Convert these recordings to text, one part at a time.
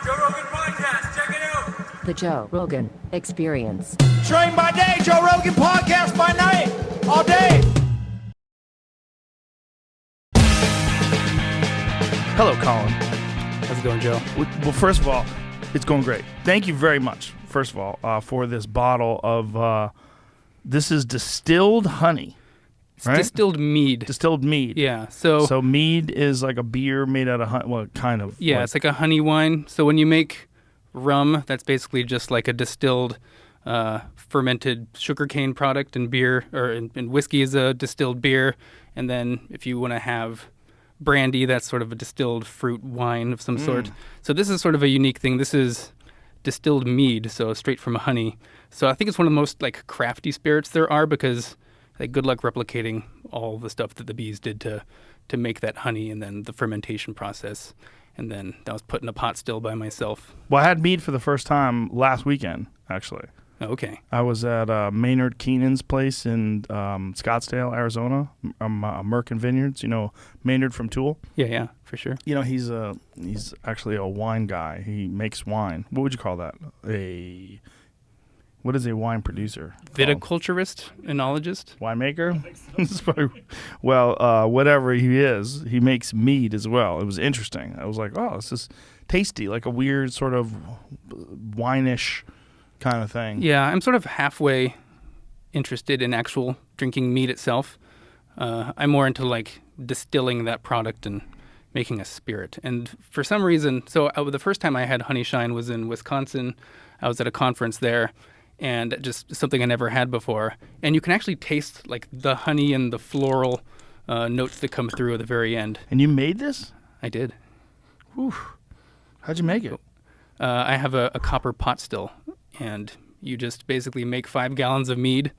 Joe Rogan Podcast. Check it out. The Joe Rogan Experience. Train by day, Joe Rogan Podcast by night, all day. Hello, Colin. How's it going, Joe? Well, first of all, it's going great. Thank you very much, first of all, for this bottle of, this is distilled honey. It's right? distilled mead. Distilled mead. Yeah. So mead is like a beer made out of honey. Well, kind of. yeah, it's like a honey wine. So when you make rum, that's basically just like a distilled, fermented sugarcane product, and beer, or and whiskey is a distilled beer. And then if you want to have brandy, that's sort of a distilled fruit wine of some sort. So this is sort of a unique thing. This is distilled mead, so straight from honey. So I think it's one of the most like crafty spirits there are, because like good luck replicating all the stuff that the bees did to make that honey, and then the fermentation process. And then that was put in a pot still by myself. Well, I had mead for the first time last weekend, actually. Oh, okay. I was at Maynard Keenan's place in Scottsdale, Arizona, Merkin Vineyards. You know Maynard from Tool? Yeah, for sure. You know, he's actually a wine guy. He makes wine. What would you call that? What is a wine producer? Viticulturist, enologist. Winemaker? Well, whatever he is, he makes mead as well. It was interesting. I was like, oh, this is tasty, like a weird sort of wine-ish kind of thing. Yeah, I'm sort of halfway interested in actual drinking mead itself. I'm more into like distilling that product and making a spirit. And for some reason, the first time I had honey shine was in Wisconsin. I was at a conference there, and just something I never had before. And you can actually taste like the honey and the floral notes that come through at the very end. And you made this? I did. Whew. How'd you make it? I have a copper pot still, and you just basically make 5 gallons of mead,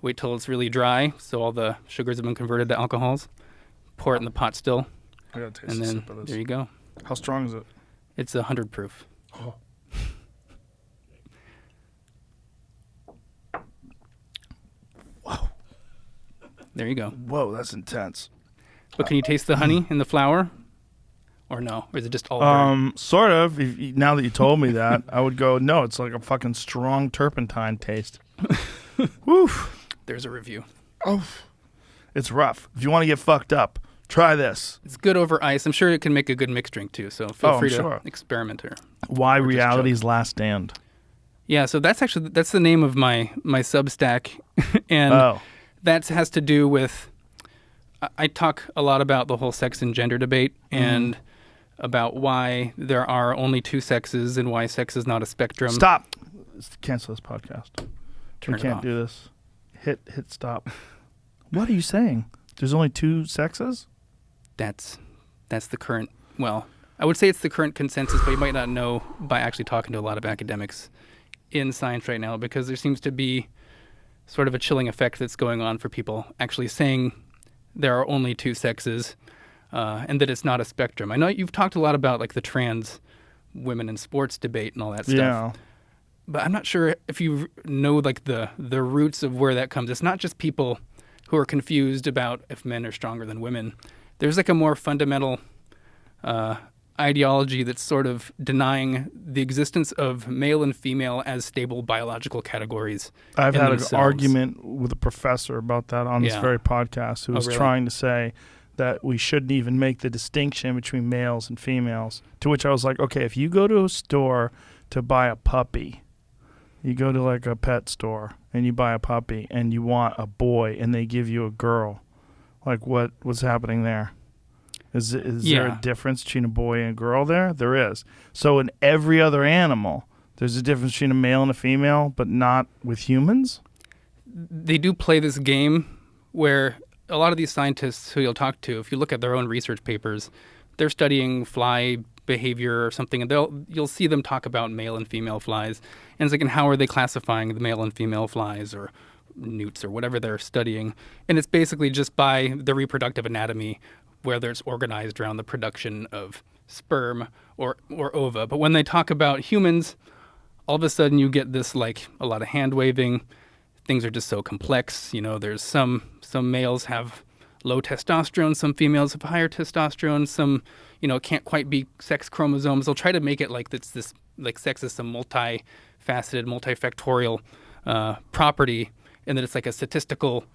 wait till it's really dry, so all the sugars have been converted to alcohols, pour it in the pot still, I gotta taste and a then sip of this. there you go. How strong is it? It's 100 proof. Oh. Wow. There you go. Whoa, that's intense. But can you taste the honey in the flower? Or no? Or is it just all burnt? Sort of. Now that you told me that, I would go, no, it's like a fucking strong turpentine taste. Woo. There's a review. Oh. It's rough. If you want to get fucked up, try this. It's good over ice. I'm sure it can make a good mixed drink too, so feel free to sure. experiment here. Why Or just Reality's Last Stand? Yeah, so that's the name of my Substack, and that has to do with, I talk a lot about the whole sex and gender debate, and about why there are only 2 sexes and why sex is not a spectrum. Stop. Cancel this podcast. Turn We it can't off. do this. Hit stop. What are you saying? There's only 2 sexes? That's the current, well, I would say it's the current consensus, but you might not know by actually talking to a lot of academics in science right now, because there seems to be sort of a chilling effect that's going on for people actually saying there are only 2 sexes, and that it's not a spectrum. I know you've talked a lot about like the trans women in sports debate and all that stuff. Yeah. But I'm not sure if you know like the roots of where that comes. It's not just people who are confused about if men are stronger than women. There's like a more fundamental ideology that's sort of denying the existence of male and female as stable biological categories. I've had themselves. an argument with a professor about that on this Yeah. very podcast, who was really? trying to say that we shouldn't even make the distinction between males and females. To which I was like, okay, if you go to a store to buy a puppy, you go to like a pet store and you buy a puppy and you want a boy and they give you a girl, like what's happening there? Is there a difference between a boy and a girl there? There is. So in every other animal, there's a difference between a male and a female, but not with humans? They do play this game where a lot of these scientists who you'll talk to, if you look at their own research papers, they're studying fly behavior or something, and you'll see them talk about male and female flies. And it's like, and how are they classifying the male and female flies or newts or whatever they're studying? And it's basically just by the reproductive anatomy, whether it's organized around the production of sperm or ova. But when they talk about humans, all of a sudden you get this like a lot of hand waving. Things are just so complex. You know, there's some males have low testosterone. Some females have higher testosterone. Some, can't quite be sex chromosomes. They'll try to make it like this like sex is some multifaceted, multifactorial property, and that it's like a statistical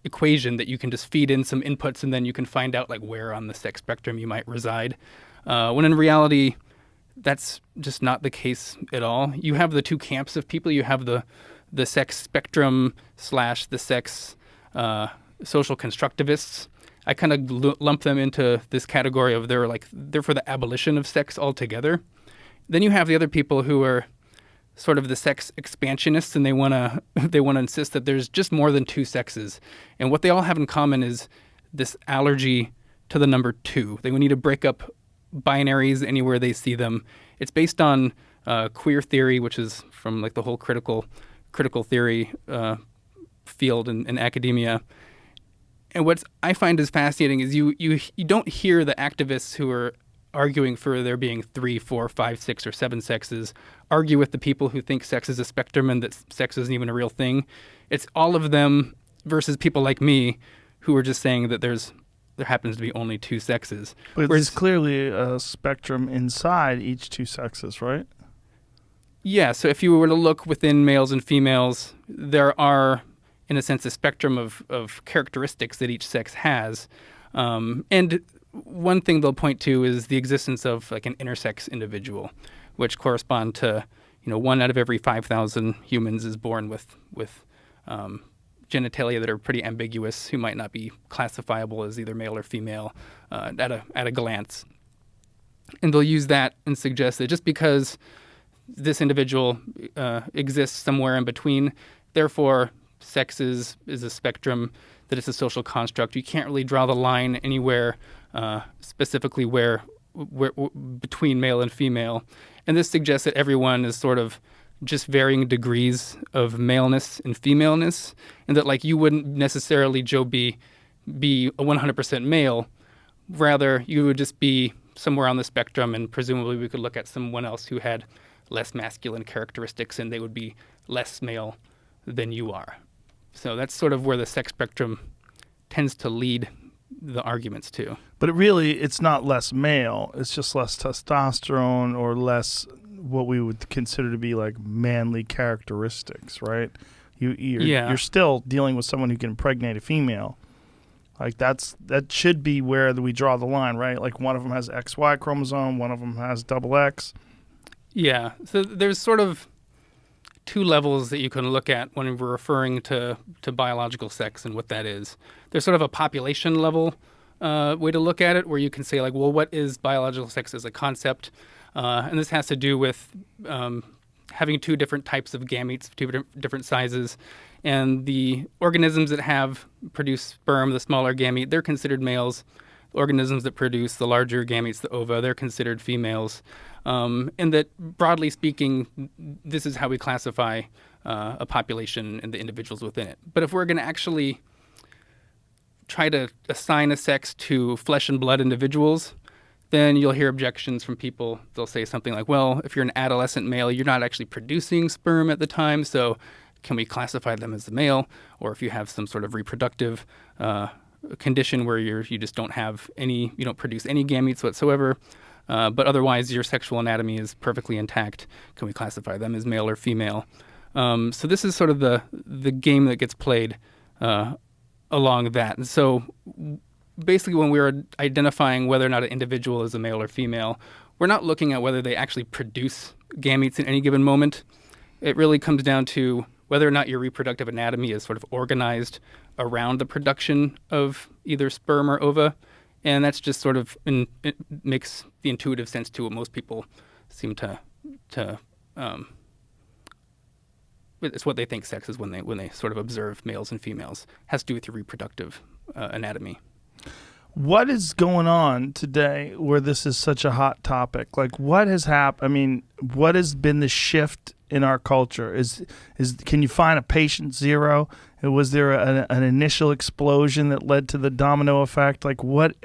equation that you can just feed in some inputs and then you can find out like where on the sex spectrum you might reside. When in reality, that's just not the case at all. You have the two camps of people. You have the sex spectrum / the sex social constructivists. I kind of lump them into this category of they're for the abolition of sex altogether. Then you have the other people who are sort of the sex expansionists, and they want to insist that there's just more than two sexes. And what they all have in common is this allergy to the number 2. They need to break up binaries anywhere they see them. It's based on queer theory, which is from like the whole critical theory field in academia. And what I find is fascinating is you don't hear the activists who are arguing for there being 3, 4, 5, 6, or 7 sexes argue with the people who think sex is a spectrum and that sex isn't even a real thing. It's all of them versus people like me who are just saying that there happens to be only 2 sexes. But there's clearly a spectrum inside each 2 sexes, right? Yeah, so if you were to look within males and females, there are, in a sense, a spectrum of characteristics that each sex has. And one thing they'll point to is the existence of like an intersex individual, which correspond to, 1 out of every 5,000 humans is born with genitalia that are pretty ambiguous, who might not be classifiable as either male or female at a glance. And they'll use that and suggest that just because this individual exists somewhere in between, therefore sex is a spectrum, that it's a social construct. You can't really draw the line anywhere specifically where between male and female. And this suggests that everyone is sort of just varying degrees of maleness and femaleness, and that like you wouldn't necessarily, Joe, be a 100% male. Rather, you would just be somewhere on the spectrum, and presumably we could look at someone else who had less masculine characteristics, and they would be less male than you are. So that's sort of where the sex spectrum tends to lead the arguments to. But it's not less male. It's just less testosterone or less what we would consider to be like manly characteristics, right? You're still dealing with someone who can impregnate a female. Like that should be where we draw the line, right? Like one of them has XY chromosome, one of them has XX. Yeah. So there's sort of 2 levels that you can look at when we're referring to biological sex and what that is. There's sort of a population level way to look at it, where you can say like, well, what is biological sex as a concept? And this has to do with having 2 different types of gametes, 2 different sizes. And the organisms that produce sperm, the smaller gamete, they're considered males. The organisms that produce the larger gametes, the ova, they're considered females. And that, broadly speaking, this is how we classify a population and the individuals within it. But if we're going to actually try to assign a sex to flesh and blood individuals, then you'll hear objections from people. They'll say something like, well, if you're an adolescent male, you're not actually producing sperm at the time, so can we classify them as a male? Or if you have some sort of reproductive condition where you just don't have any, you don't produce any gametes whatsoever, but otherwise your sexual anatomy is perfectly intact, can we classify them as male or female? So this is sort of the game that gets played along that. And so basically when we're identifying whether or not an individual is a male or female, we're not looking at whether they actually produce gametes in any given moment. It really comes down to whether or not your reproductive anatomy is sort of organized around the production of either sperm or ova. And that's just sort of, it makes the intuitive sense to what most people seem to it's what they think sex is when they sort of observe males and females. It has to do with your reproductive anatomy. What is going on today where this is such a hot topic? Like, what has happened? I mean, what has been the shift in our culture? Can you find a patient zero? Was there an initial explosion that led to the domino effect? Like, what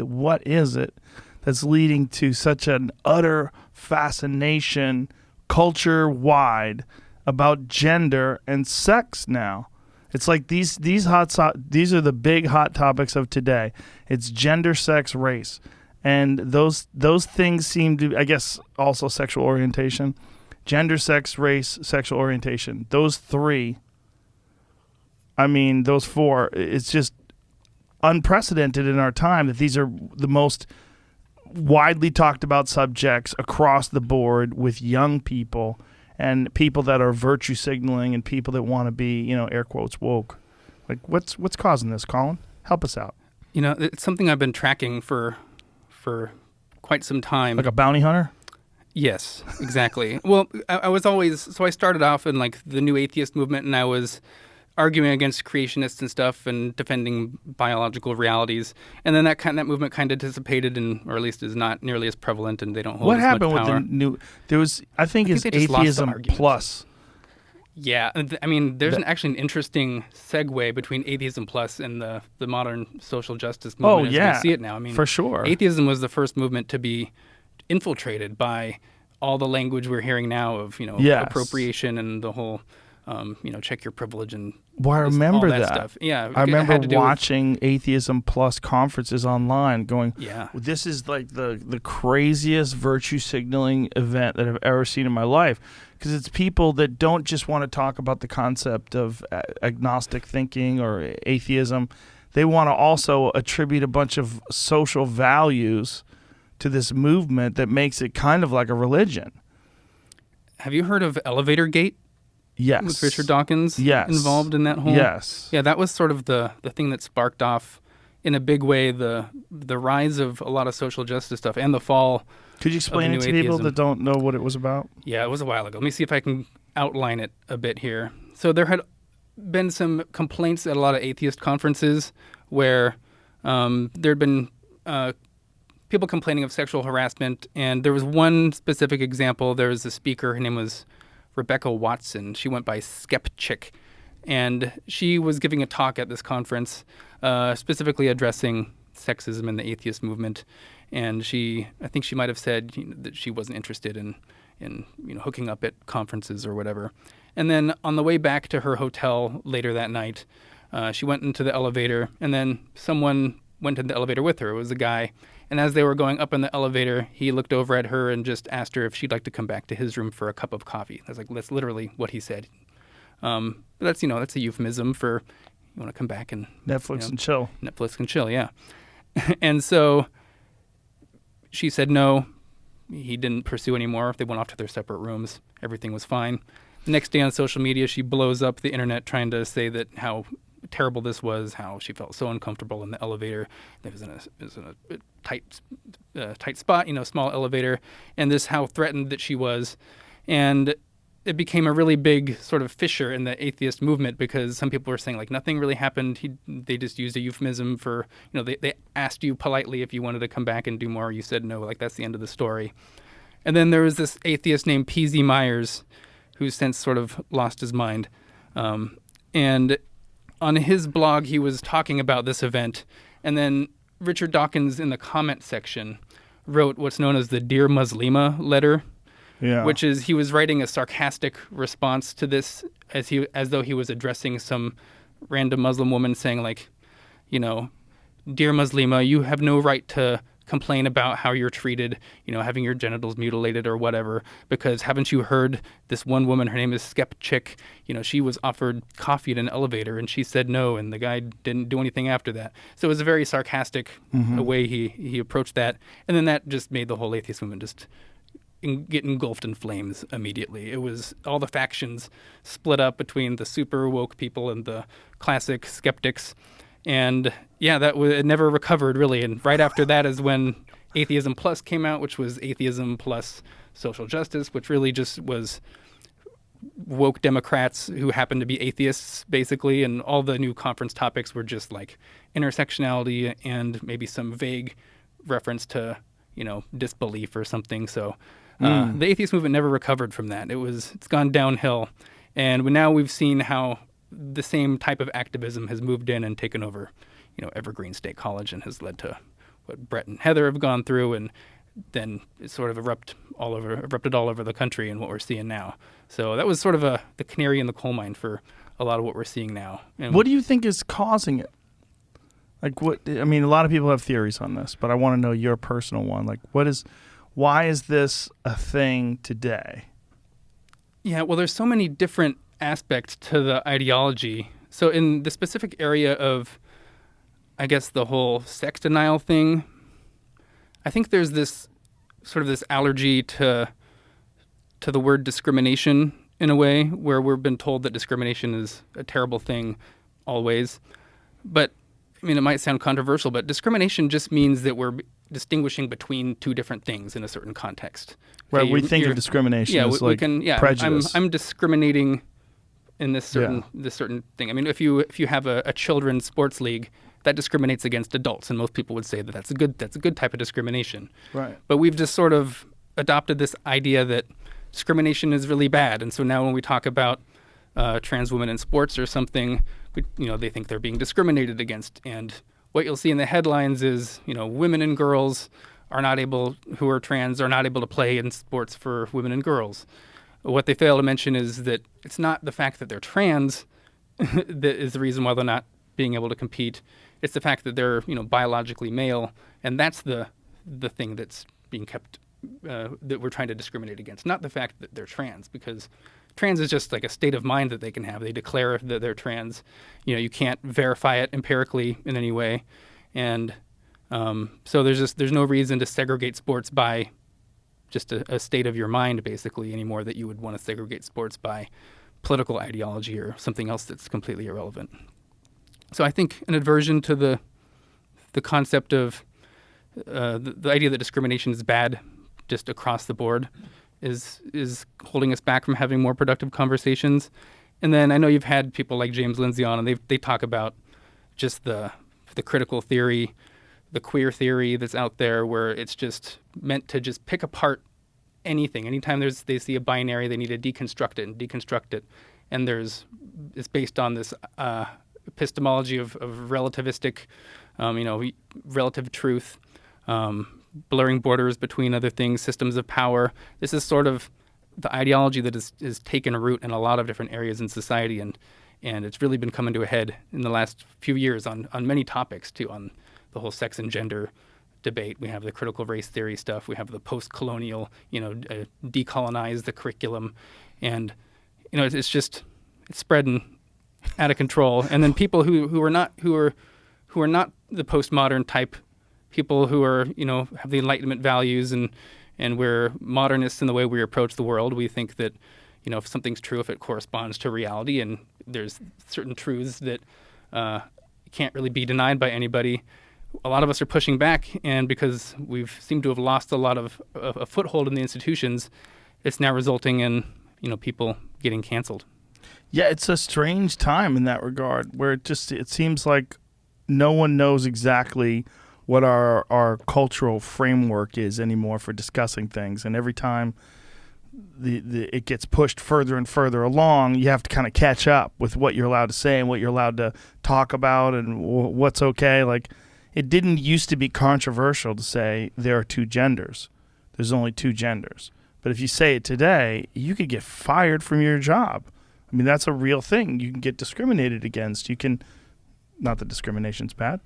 is it that's leading to such an utter fascination culture-wide about gender and sex now? It's like these these are the big hot topics of today. It's gender, sex, race, and those things seem to, I guess, also sexual orientation, gender, sex, race, sexual orientation. Those three. I mean, those four. It's just unprecedented in our time that these are the most widely talked about subjects across the board with young people. And people that are virtue signaling and people that want to be, air quotes, woke. Like, what's causing this, Colin? Help us out. It's something I've been tracking for quite some time. Like a bounty hunter? Yes, exactly. Well, I was always, so I started off in like the new atheist movement, and I was arguing against creationists and stuff and defending biological realities. And then that movement kind of dissipated, or at least is not nearly as prevalent, and they don't hold what as happened much power. With the new? There was, I think it's they just lost the atheism argument. plus. Yeah, I mean, there's actually an interesting segue between atheism plus and the modern social justice movement as we see it now. I mean, for sure. Atheism was the first movement to be infiltrated by all the language we're hearing now of appropriation and the whole check your privilege and I remember all that stuff. Yeah, I remember watching Atheism Plus conferences online going, this is like the craziest virtue signaling event that I've ever seen in my life, because it's people that don't just want to talk about the concept of agnostic thinking or atheism. They want to also attribute a bunch of social values to this movement that makes it kind of like a religion. Have you heard of elevatorgate? Yes. With Richard Dawkins involved in that whole... Yes. Yeah, that was sort of the thing that sparked off, in a big way, the rise of a lot of social justice stuff and the fall. Could you explain it to atheism. People that don't know what it was about? Yeah, it was a while ago. Let me see if I can outline it a bit here. So there had been some complaints at a lot of atheist conferences where there'd been people complaining of sexual harassment, and there was one specific example. There was a speaker, her name was Rebecca Watson. She went by Skeptic, and she was giving a talk at this conference specifically addressing sexism in the atheist movement. And I think she might have said that she wasn't interested in hooking up at conferences or whatever. And then on the way back to her hotel later that night, she went into the elevator, and then someone went in the elevator with her. It was a guy. And as they were going up in the elevator, he looked over at her and just asked her if she'd like to come back to his room for a cup of coffee. That's literally what he said. But that's a euphemism for you want to come back and Netflix and chill. Netflix and chill, yeah. And so she said no. He didn't pursue anymore. They went off to their separate rooms. Everything was fine. The next day on social media, she blows up the internet trying to say that how terrible this was, how she felt so uncomfortable in the elevator. It was in a tight spot, small elevator, and this how threatened that she was. And it became a really big sort of fissure in the atheist movement, because some people were saying like nothing really happened. They just used a euphemism for, they asked you politely if you wanted to come back and do more. You said no, like that's the end of the story. And then there was this atheist named P.Z. Myers, who's since sort of lost his mind. And on his blog, he was talking about this event. And then Richard Dawkins in the comment section wrote what's known as the Dear Muslima letter, which is he was writing a sarcastic response to this as though he was addressing some random Muslim woman saying like, Dear Muslima, you have no right to complain about how you're treated, having your genitals mutilated or whatever, because haven't you heard this one woman, her name is Skeptic, she was offered coffee in an elevator and she said no, and the guy didn't do anything after that. So it was a very sarcastic way he approached that, and then that just made the whole atheist movement just get engulfed in flames immediately. It was all the factions split up between the super woke people and the classic skeptics. And yeah, it never recovered really. And right after that is when Atheism Plus came out, which was atheism plus social justice, which really just was woke Democrats who happened to be atheists, basically. And all the new conference topics were just like intersectionality and maybe some vague reference to, disbelief or something. So the atheist movement never recovered from that. It's gone downhill. And now we've seen how the same type of activism has moved in and taken over, Evergreen State College, and has led to what Brett and Heather have gone through, and then it sort of erupted all over the country and what we're seeing now. So that was sort of the canary in the coal mine for a lot of what we're seeing now. And What do you think is causing it? Like, a lot of people have theories on this, but I want to know your personal one. Like, why is this a thing today? Yeah, well, there's so many different aspects to the ideology. So in the specific area of, I guess, the whole sex denial thing, I think there's this sort of this allergy to the word discrimination in a way, where we've been told that discrimination is a terrible thing always. But I mean, it might sound controversial, but discrimination just means that we're distinguishing between two different things in a certain context. Right, Okay, we think of discrimination as we like can, prejudice. I'm discriminating in this certain thing. I mean, if you have a children's sports league, that discriminates against adults, and most people would say that that's a good type of discrimination. Right. But we've just sort of adopted this idea that discrimination is really bad, and so now when we talk about trans women in sports or something, they think they're being discriminated against. And what you'll see in the headlines is, women and girls who are trans are not able to play in sports for women and girls. What they fail to mention is that it's not the fact that they're trans that is the reason why they're not being able to compete. It's the fact that they're, biologically male, and that's the thing that's being kept, that we're trying to discriminate against, not the fact that they're trans, because trans is just like a state of mind that they can have. They declare that they're trans. You can't verify it empirically in any way. And so there's no reason to segregate sports by just a state of your mind, basically, anymore, that you would want to segregate sports by political ideology or something else that's completely irrelevant. So I think an aversion to the concept of the idea that discrimination is bad just across the board is holding us back from having more productive conversations. And then I know you've had people like James Lindsay on, and they talk about just the critical theory, the queer theory that's out there, where it's just meant to just pick apart anything. Anytime they see a binary, they need to deconstruct it. And it's based on this epistemology of relativistic, relative truth, blurring borders between other things, systems of power. This is sort of the ideology that is taken root in a lot of different areas in society, and it's really been coming to a head in the last few years on many topics too, on the whole sex and gender debate. We have the critical race theory stuff. We have the post-colonial, decolonize the curriculum, and it's spreading out of control. And then people who are not the postmodern type, people who are have the Enlightenment values and we're modernists in the way we approach the world. We think that if something's true, if it corresponds to reality, and there's certain truths that can't really be denied by anybody. A lot of us are pushing back, and because we've seemed to have lost a lot of a foothold in the institutions, it's now resulting in people getting canceled. Yeah, it's a strange time in that regard, where it seems like no one knows exactly what our cultural framework is anymore for discussing things, and every time it gets pushed further and further along, you have to kind of catch up with what you're allowed to say and what you're allowed to talk about and what's okay. Like, it didn't used to be controversial to say there are two genders. There's only two genders. But if you say it today, you could get fired from your job. I mean, that's a real thing. You can get discriminated against. You can, not that discrimination's bad,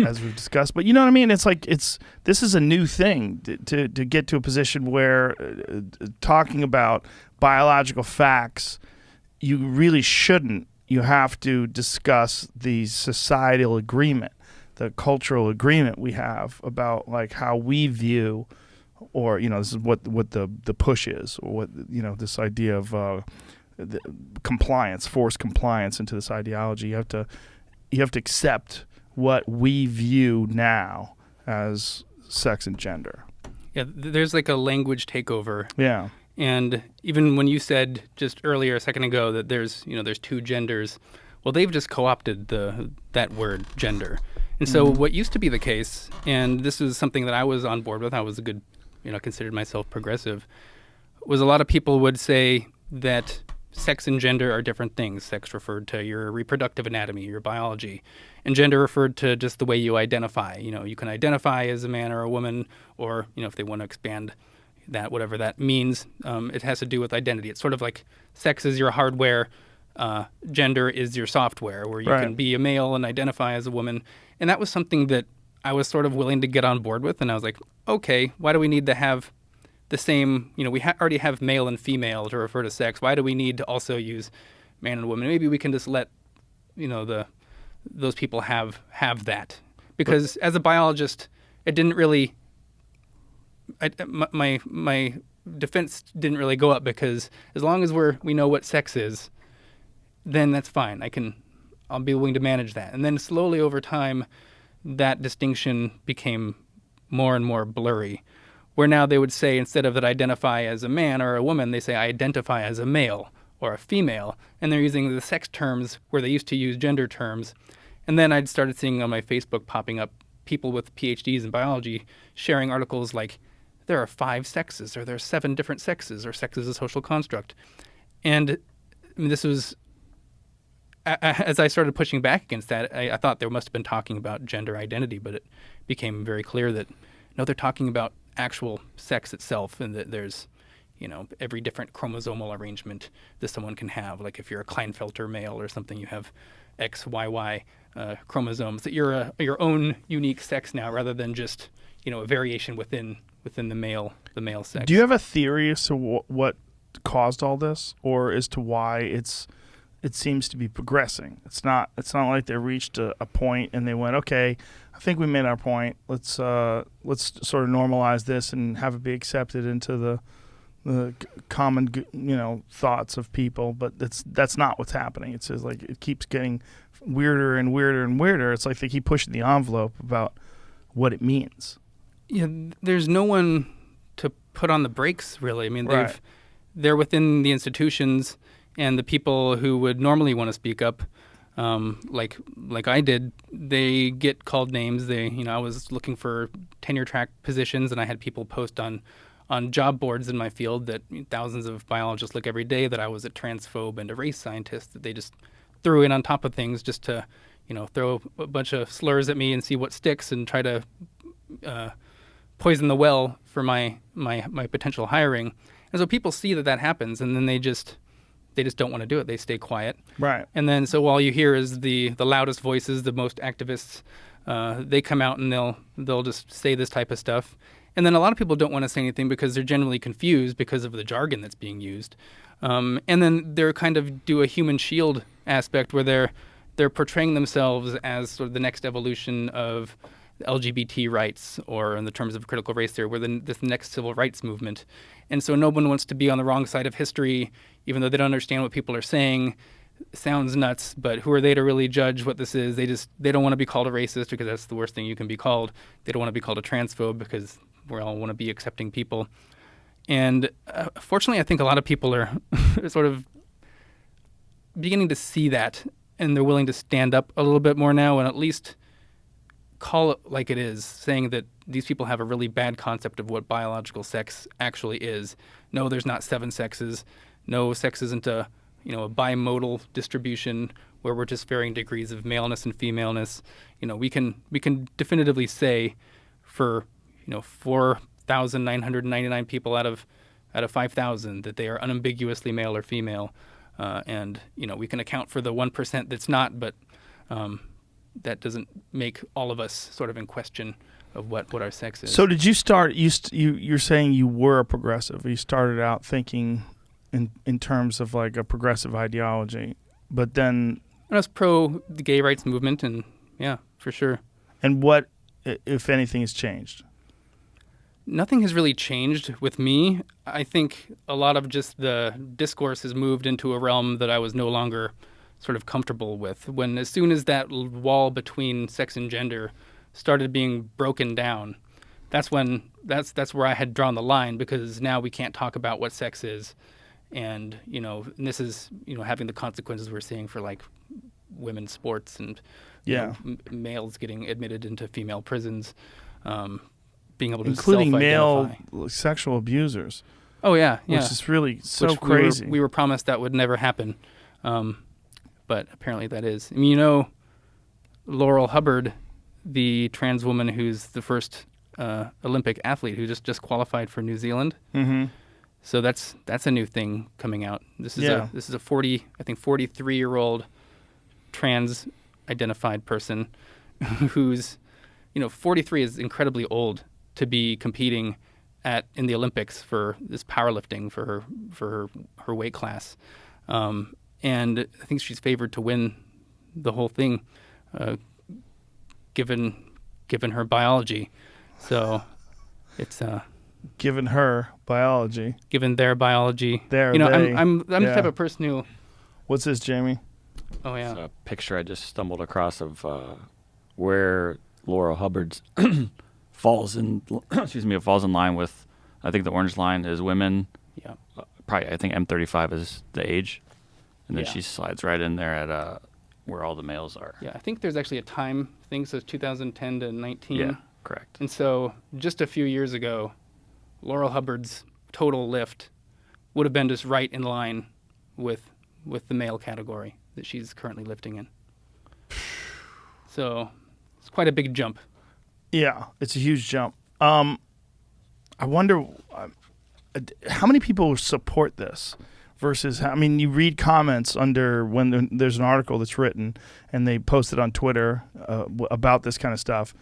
as we've discussed, but you know what I mean? It's like, this is a new thing to get to a position where talking about biological facts, you really shouldn't. You have to discuss the societal agreement, the cultural agreement we have about like how we view, or this is what the push is, or what this idea of the compliance, forced compliance into this ideology. You have to accept what we view now as sex and gender. Yeah, there's like a language takeover. Yeah. And even when you said just earlier a second ago that there's two genders, well, they've just co-opted that word gender. And so what used to be the case, and this is something that I was on board with, I was a good, considered myself progressive, was a lot of people would say that sex and gender are different things. Sex referred to your reproductive anatomy, your biology, and gender referred to just the way you identify. You can identify as a man or a woman, or, if they want to expand that, whatever that means, it has to do with identity. It's sort of like sex is your hardware, gender is your software, where you Right. can be a male and identify as a woman. And that was something that I was sort of willing to get on board with. And I was like, okay, why do we need to have the same, we already have male and female to refer to sex. Why do we need to also use man and woman? Maybe we can just let, those people have that. Because as a biologist, it didn't really, my defense didn't really go up, because as long as we know what sex is, then that's fine. I'll be willing to manage that. And then slowly over time, that distinction became more and more blurry, where now they would say, instead of that identify as a man or a woman, they say I identify as a male or a female, and they're using the sex terms where they used to use gender terms. And then I'd started seeing on my Facebook popping up people with PhDs in biology sharing articles like, there are 5 sexes, or there are 7 different sexes, or sex is a social construct. And this was, as I started pushing back against that, I thought they must have been talking about gender identity, but it became very clear that, no, they're talking about actual sex itself, and that there's, every different chromosomal arrangement that someone can have. Like if you're a Klinefelter male or something, you have X, Y, Y chromosomes, that you're your own unique sex now, rather than just, a variation within the male sex. Do you have a theory as to what caused all this, or as to why it seems to be progressing? It's not like they reached a point and they went, okay, I think we made our point. Let's sort of normalize this and have it be accepted into the common thoughts of people. But that's not what's happening. It's just like it keeps getting weirder and weirder and weirder. It's like they keep pushing the envelope about what it means. Yeah, there's no one to put on the brakes, really. I mean, Right. they're within the institutions, and the people who would normally want to speak up, like I did, they get called names. I was looking for tenure track positions, and I had people post on job boards in my field that thousands of biologists look every day, that I was a transphobe and a race scientist, that they just threw in on top of things just to, throw a bunch of slurs at me and see what sticks, and try to poison the well for my potential hiring. And so people see that happens, and then they just don't want to do it. They stay quiet. Right. And then so all you hear is the loudest voices, the most activists. They come out and they'll just say this type of stuff. And then a lot of people don't want to say anything because they're generally confused because of the jargon that's being used. And then they're kind of do a human shield aspect, where they're portraying themselves as sort of the next evolution of LGBT rights, or in the terms of critical race theory, this next civil rights movement. And so no one wants to be on the wrong side of history, even though they don't understand what people are saying. It sounds nuts, but who are they to really judge what this is? They don't want to be called a racist, because that's the worst thing you can be called. They don't want to be called a transphobe, because we all want to be accepting people. And fortunately, I think a lot of people are sort of beginning to see that, and they're willing to stand up a little bit more now, and at least call it like it is, saying that these people have a really bad concept of what biological sex actually is. No, there's not 7 sexes. No, sex isn't a bimodal distribution where we're just varying degrees of maleness and femaleness. We can definitively say for 4,999 people out of 5,000 that they are unambiguously male or female, and we can account for the 1% that's not, but that doesn't make all of us sort of in question of what our sex is. So did you start? You're saying you were a progressive. You started out thinking in terms of like a progressive ideology, but then I was pro the gay rights movement, and yeah, for sure. And what, if anything, has changed? Nothing has really changed with me. I think a lot of just the discourse has moved into a realm that I was no longer sort of comfortable with. As soon as that wall between sex and gender started being broken down, that's where I had drawn the line, because now we can't talk about what sex is, and this is having the consequences we're seeing for like women's sports, and males getting admitted into female prisons, being able to including male self-identify. sexual abusers. Oh yeah, which is really so which crazy. We were promised that would never happen. But apparently that is. I mean, Laurel Hubbard, the trans woman who's the first Olympic athlete who just qualified for New Zealand. Mm-hmm. So that's a new thing coming out. This is Yeah. a 43-year-old trans identified person who's 43 is incredibly old to be competing in the Olympics for this powerlifting for her weight class. And I think she's favored to win the whole thing, given her biology. So it's Given her biology. given their biology. They. I'm the Yeah. type of person who. What's this, Jamie? Oh yeah. It's a picture I just stumbled across of where Laura Hubbard's falls in line with, I think the orange line is women. Yeah. Probably, I think M35 is the age, and then Yeah. she slides right in there at where all the males are. Yeah. I think there's actually a time thing, so it's 2010 to 19. Yeah, correct. And so just a few years ago, Laurel Hubbard's total lift would have been just right in line with the male category that she's currently lifting in. So it's quite a big jump. Yeah, it's a huge jump. I wonder how many people support this versus, you read comments under when there's an article that's written and they post it on Twitter about this kind of stuff.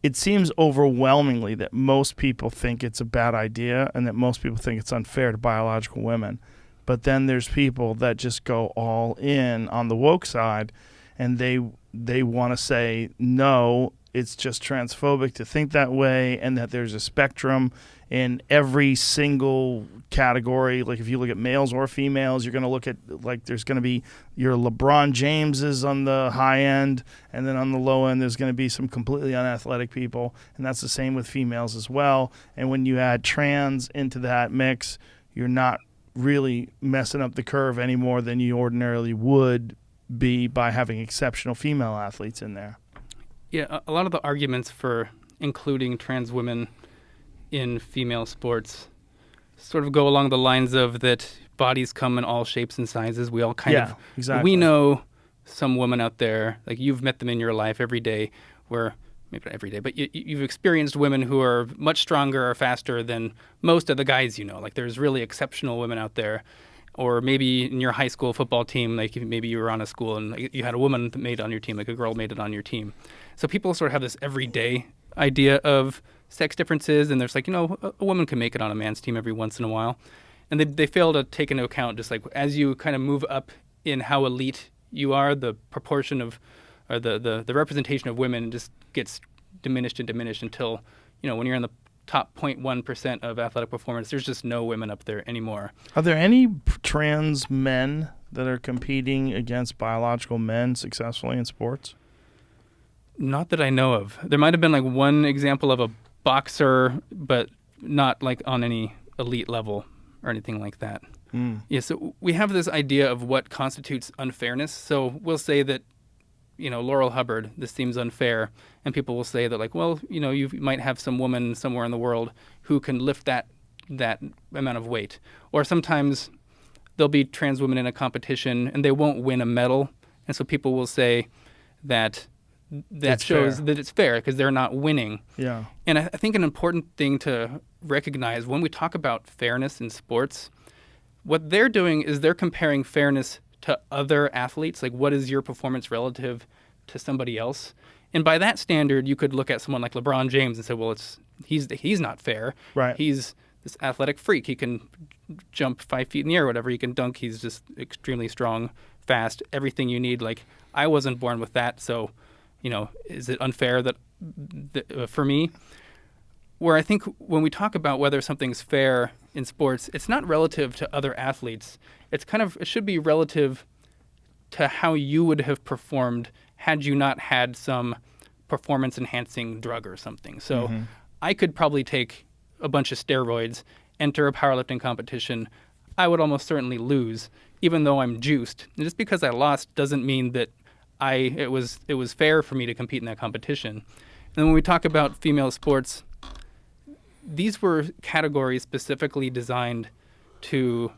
It seems overwhelmingly that most people think it's a bad idea and that most people think it's unfair to biological women. But then there's people that just go all in on the woke side and they want to say, no, it's just transphobic to think that way, and that there's a spectrum in every single category. Like if you look at males or females, you're going to look at, like, there's going to be your LeBron Jameses on the high end, and then on the low end there's going to be some completely unathletic people, and that's the same with females as well. And when you add trans into that mix, you're not really messing up the curve any more than you ordinarily would be by having exceptional female athletes in there. Yeah, a lot of the arguments for including trans women in female sports sort of go along the lines of that bodies come in all shapes and sizes. We all exactly. We know some women out there, like you've met them in your life every day, where, maybe not every day, but you've experienced women who are much stronger or faster than most of the guys you know. Like there's really exceptional women out there. Or maybe in your high school football team, like maybe you were on a school and you had a woman that made it on your team, like a girl made it on your team. So people sort of have this everyday idea of sex differences, and there's like, a woman can make it on a man's team every once in a while. And they fail to take into account just like as you kind of move up in how elite you are, the proportion of, or the representation of women just gets diminished and diminished until, when you're in the top 0.1% of athletic performance, there's just no women up there anymore. Are there any trans men that are competing against biological men successfully in sports? Not that I know of. There might have been like one example of a boxer, but not like on any elite level or anything like that. Yeah, so we have this idea of what constitutes unfairness. So we'll say that, Laurel Hubbard, this seems unfair. And people will say that, like, well, you might have some woman somewhere in the world who can lift that amount of weight. Or sometimes there'll be trans women in a competition and they won't win a medal. And so people will say that shows that it's fair because they're not winning. Yeah. And I think an important thing to recognize when we talk about fairness in sports, what they're doing is they're comparing fairness to other athletes. Like, what is your performance relative to somebody else? And by that standard, you could look at someone like LeBron James and say, well, he's not fair. Right. He's this athletic freak. He can jump 5 feet in the air, whatever. He can dunk. He's just extremely strong, fast, everything you need. Like, I wasn't born with that, so, is it unfair that for me? Where I think when we talk about whether something's fair in sports, it's not relative to other athletes. It should be relative to how you would have performed had you not had some performance-enhancing drug or something. So I could probably take a bunch of steroids, enter a powerlifting competition. I would almost certainly lose, even though I'm juiced. And just because I lost doesn't mean that it was fair for me to compete in that competition. And then when we talk about female sports, these were categories specifically designed to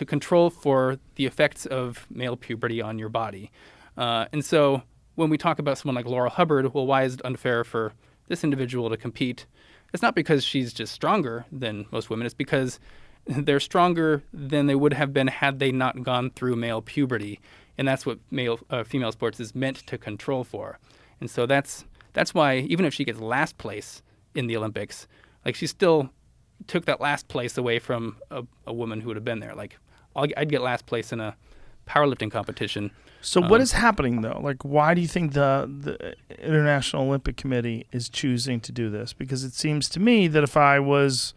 control for the effects of male puberty on your body. And so when we talk about someone like Laurel Hubbard, well, why is it unfair for this individual to compete? It's not because she's just stronger than most women. It's because they're stronger than they would have been had they not gone through male puberty, and that's what female sports is meant to control for. And so that's why even if she gets last place in the Olympics, like she still took that last place away from a woman who would have been there. Like I'd get last place in a powerlifting competition. So what is happening though? Like, why do you think the International Olympic Committee is choosing to do this? Because it seems to me that if I was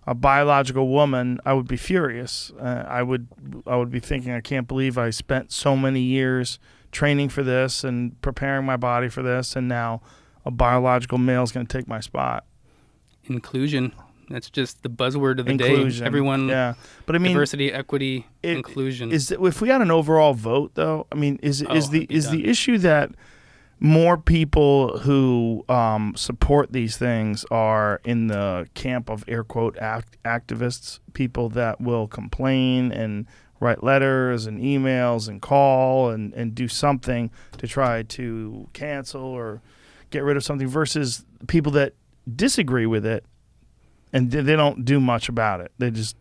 a biological woman, I would be furious. I would be thinking, I can't believe I spent so many years training for this and preparing my body for this, and now a biological male is going to take my spot. Inclusion. That's just the buzzword of the Inclusion. day. Everyone, yeah. But I mean, diversity, equity, inclusion. If we had an overall vote, though, I mean, is the issue that more people who support these things are in the camp of air quote activists, people that will complain and write letters and emails and call and do something to try to cancel or get rid of something, versus people that disagree with it and they don't do much about it. They just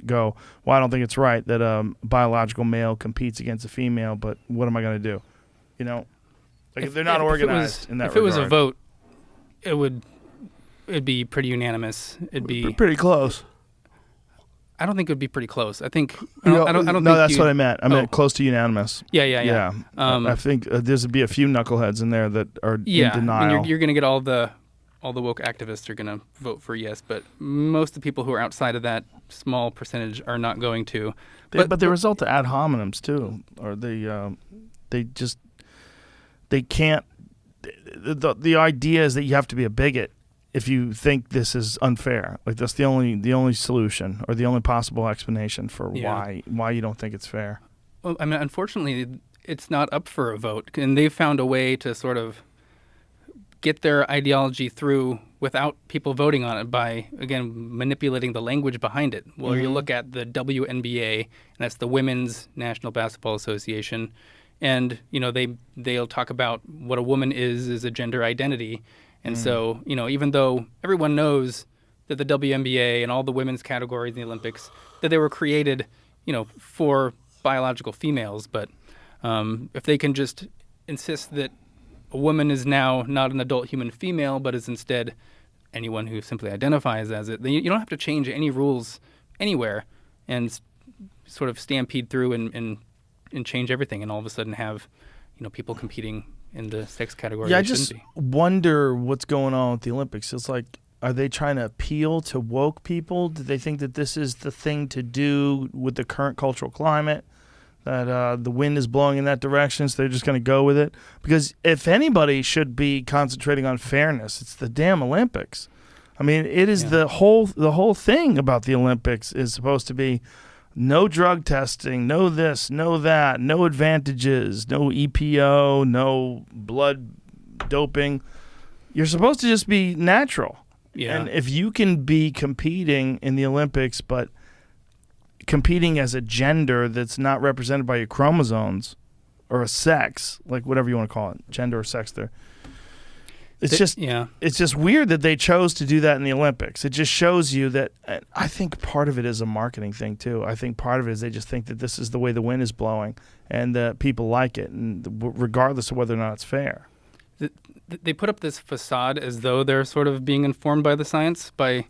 go, well, I don't think it's right that a biological male competes against a female, but what am I going to do? You know, like if they're not organized in that regard. If it was a vote, it'd be pretty unanimous. It'd be pretty close. I don't think it would be pretty close. I think no, I don't think that's what I meant. I meant close to unanimous. Yeah. I think there's be a few knuckleheads in there that are in denial. And you're going to get all the woke activists are going to vote for yes, but most of the people who are outside of that small percentage are not going to. But the result of ad hominems too, or they can't. The idea is that you have to be a bigot if you think this is unfair. Like that's the only solution or the only possible explanation for why you don't think it's fair. Well, I mean, unfortunately, it's not up for a vote, and they've found a way to sort of get their ideology through without people voting on it by, again, manipulating the language behind it. Well, you look at the WNBA, and that's the Women's National Basketball Association, and they'll talk about what a woman is a gender identity. And so, even though everyone knows that the WNBA and all the women's categories in the Olympics, that they were created, for biological females, but if they can just insist that a woman is now not an adult human female, but is instead anyone who simply identifies as it, then you don't have to change any rules anywhere and sort of stampede through and change everything, and all of a sudden have people competing in the sex category. Yeah, I just wonder what's going on with the Olympics. It's like, are they trying to appeal to woke people? Do they think that this is the thing to do with the current cultural climate? That the wind is blowing in that direction, so they're just going to go with it? Because if anybody should be concentrating on fairness, it's the damn Olympics. I mean, it is the whole thing about the Olympics is supposed to be no drug testing, no this, no that, no advantages, no EPO, no blood doping. You're supposed to just be natural. Yeah. And if you can be competing in the Olympics, but competing as a gender that's not represented by your chromosomes or a sex, like whatever you want to call it, gender or sex there. It's just weird that they chose to do that in the Olympics. It just shows you that. I think part of it is a marketing thing too. I think part of it is they just think that this is the way the wind is blowing and that people like it, and regardless of whether or not it's fair. They put up this facade as though they're sort of being informed by the science by,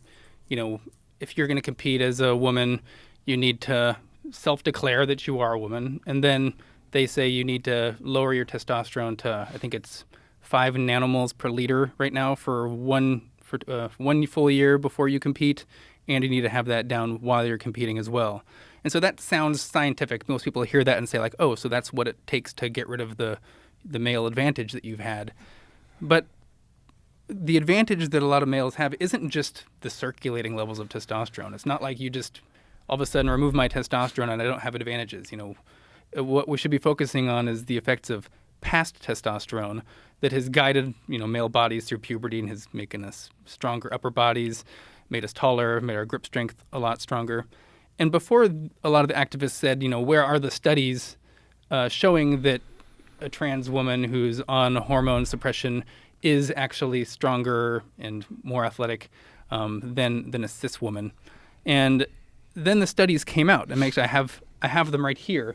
if you're going to compete as a woman, you need to self-declare that you are a woman, and then they say you need to lower your testosterone to, I think it's 5 nanomoles per liter right now for one full year before you compete, and you need to have that down while you're competing as well. And so that sounds scientific. Most people hear that and say like, oh, so that's what it takes to get rid of the male advantage that you've had. But the advantage that a lot of males have isn't just the circulating levels of testosterone. It's not like you just all of a sudden remove my testosterone and I don't have advantages. What we should be focusing on is the effects of past testosterone that has guided, male bodies through puberty and has making us stronger upper bodies, made us taller, made our grip strength a lot stronger. And before a lot of the activists said, where are the studies showing that a trans woman who's on hormone suppression is actually stronger and more athletic than a cis woman? And then the studies came out. And actually, I have them right here.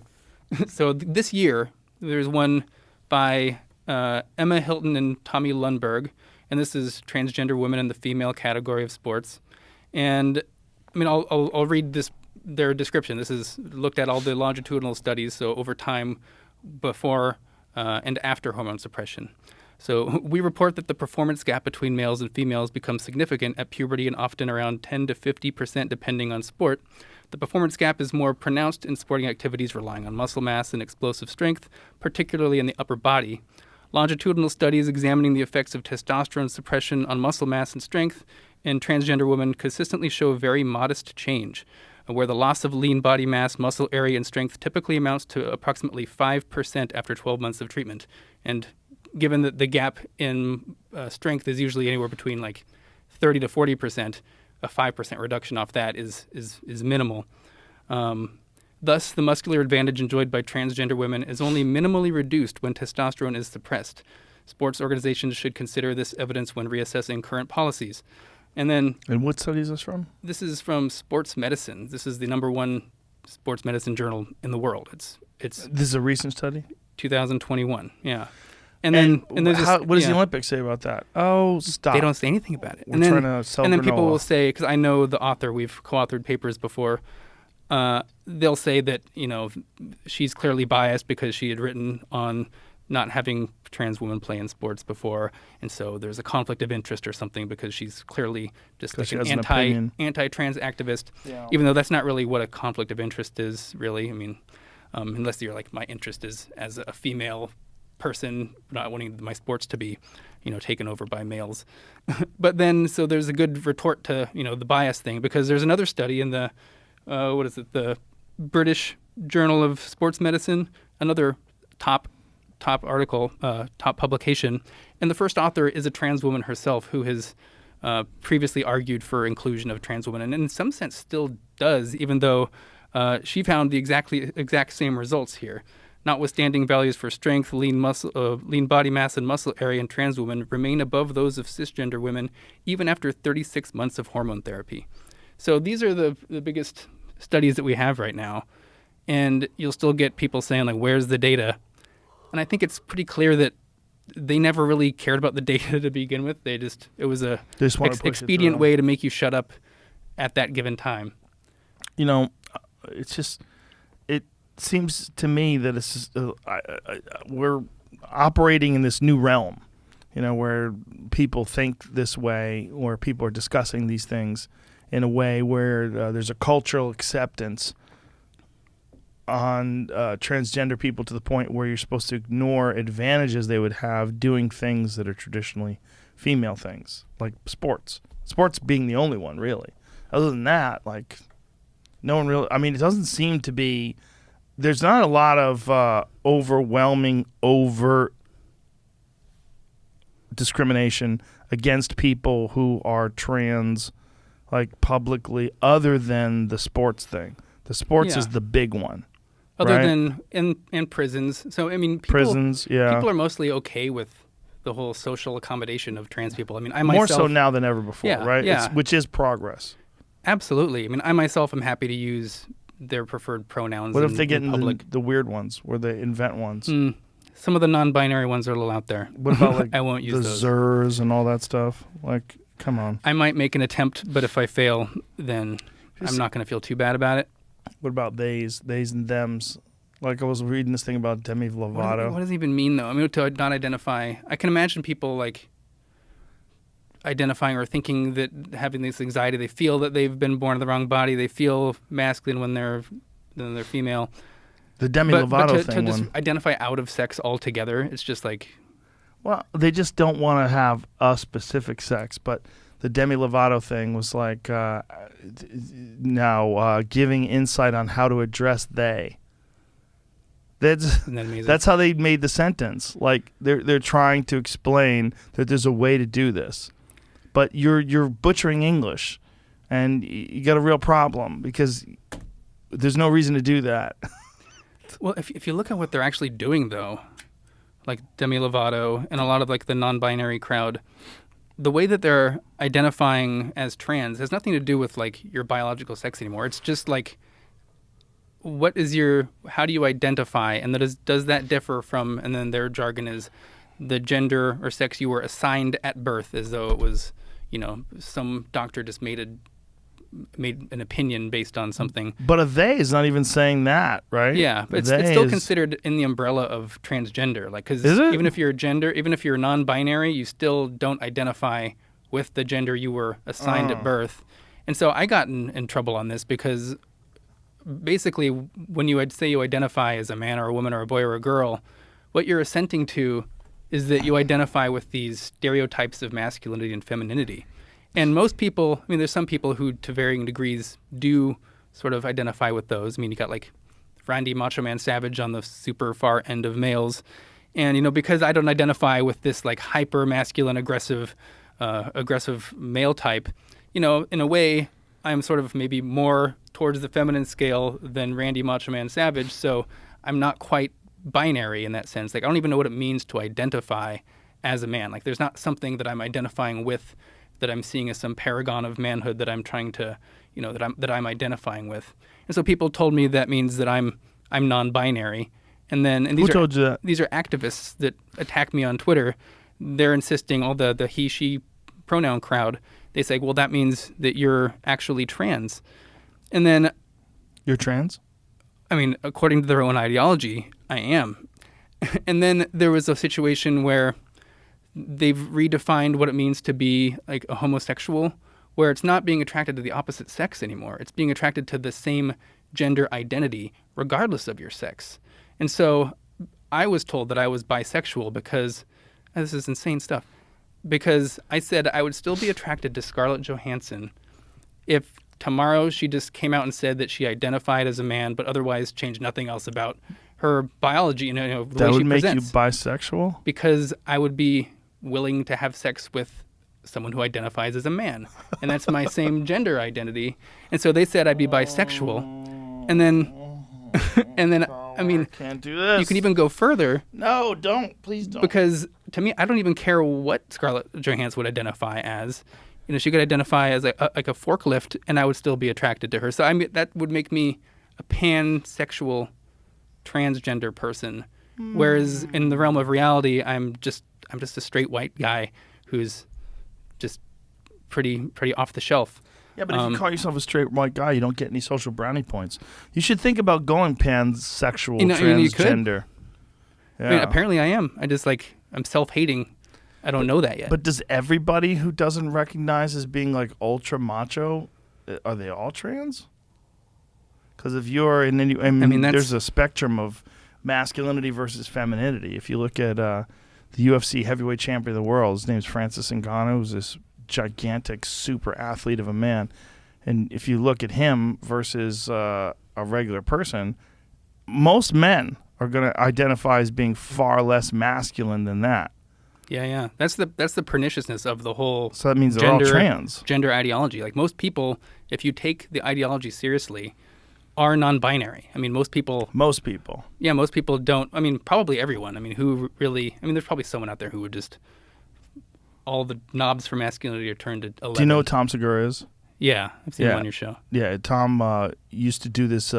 So this year, there's one by Emma Hilton and Tommy Lundberg, and this is transgender women in the female category of sports. And I mean, I'll read their description. This is looked at all the longitudinal studies, so over time before and after hormone suppression. So we report that the performance gap between males and females becomes significant at puberty and often around 10 to 50% depending on sport. The performance gap is more pronounced in sporting activities relying on muscle mass and explosive strength, particularly in the upper body. Longitudinal studies examining the effects of testosterone suppression on muscle mass and strength in transgender women consistently show very modest change, where the loss of lean body mass, muscle area, and strength typically amounts to approximately 5% after 12 months of treatment. And given that the gap in strength is usually anywhere between like 30 to 40%, a 5% reduction off that is minimal. Thus, the muscular advantage enjoyed by transgender women is only minimally reduced when testosterone is suppressed. Sports organizations should consider this evidence when reassessing current policies. And what study is this from? This is from Sports Medicine. This is the #1 sports medicine journal in the world. It's This is a recent study? 2021, yeah. And there's what does the Olympics say about that? Oh, stop. They don't say anything about it. We're trying to sell and then granola. people will say, because I know the author, we've co-authored papers before, they'll say that, she's clearly biased because she had written on not having trans women play in sports before, and so there's a conflict of interest or something because she's clearly just like an anti-trans activist, even though that's not really what a conflict of interest is, really. I mean, unless you're like, my interest is as a female person not wanting my sports to be, taken over by males. But then, so there's a good retort to, the bias thing, because there's another study in the, the British Journal of Sports Medicine, another top article, top publication. And the first author is a trans woman herself who has previously argued for inclusion of trans women, and in some sense still does, even though she found the exact same results here. Notwithstanding values for strength, lean body mass, and muscle area in trans women remain above those of cisgender women even after 36 months of hormone therapy. So these are the biggest studies that we have right now. And you'll still get people saying, like, where's the data? And I think it's pretty clear that they never really cared about the data to begin with. It was a expedient way to make you shut up at that given time. It's just, it seems to me that it's we're operating in this new realm, where people think this way, or people are discussing these things in a way where there's a cultural acceptance on transgender people to the point where you're supposed to ignore advantages they would have doing things that are traditionally female things, like sports. Sports being the only one, really. Other than that, like, no one really... I mean, it doesn't seem to be... There's not a lot of overwhelming, overt discrimination against people who are trans, like, publicly, other than the sports thing. The sports is the big one. Other right? than in prisons. So, I mean, people are mostly okay with the whole social accommodation of trans people. I mean, I myself... More so now than ever before, right? Yeah. Which is progress. Absolutely. I mean, I myself am happy to use their preferred pronouns. What if they get in public? the weird ones, where they invent ones? Some of the non-binary ones are a little out there. What about, like, I won't use the those. Zers and all that stuff? Like, come on. I might make an attempt, but if I fail, then I'm not going to feel too bad about it. What about theys and thems? Like, I was reading this thing about Demi Lovato. What does it even mean, though? I mean, to not identify... I can imagine people, like, identifying or thinking that having this anxiety, they feel that they've been born in the wrong body, they feel masculine when they're female. The Demi Lovato thing. To just identify out of sex altogether, it's just like... Well, they just don't want to have a specific sex, but the Demi Lovato thing was like giving insight on how to address they. That's how they made the sentence. Like, they're trying to explain that there's a way to do this, but you're butchering English, and you got a real problem because there's no reason to do that. Well, if you look at what they're actually doing, though, like Demi Lovato and a lot of, like, the non-binary crowd, the way that they're identifying as trans has nothing to do with like your biological sex anymore. It's just like, how do you identify? And does that differ from, and then their jargon is the gender or sex you were assigned at birth, as though it was, some doctor just made an opinion based on something. But a they is not even saying that, right? Yeah, but it's still considered in the umbrella of transgender. Like, because even if you're non-binary, you still don't identify with the gender you were assigned at birth. And so I got in trouble on this because basically when you say you identify as a man or a woman or a boy or a girl, what you're assenting to is that you identify with these stereotypes of masculinity and femininity. And most people, there's some people who, to varying degrees, do sort of identify with those. You got like Randy Macho Man Savage on the super far end of males. And, because I don't identify with this like hyper masculine, aggressive male type, in a way, I'm sort of maybe more towards the feminine scale than Randy Macho Man Savage. So I'm not quite binary in that sense. Like, I don't even know what it means to identify as a man. Like, there's not something that I'm identifying with that I'm seeing as some paragon of manhood that I'm trying to, that I'm identifying with. And so people told me that means that I'm non-binary. And Who told you that? These are activists that attack me on Twitter. They're insisting, all the he, she pronoun crowd, they say, well, that means that you're actually trans. And then... You're trans? According to their own ideology, I am. And then there was a situation where they've redefined what it means to be like a homosexual, where it's not being attracted to the opposite sex anymore. It's being attracted to the same gender identity, regardless of your sex. And so I was told that I was bisexual because, this is insane stuff, because I said I would still be attracted to Scarlett Johansson if tomorrow she just came out and said that she identified as a man, but otherwise changed nothing else about her biology, the way she presents. That would make you bisexual? Because I would be willing to have sex with someone who identifies as a man. And that's my same gender identity. And so they said I'd be bisexual. And then, can't do this. You can even go further. No, don't. Please don't. Because to me, I don't even care what Scarlett Johansson would identify as. She could identify as like a forklift, and I would still be attracted to her. So that would make me a pansexual transgender person. Whereas in the realm of reality, I'm just a straight white guy who's just pretty off the shelf. Yeah, but if you call yourself a straight white guy, you don't get any social brownie points. You should think about going pansexual, transgender. Yeah. Apparently I am. I'm self-hating. I don't know that yet. But does everybody who doesn't recognize as being like ultra macho, are they all trans? Because if you're in any, there's a spectrum of masculinity versus femininity. If you look at the UFC heavyweight champion of the world, his name's Francis Ngannou, who's this gigantic super athlete of a man. And if you look at him versus a regular person, most men are going to identify as being far less masculine than that. Yeah. That's the perniciousness of the whole. So that means they're all trans. Gender ideology. Like, most people, if you take the ideology seriously, are non-binary. Most people. Yeah, most people don't. Probably everyone. Who really? There's probably someone out there who would just. All the knobs for masculinity are turned to 11. Do you know who Tom Segura is? Yeah, I've seen him on your show. Yeah, Tom used to do this.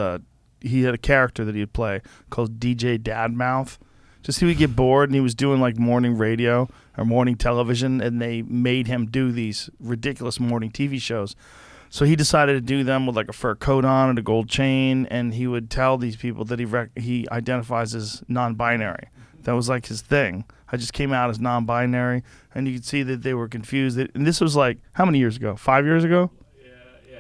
He had a character that he'd play called DJ Dadmouth. Just he would get bored, and he was doing like morning radio or morning television, and they made him do these ridiculous morning TV shows. So he decided to do them with like a fur coat on and a gold chain, and he would tell these people that he identifies as non-binary. That was like his thing. I just came out as non-binary, and you could see that they were confused. And this was like, how many years ago? 5 years ago? Yeah.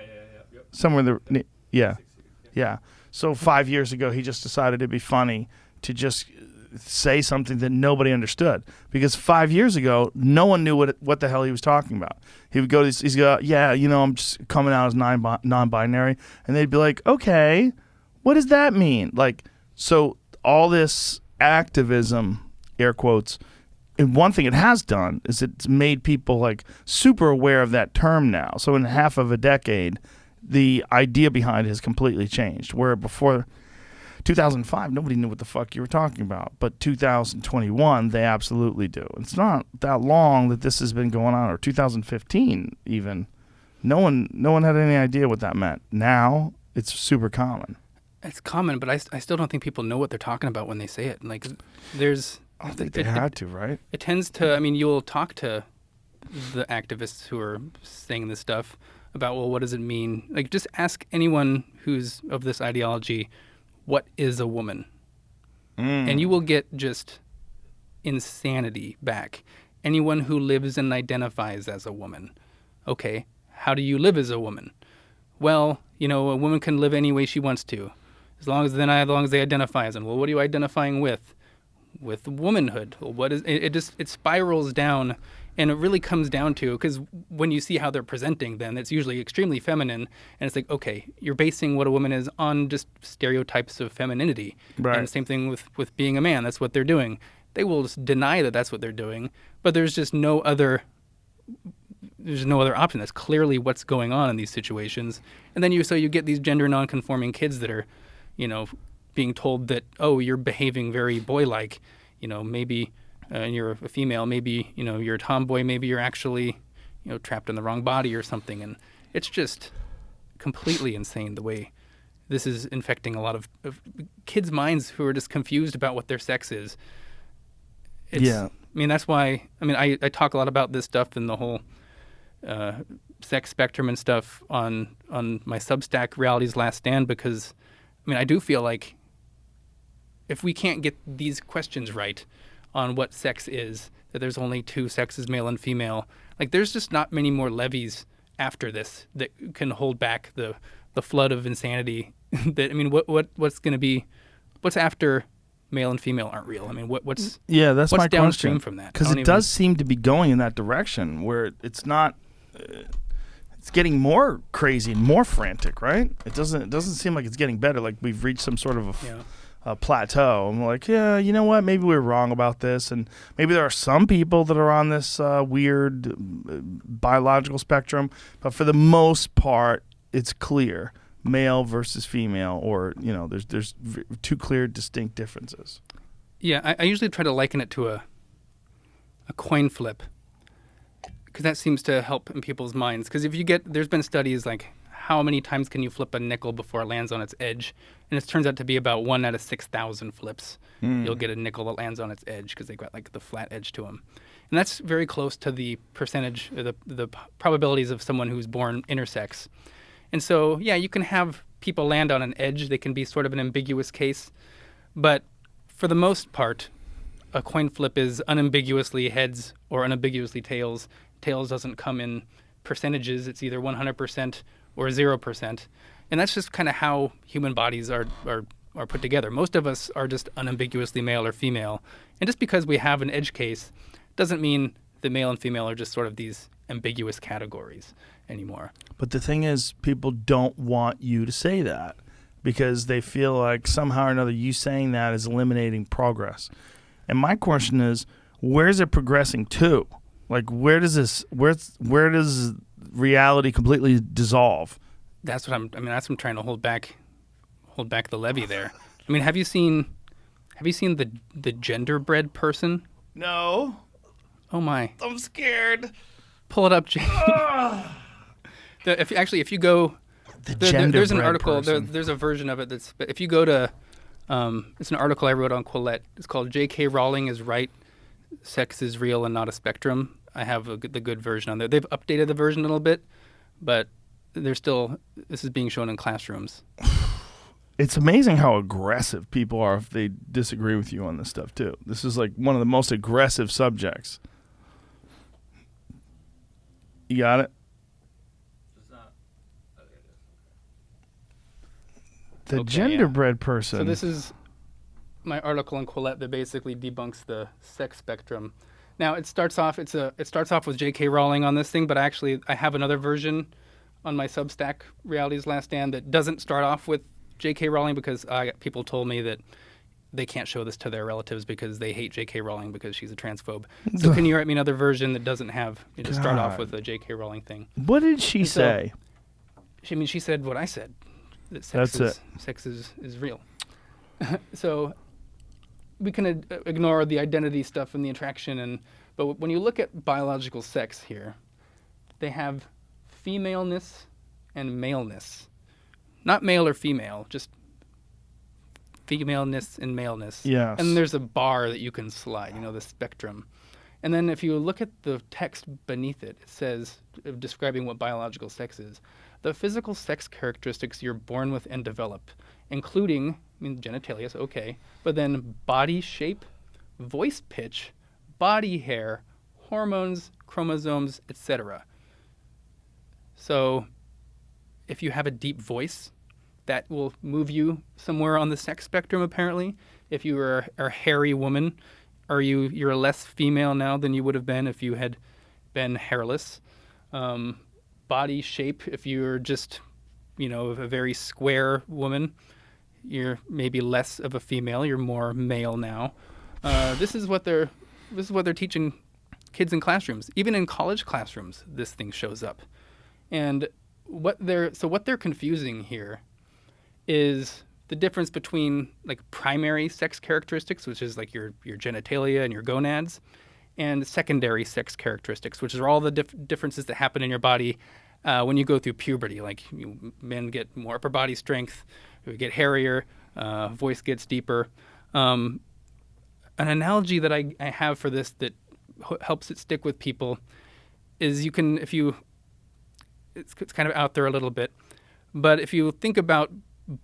Yep. Somewhere in the, yeah. So 5 years ago, he just decided it'd be funny to just say something that nobody understood, because 5 years ago no one knew what the hell he was talking about. He would go, he's go, I'm just coming out as non-binary, and they'd be like, okay, what does that mean? Like, so all this activism, air quotes, and one thing it has done is it's made people like super aware of that term now. So in half of a decade, the idea behind it has completely changed, where before 2005, nobody knew what the fuck you were talking about. But 2021, they absolutely do. It's not that long that this has been going on, or 2015 even. No one had any idea what that meant. Now it's super common. It's common, but I still don't think people know what they're talking about when they say it. Like, there's... I think they had to, right? It tends to... I mean, you'll talk to the activists who are saying this stuff about, well, what does it mean? Like, just ask anyone who's of this ideology, what is a woman? And you will get just insanity back. Anyone who lives and identifies as a woman. Okay, how do you live as a woman? Well, a woman can live any way she wants to, as long as they identify as one. Well, what are you identifying with? With womanhood. Well, what is it spirals down, and it really comes down to, because when you see how they're presenting, then it's usually extremely feminine, and it's like, okay, you're basing what a woman is on just stereotypes of femininity. Right. And same thing with being a man. That's what they're doing. They will just deny that that's what they're doing, but there's just no other option. That's clearly what's going on in these situations. And then you get these gender nonconforming kids that are, being told that, oh, you're behaving very boy-like, maybe and you're a female, maybe, you're a tomboy, maybe you're actually, trapped in the wrong body or something. And it's just completely insane the way this is infecting a lot of kids' minds who are just confused about what their sex is. I mean, that's why, I talk a lot about this stuff in the whole sex spectrum and stuff on my Substack, Reality's Last Stand, because, I do feel like if we can't get these questions right on what sex is, that there's only two sexes, male and female, like there's just not many more levies after this that can hold back the flood of insanity. What's going to be, what's after male and female aren't real? What's that's my downstream question. from that? Because it does seem to be going in that direction where it's not. It's getting more crazy and more frantic, right? It doesn't seem like it's getting better. Like we've reached some sort of a plateau. I'm like, yeah, you know what? Maybe we're wrong about this, and maybe there are some people that are on this weird biological spectrum, but for the most part, it's clear male versus female, or there's two clear, distinct differences. Yeah, I usually try to liken it to a coin flip, because that seems to help in people's minds. Because there's been studies like how many times can you flip a nickel before it lands on its edge, and it turns out to be about 1 out of 6,000 flips. You'll get a nickel that lands on its edge because they got like the flat edge to them, and that's very close to the percentage, or the probabilities of someone who's born intersex. And so, yeah, you can have people land on an edge. They can be sort of an ambiguous case, but for the most part, a coin flip is unambiguously heads or unambiguously tails. Tails doesn't come in percentages. It's either 100% or 0%. And that's just kind of how human bodies are put together. Most of us are just unambiguously male or female. And just because we have an edge case doesn't mean the male and female are just sort of these ambiguous categories anymore. But the thing is, people don't want you to say that because they feel like somehow or another you saying that is eliminating progress. And my question is, where is it progressing to? Like, where does reality completely dissolve? That's what I'm trying to hold back the levee there. Have you seen the genderbread person? No. Oh my. I'm scared. Pull it up, Jane. If you go, there's an article. There's a version of it that's. If you go to, it's an article I wrote on Quillette. It's called "J.K. Rowling is Right. Sex is Real and Not a Spectrum." I have the good version on there. They've updated the version a little bit, but this is being shown in classrooms. It's amazing how aggressive people are if they disagree with you on this stuff too. This is like one of the most aggressive subjects. You got it? The genderbread person. So this is my article on Quillette that basically debunks the sex spectrum. Now it starts off with J.K. Rowling on this thing, but I have another version on my Substack, Reality's Last Stand, that doesn't start off with J.K. Rowling, because people told me that they can't show this to their relatives because they hate J.K. Rowling because she's a transphobe. So can you write me another version that doesn't have start off with a J.K. Rowling thing? What did she say? She said what I said. That sex is real. So we can ignore the identity stuff and the attraction, but when you look at biological sex here, they have femaleness and maleness. Not male or female, just femaleness and maleness. Yes. And there's a bar that you can slide, the spectrum. And then if you look at the text beneath it, it says, describing what biological sex is, the physical sex characteristics you're born with and develop, including, genitalia is okay, but then body shape, voice pitch, body hair, hormones, chromosomes, etc. So if you have a deep voice, that will move you somewhere on the sex spectrum, apparently. If you are a hairy woman, you're less female now than you would have been if you had been hairless. Body shape, if you're just, a very square woman, you're maybe less of a female. You're more male now. This is what they're teaching kids in classrooms. Even in college classrooms, this thing shows up. And what they're confusing here is the difference between like primary sex characteristics, which is like your genitalia and your gonads, and secondary sex characteristics, which are all the differences that happen in your body when you go through puberty. Like men get more upper body strength, we get hairier, voice gets deeper. An analogy that I have for this that helps it stick with people is it's kind of out there a little bit, but if you think about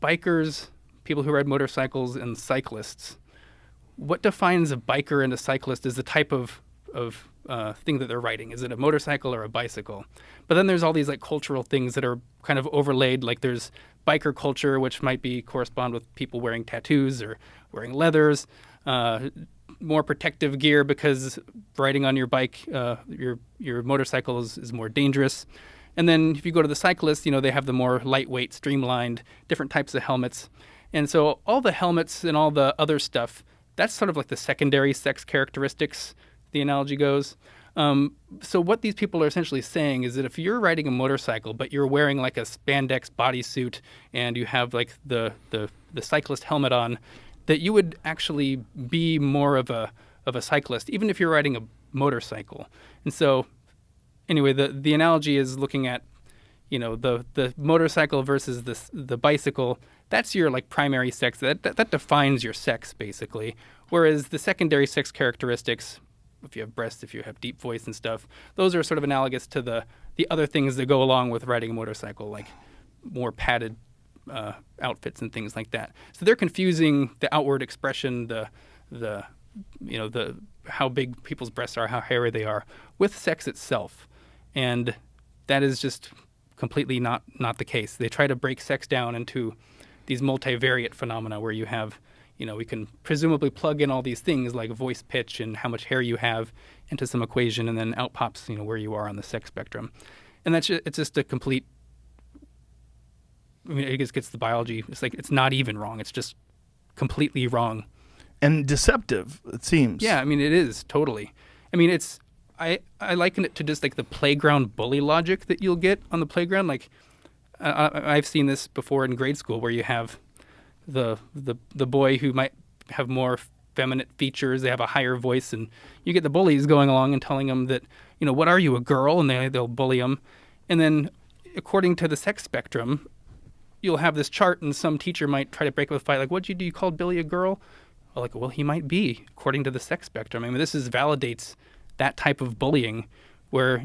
bikers, people who ride motorcycles, and cyclists, what defines a biker and a cyclist is the type of thing that they're riding. Is it a motorcycle or a bicycle? But then there's all these like cultural things that are kind of overlaid. Like there's biker culture, which might correspond with people wearing tattoos or wearing leathers, more protective gear because riding on your bike, your motorcycle is more dangerous. And then if you go to the cyclists, they have the more lightweight, streamlined, different types of helmets. And so all the helmets and all the other stuff, that's sort of like the secondary sex characteristics, the analogy goes. So what these people are essentially saying is that if you're riding a motorcycle, but you're wearing like a spandex bodysuit and you have like the cyclist helmet on, that you would actually be more of a cyclist, even if you're riding a motorcycle. And so anyway, the analogy is looking at, the motorcycle versus the bicycle. That's your like primary sex. That defines your sex basically. Whereas the secondary sex characteristics, if you have breasts, if you have deep voice and stuff, those are sort of analogous to the other things that go along with riding a motorcycle, like more padded outfits and things like that. So they're confusing the outward expression, the how big people's breasts are, how hairy they are, with sex itself. And that is just completely not the case. They try to break sex down into these multivariate phenomena where you have, we can presumably plug in all these things like voice pitch and how much hair you have into some equation, and then out pops, where you are on the sex spectrum. And it's just a complete, it just gets the biology. It's like, it's not even wrong. It's just completely wrong. And deceptive, it seems. Yeah, it is totally. I liken it to just like the playground bully logic that you'll get on the playground. Like I've seen this before in grade school where you have the boy who might have more feminine features, they have a higher voice, and you get the bullies going along and telling them that, what are you, a girl? And they'll bully them. And then according to the sex spectrum, you'll have this chart and some teacher might try to break up a fight. Like, what'd you do? You called Billy a girl? Well, he might be according to the sex spectrum. This validates that type of bullying where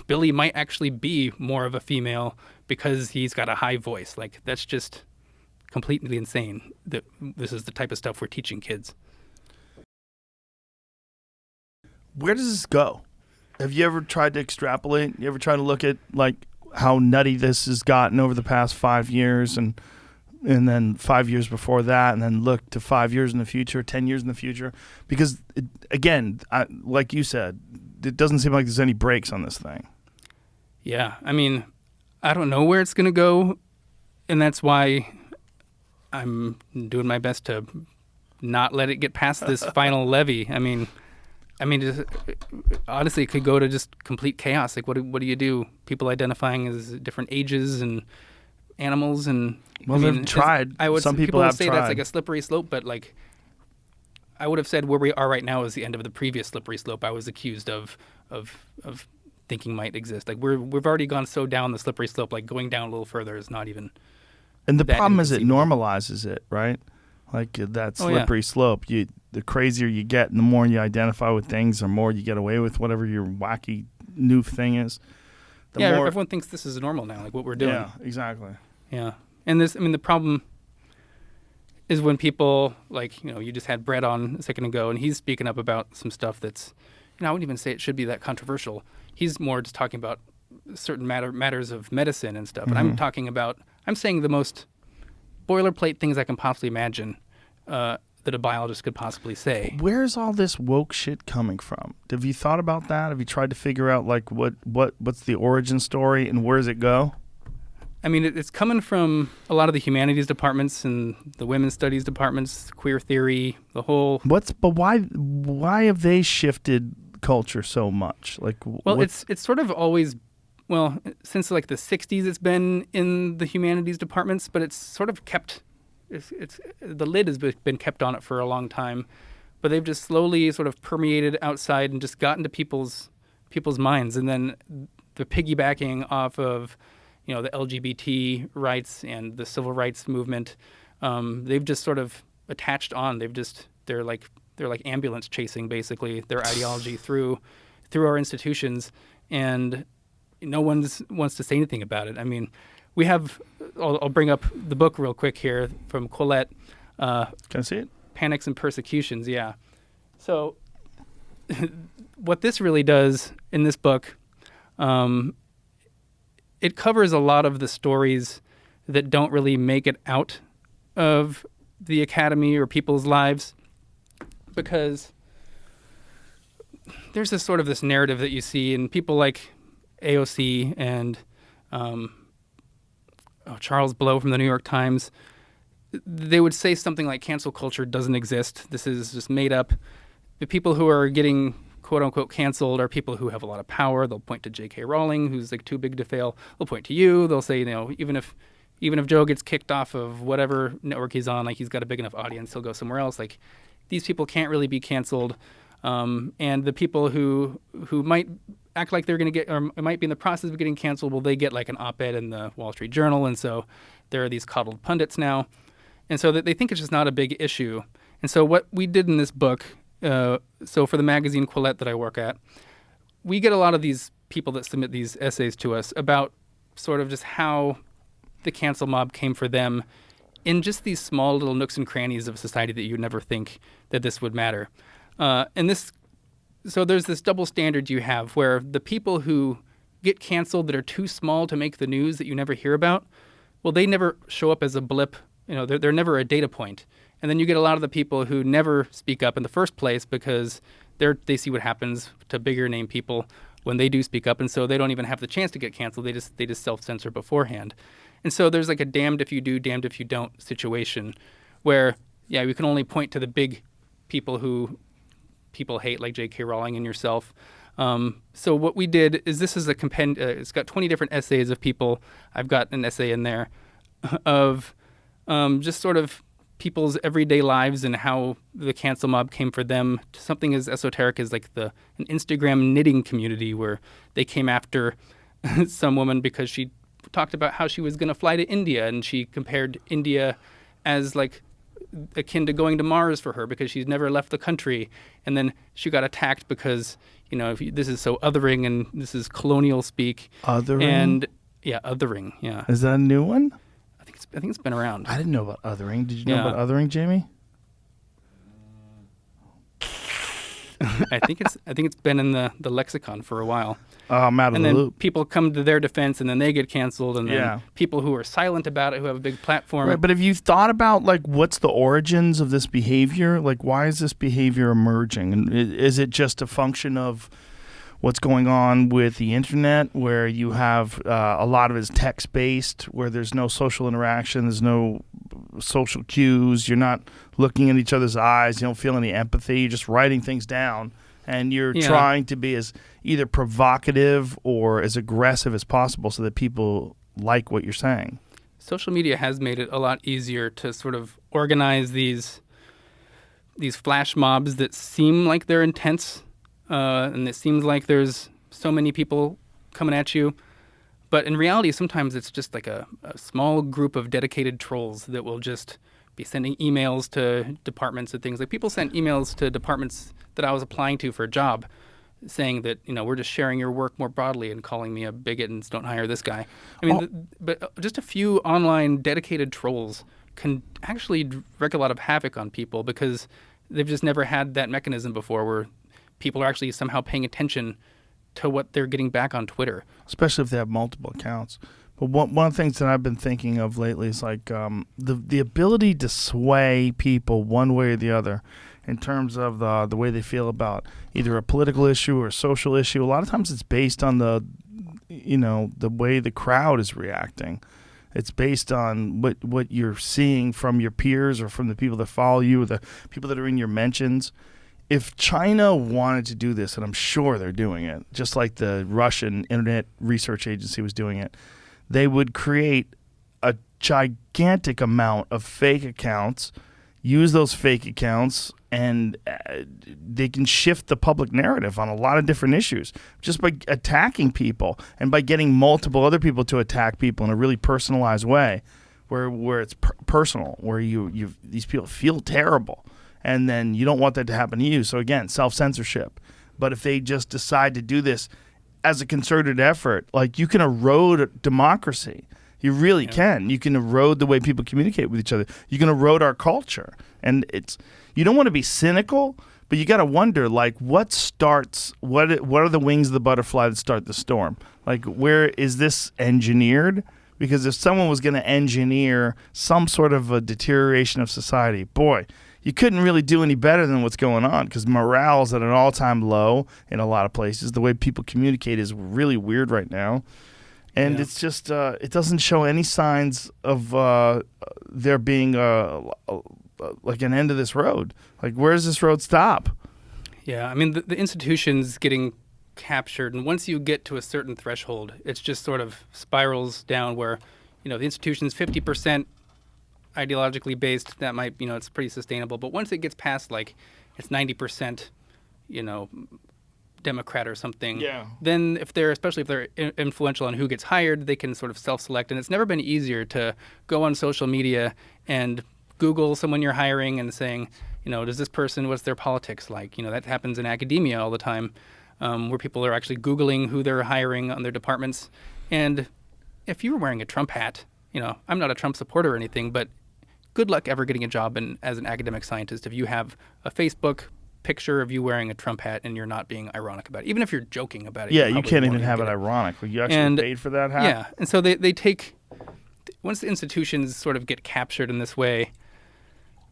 Billy might actually be more of a female because he's got a high voice. Like, that's just completely insane that this is the type of stuff we're teaching kids. Where does this go? Have you ever tried to extrapolate? You ever try to look at like how nutty this has gotten over the past 5 years and then 5 years before that, and then look to 5 years in the future, 10 years in the future? Because, like you said, it doesn't seem like there's any brakes on this thing. Yeah, I don't know where it's going to go, and that's why I'm doing my best to not let it get past this final levy. Just, honestly, it could go to just complete chaos. Like, what do you do? People identifying as different ages and animals and Well, they've tried. Some people have say tried. that's like a slippery slope, but like I would have said where we are right now is the end of the previous slippery slope I was accused of thinking might exist. Like we've already gone so down the slippery slope, like going down a little further is not even. And the that problem is it inconceivable. normalizes it, right? Like that Oh, yeah. slippery slope. The crazier you get, and the more you identify with things, the more you get away with whatever your wacky new thing is. The Yeah, more, everyone thinks this is normal now, like what we're doing. Yeah, exactly. Yeah. And the problem is when people, like, you just had Brett on a second ago, and he's speaking up about some stuff that's, I wouldn't even say it should be that controversial. He's more just talking about certain matters of medicine and stuff. And I'm saying the most boilerplate things I can possibly imagine that a biologist could possibly say. Where's all this woke shit coming from? Have you thought about that? Have you tried to figure out like what's the origin story and where does it go? I mean, it's coming from a lot of the humanities departments and the women's studies departments, queer theory, the whole. But why have they shifted culture so much? Like, well, it's sort of always, since like the '60s, it's been in the humanities departments, but it's sort of kept. It's the lid has been kept on it for a long time, but they've just slowly sort of permeated outside and just got into people's minds, and then the piggybacking off of. The LGBT rights and the civil rights movement, they've just sort of attached on. They're like ambulance chasing basically their ideology through our institutions, and no one wants to say anything about it. I mean, we have. I'll bring up the book real quick here from Quillette. Can I see it? Panics and Persecutions. Yeah. So, what this really does in this book. It covers a lot of the stories that don't really make it out of the academy or people's lives, because there's this narrative that you see in people like AOC and Charles Blow from the New York Times. They would say something like cancel culture doesn't exist. This is just made up. The people who are getting quote unquote canceled are people who have a lot of power. They'll point to J.K. Rowling, who's like too big to fail. They'll point to you. They'll say, even if Joe gets kicked off of whatever network he's on, like he's got a big enough audience, he'll go somewhere else. Like these people can't really be canceled. And the people who might act like they're going to get, or might be in the process of getting canceled, well, they get like an op-ed in the Wall Street Journal. And so there are these coddled pundits now. And so that they think it's just not a big issue. And so what we did in this book, so for the magazine Quillette that I work at, we get a lot of these people that submit these essays to us about sort of just how the cancel mob came for them in just these small little nooks and crannies of society that you'd never think that this would matter. So there's this double standard you have where the people who get canceled that are too small to make the news that you never hear about, well, they never show up as a blip. They're never a data point. And then you get a lot of the people who never speak up in the first place because they see what happens to bigger name people when they do speak up, and so they don't even have the chance to get canceled. They just self-censor beforehand. And so there's like a damned if you do, damned if you don't situation where, yeah, we can only point to the big people who people hate, like J.K. Rowling and yourself. So what we did is this is a it's got 20 different essays of people. I've got an essay in there of just sort of people's everyday lives and how the cancel mob came for them, to something as esoteric as like an Instagram knitting community where they came after some woman because she talked about how she was going to fly to India, and she compared India as like akin to going to Mars for her because she's never left the country. And then she got attacked because, this is so othering and this is colonial speak. Othering? And yeah, othering, yeah. Is that a new one? I think it's been around. I didn't know about othering. Did you know about othering, Jamie? I think it's been in the lexicon for a while. Oh, I'm out of and the then loop. people come to their defense, and then they get canceled, and then people who are silent about it, who have a big platform. Right, but have you thought about like what's the origins of this behavior? Like, why is this behavior emerging? And is it just a function of what's going on with the internet, where you have a lot of it is text-based, where there's no social interaction, there's no social cues, you're not looking at each other's eyes, you don't feel any empathy, you're just writing things down, and you're trying to be as either provocative or as aggressive as possible so that people like what you're saying. social media has made it a lot easier to sort of organize these flash mobs that seem like they're intense, and it seems like there's so many people coming at you. But in reality, sometimes it's just like a small group of dedicated trolls that will just be sending emails to departments and things. Like people sent emails to departments that I was applying to for a job saying that, we're just sharing your work more broadly and calling me a bigot and don't hire this guy. I mean, but just a few online dedicated trolls can actually wreak a lot of havoc on people because they've just never had that mechanism before where people are actually somehow paying attention to what they're getting back on Twitter. Especially if they have multiple accounts. But one of the things that I've been thinking of lately is like the ability to sway people one way or the other in terms of the way they feel about either a political issue or a social issue. A lot of times it's based on the way the crowd is reacting. It's based on what you're seeing from your peers or from the people that follow you or the people that are in your mentions. If China wanted to do this, and I'm sure they're doing it, just like the Russian Internet Research Agency was doing it, they would create a gigantic amount of fake accounts, use those fake accounts, and they can shift the public narrative on a lot of different issues just by attacking people and by getting multiple other people to attack people in a really personalized way where it's personal, where you these people feel terrible. And then you don't want that to happen to you. So again, self-censorship. But if they just decide to do this as a concerted effort, like you can erode democracy. You really can. You can erode the way people communicate with each other. You can erode our culture. And you don't want to be cynical, but you got to wonder, like, what are the wings of the butterfly that start the storm? Like, where is this engineered? Because if someone was going to engineer some sort of a deterioration of society, boy, you couldn't really do any better than what's going on because morale is at an all-time low in a lot of places. The way people communicate is really weird right now. And it's just, it doesn't show any signs of there being like an end to this road. Like, where does this road stop? Yeah, I mean, the institution's getting captured. And once you get to a certain threshold, it's just sort of spirals down where, the institution's 50% ideologically based, that might, it's pretty sustainable. But once it gets past, like, it's 90%, Democrat or something, then especially if they're influential on who gets hired, they can sort of self-select. And it's never been easier to go on social media and Google someone you're hiring and saying, does this person, what's their politics like? That happens in academia all the time, where people are actually Googling who they're hiring on their departments. And if you were wearing a Trump hat, I'm not a Trump supporter or anything, but good luck ever getting a job as an academic scientist if you have a Facebook picture of you wearing a Trump hat and you're not being ironic about it. Even if you're joking about it. Yeah, you can't even have it ironic. You actually paid for that hat? Yeah, and so they take, once the institutions sort of get captured in this way,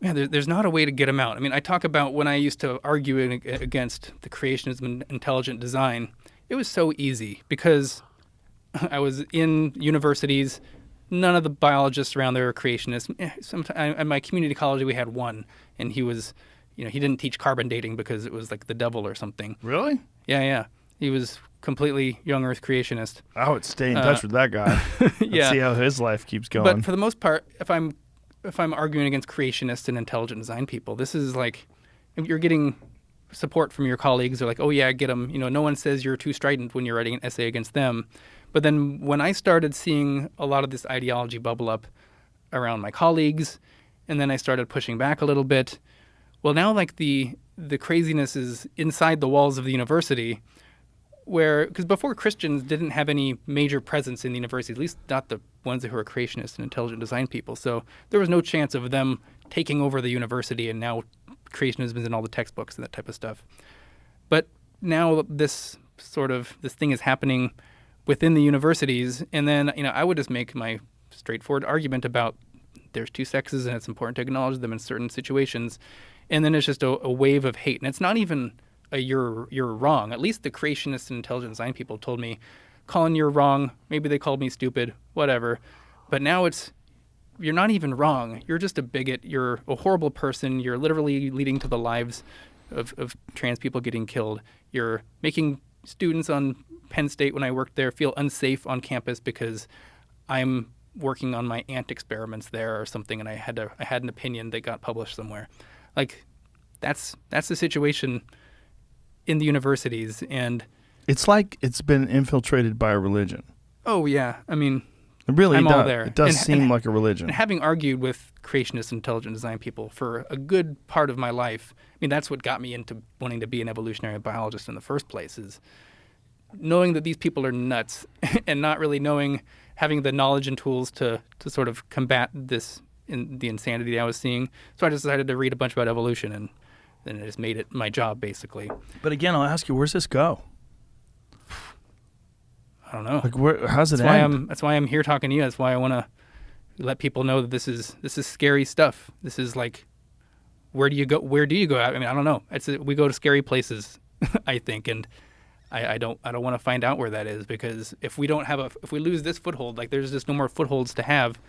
there's not a way to get them out. I mean, I talk about when I used to argue against the creationism and intelligent design, it was so easy because I was in universities. None of the biologists around there are creationists. At my community college, we had one, and he was, he didn't teach carbon dating because it was like the devil or something. Really? Yeah. He was completely young Earth creationist. I would stay in touch with that guy. Yeah. See how his life keeps going. But for the most part, if I'm arguing against creationists and intelligent design people, this is like, if you're getting support from your colleagues. They're like, oh yeah, get them. No one says you're too strident when you're writing an essay against them. But then when I started seeing a lot of this ideology bubble up around my colleagues, and then I started pushing back a little bit, well, now like the craziness is inside the walls of the university, because before Christians didn't have any major presence in the university, at least not the ones who are creationists and intelligent design people. So there was no chance of them taking over the university, and now creationism is in all the textbooks and that type of stuff. But now this thing is happening within the universities, and then I would just make my straightforward argument about there's two sexes and it's important to acknowledge them in certain situations, and then it's just a wave of hate. And it's not even a you're wrong. At least the creationists and intelligent design people told me, Colin, you're wrong. Maybe they called me stupid, whatever. But now it's, you're not even wrong. You're just a bigot. You're a horrible person. You're literally leading to the lives of trans people getting killed. You're making students on Penn State, when I worked there, feel unsafe on campus because I'm working on my ant experiments there or something, and I had an opinion that got published somewhere. Like, that's the situation in the universities, and it's like it's been infiltrated by a religion. Oh yeah, I mean, it really I'm does. all there. It does seem like a religion. And having argued with creationist intelligent design people for a good part of my life, I mean, that's what got me into wanting to be an evolutionary biologist in the first place, is knowing that these people are nuts and not really having the knowledge and tools to sort of combat the insanity I was seeing. So I just decided to read a bunch about evolution, and then I just made it my job, basically. But again, I'll ask you, where's this go? I don't know. Like, how's it end? That's why I'm here talking to you. That's why I want to let people know that this is scary stuff. This is like, where do you go? Where do you go? I mean, I don't know. We go to scary places, I think, and I don't want to find out where that is, because if we lose this foothold, like, there's just no more footholds to have.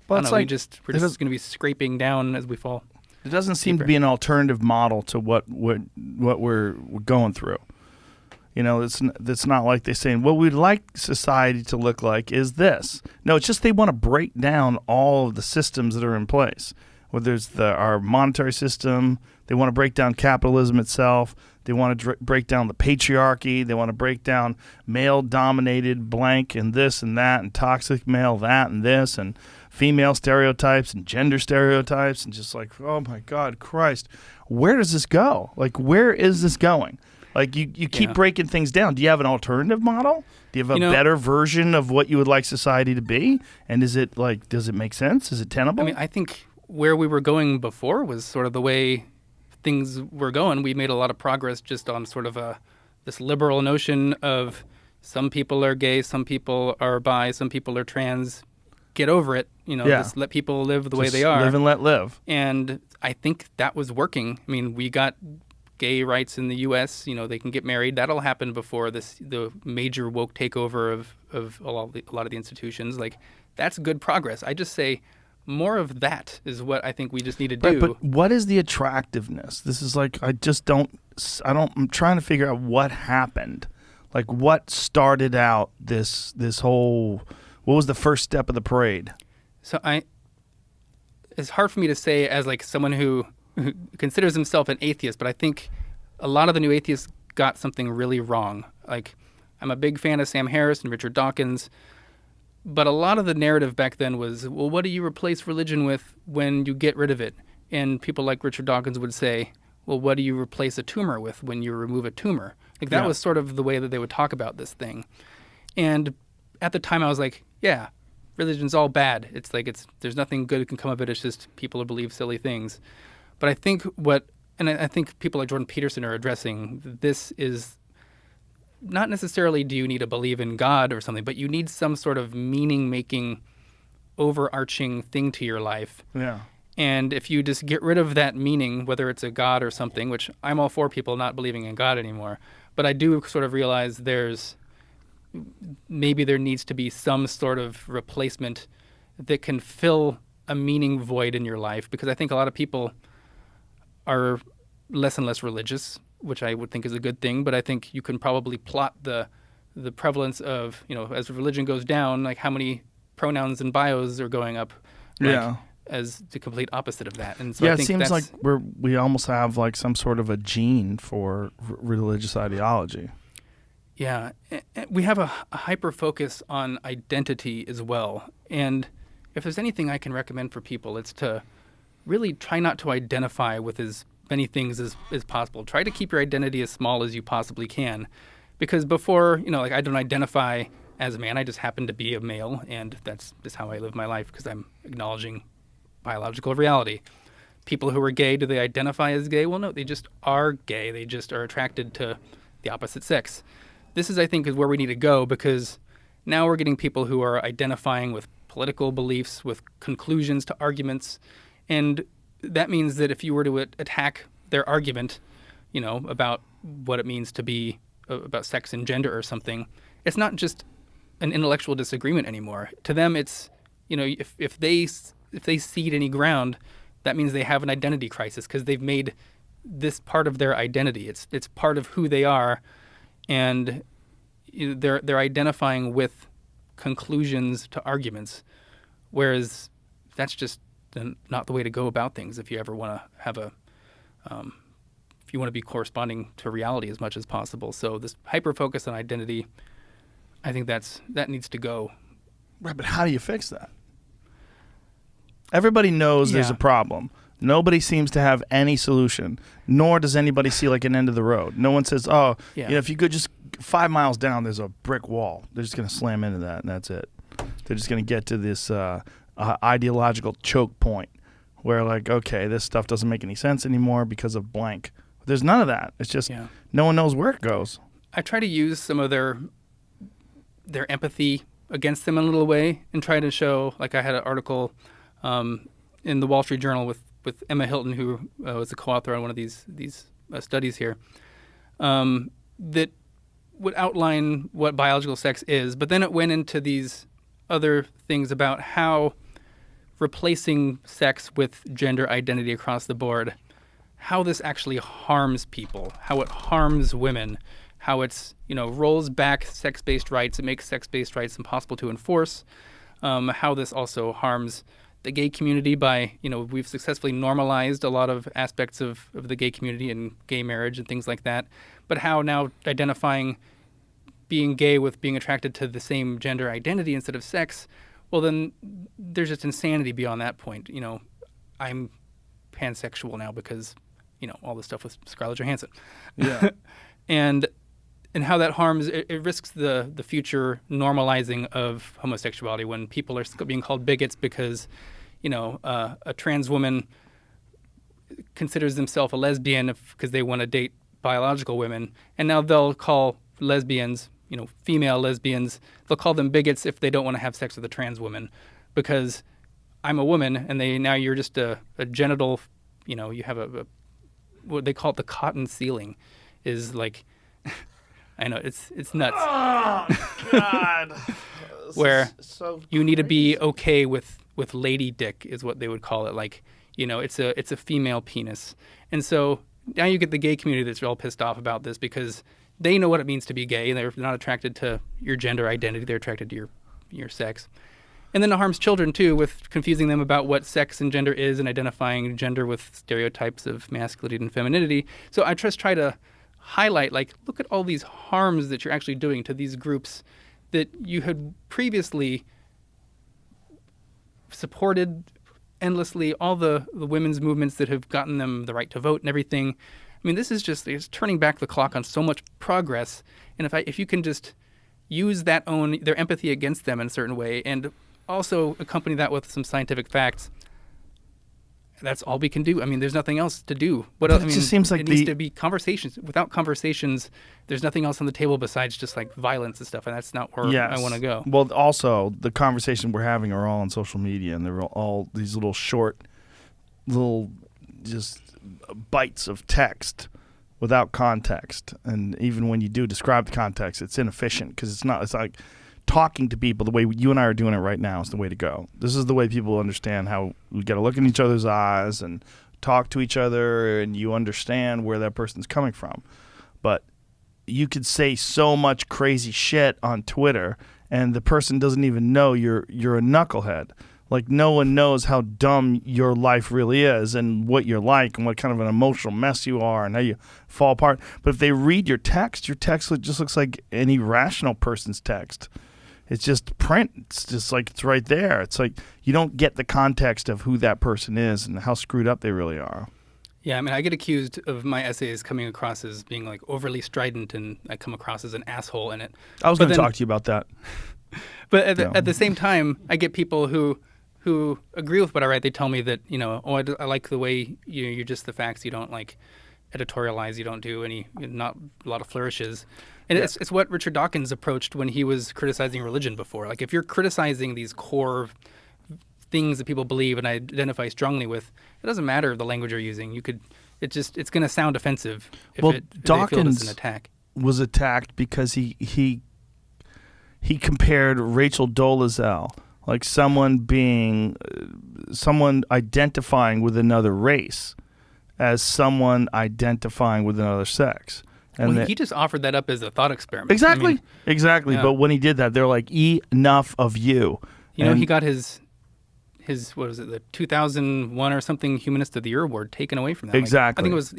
Well, I don't know, we're just going to be scraping down as we fall. It doesn't seem to be an alternative model to what we're going through. You know, it's not like they're saying, what we'd like society to look like is this. No, it's just they want to break down all of the systems that are in place. Whether it's our monetary system, they want to break down capitalism itself. They want to break down the patriarchy. They want to break down male-dominated blank and this and that, and toxic male that and this, and female stereotypes and gender stereotypes, and just like, oh my God, Christ, where does this go? Like, where is this going? Like, you keep breaking things down. Do you have an alternative model? Do you have a better version of what you would like society to be? And does it make sense? Is it tenable? I mean, I think where we were going before was sort of the way things were going. We made a lot of progress just on sort of this liberal notion of some people are gay, some people are bi, some people are trans. Get over it. Just let people live the way they are. Live and let live. And I think that was working. I mean, we got gay rights in the U.S. They can get married. That'll happen before the major woke takeover of a lot of the institutions. Like, that's good progress. I just say more of that is what I think we just need to do. Right, but what is the attractiveness? This is like, I'm trying to figure out what happened. Like, what started out this whole, what was the first step of the parade? So it's hard for me to say as like someone who considers himself an atheist, but I think a lot of the new atheists got something really wrong. Like, I'm a big fan of Sam Harris and Richard Dawkins, but a lot of the narrative back then was, well, what do you replace religion with when you get rid of it? And people like Richard Dawkins would say, well, what do you replace a tumor with when you remove a tumor? Like, that was sort of the way that they would talk about this thing. And at the time I was like, yeah, religion's all bad. It's like, there's nothing good that can come of it. It's just people who believe silly things. But I think I think people like Jordan Peterson are addressing, this is not necessarily do you need to believe in God or something, but you need some sort of meaning-making, overarching thing to your life. Yeah. And if you just get rid of that meaning, whether it's a God or something, which I'm all for people not believing in God anymore, but I do sort of realize maybe there needs to be some sort of replacement that can fill a meaning void in your life, because I think a lot of people are less and less religious, which I would think is a good thing. But I think you can probably plot the prevalence of, as religion goes down, like how many pronouns and bios are going up, as the complete opposite of that. And so I think it seems like we almost have like some sort of a gene for religious ideology. Yeah, we have a hyper focus on identity as well. And if there's anything I can recommend for people, it's to really try not to identify with as many things as possible. Try to keep your identity as small as you possibly can. Because before, like, I don't identify as a man. I just happen to be a male, and that's just how I live my life, because I'm acknowledging biological reality. People who are gay, do they identify as gay? Well, no, they just are gay. They just are attracted to the opposite sex. This is, I think, is where we need to go, because now we're getting people who are identifying with political beliefs, with conclusions to arguments. And that means that if you were to attack their argument, about what it means to be about sex and gender or something, it's not just an intellectual disagreement anymore. To them, it's, if they cede any ground, that means they have an identity crisis, because they've made this part of their identity. It's part of who they are, and they're identifying with conclusions to arguments, Whereas that's just not the way to go about things if you ever want to have if you want to be corresponding to reality as much as possible. So this hyper focus on identity, I think that needs to go. Right, but how do you fix that? Everybody knows there's a problem. Nobody seems to have any solution, nor does anybody see like an end of the road. No one says, if you could just 5 miles down, there's a brick wall. They're just going to slam into that, and that's it. They're just going to get to this ideological choke point where, like, okay, this stuff doesn't make any sense anymore because of blank. There's none of that. It's just no one knows where it goes. I try to use some of their empathy against them in a little way and try to show, like I had an article in the Wall Street Journal with Emma Hilton, who was a co-author on one of these studies here, that would outline what biological sex is, but then it went into these other things about how replacing sex with gender identity across the board, how this actually harms people, how it harms women, how it's, rolls back sex-based rights, it makes sex-based rights impossible to enforce, how this also harms the gay community by, we've successfully normalized a lot of aspects of the gay community and gay marriage and things like that, but how now identifying being gay with being attracted to the same gender identity instead of sex, well, then there's just insanity beyond that point. I'm pansexual now because, all this stuff with Scarlett Johansson. Yeah. and how that harms, it risks the future normalizing of homosexuality when people are being called bigots because, a trans woman considers themselves a lesbian because they want to date biological women, and now they'll call lesbians, female lesbians, they'll call them bigots if they don't want to have sex with a trans woman because I'm a woman, and now you're just a genital, you have what they call it the cotton ceiling, is like. I know it's nuts. Oh God! Where so you need to be okay with lady dick is what they would call it. Like it's a female penis, and so now you get the gay community that's all pissed off about this because they know what it means to be gay. They're not attracted to your gender identity; they're attracted to your sex, and then it harms children too with confusing them about what sex and gender is and identifying gender with stereotypes of masculinity and femininity. So I just try to highlight, like, look at all these harms that you're actually doing to these groups that you had previously supported endlessly, all the women's movements that have gotten them the right to vote and everything. I mean, this is just it's turning back the clock on so much progress. And if you can just use their empathy against them in a certain way and also accompany that with some scientific facts, that's all we can do. I mean, there's nothing else to do. What else? It just seems like it needs to be conversations. Without conversations, there's nothing else on the table besides just like violence and stuff, and that's not where I want to go. Well, also, the conversation we're having are all on social media, and they're all these little short, just bites of text without context. And even when you do describe the context, it's inefficient because it's like talking to people the way you and I are doing it right now is the way to go. This is the way people understand how we got to look in each other's eyes and talk to each other, and you understand where that person's coming from. But you could say so much crazy shit on Twitter, and the person doesn't even know you're a knucklehead. Like, no one knows how dumb your life really is and what you're like and what kind of an emotional mess you are and how you fall apart. But if they read your text just looks like any rational person's text. It's just print. It's just like it's right there. It's like you don't get the context of who that person is and how screwed up they really are. Yeah, I mean, I get accused of my essays coming across as being like overly strident, and I come across as an asshole in it. I was going to talk to you about that. But at the same time, I get people who agree with what I write. They tell me that, I like the way you're just the facts. You don't like editorialize. You don't do not a lot of flourishes. And it's what Richard Dawkins approached when he was criticizing religion before. Like, if you're criticizing these core things that people believe and identify strongly with, it doesn't matter the language you're using. It's going to sound offensive if they feel it's an attack. Was attacked because he compared Rachel Dolezal, like someone identifying with another race, as someone identifying with another sex. And he just offered that up as a thought experiment. Exactly. Yeah. But when he did that, they're like, enough of you. He got his his, what was it, the 2001 or something Humanist of the Year award taken away from them. Exactly. I think it was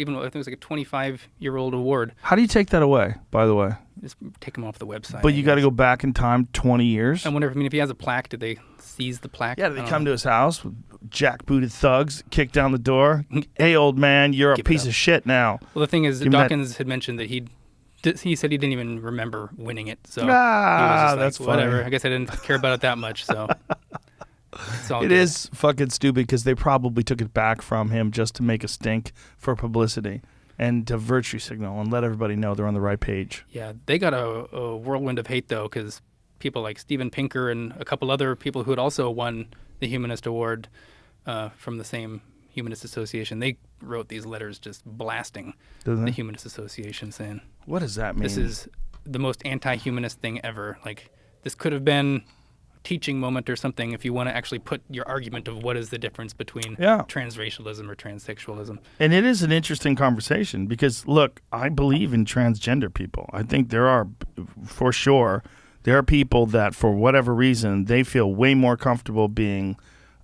like a 25-year-old award. How do you take that away, by the way? Just take him off the website. But you got to go back in time 20 years? I wonder, if he has a plaque, did they seize the plaque? Yeah, they come to his house with jackbooted thugs, kick down the door. Hey, old man, you're a piece of shit now. Well, the thing is, Dawkins had mentioned that he said he didn't even remember winning it. So that's whatever. funny. I guess I didn't care about it that much. So it's all It good. is fucking stupid because they probably took it back from him just to make a stink for publicity and to virtue signal and let everybody know they're on the right page. Yeah, they got a whirlwind of hate, though, because people like Steven Pinker and a couple other people who had also won the Humanist Award from the same Humanist Association, they wrote these letters just blasting the Humanist Association, saying, what does that mean? This is the most anti-humanist thing ever. Like, this could have been a teaching moment or something if you want to actually put your argument of what is the difference between transracialism or transsexualism. And it is an interesting conversation because, look, I believe in transgender people. I think there are, for sure, there are people that, for whatever reason, they feel way more comfortable being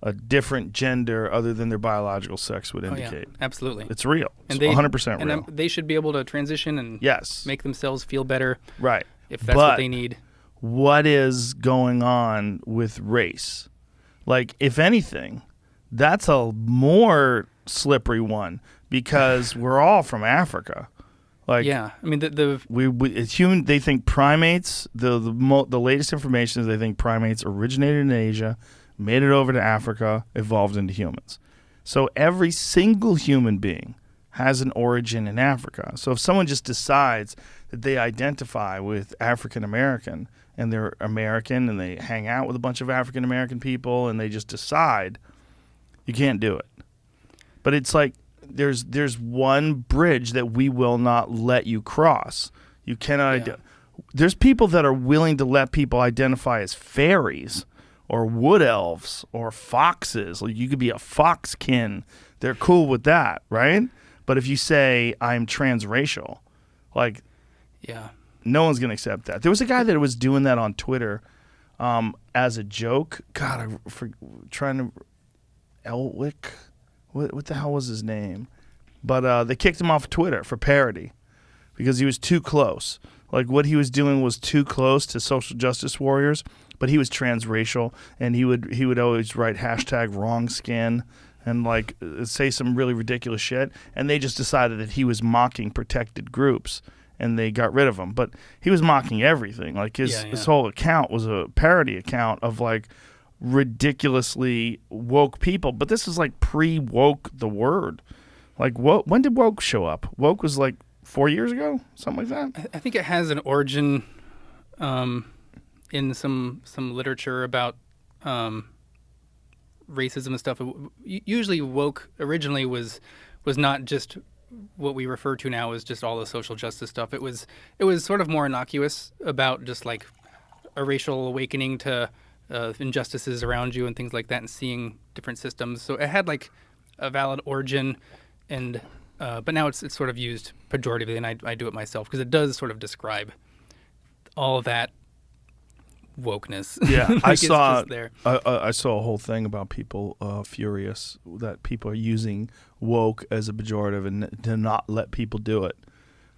a different gender other than their biological sex would indicate. Oh, yeah, absolutely. It's real. It's and 100% real. And they should be able to transition and make themselves feel better. Right. If that's what they need. What is going on with race? Like, if anything, that's a more slippery one because we're all from Africa. Like, yeah, I mean it's human. They think primates. The latest information is they think primates originated in Asia, made it over to Africa, evolved into humans. So every single human being has an origin in Africa. So if someone just decides that they identify with African American and they're American and they hang out with a bunch of African American people and they just decide, you can't do it. But it's like there's one bridge that we will not let you cross. You cannot. There's people that are willing to let people identify as fairies or wood elves or foxes. Like, you could be a foxkin. They're cool with that, right? But if you say I'm transracial, like, no one's gonna accept that. There was a guy that was doing that on Twitter as a joke. God, Elwick. What the hell was his name? But they kicked him off of Twitter for parody because he was too close. Like, what he was doing was too close to social justice warriors, but he was transracial, and he would always write #wrongskin and like say some really ridiculous shit, and they just decided that he was mocking protected groups, and they got rid of him. But he was mocking everything. Like, his whole account was a parody account of like ridiculously woke people. But this is like pre-woke the word. Like, when did woke show up? Woke was like 4 years ago, something like that. I think it has an origin in some literature about racism and stuff. Usually woke originally was not just what we refer to now as just all the social justice stuff. It was sort of more innocuous about just like a racial awakening to injustices around you and things like that, and seeing different systems. So it had like a valid origin, and but now it's sort of used pejoratively, and I do it myself because it does sort of describe all of that wokeness. Yeah, like, I saw a whole thing about people furious that people are using woke as a pejorative and to not let people do it.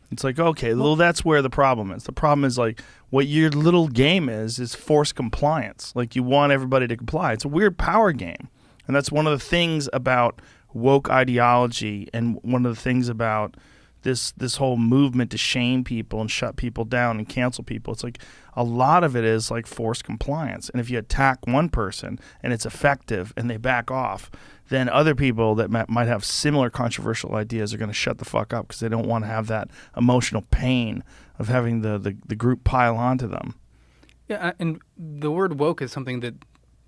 It's like, okay, well, that's where the problem is. The problem is like what your little game is forced compliance. Like, you want everybody to comply. It's a weird power game, and that's one of the things about woke ideology, and one of the things about this whole movement to shame people and shut people down and cancel people. It's like a lot of it is like forced compliance. And if you attack one person and it's effective and they back off, then other people that might have similar controversial ideas are going to shut the fuck up because they don't want to have that emotional pain of having the group pile onto them. Yeah, and the word woke is something that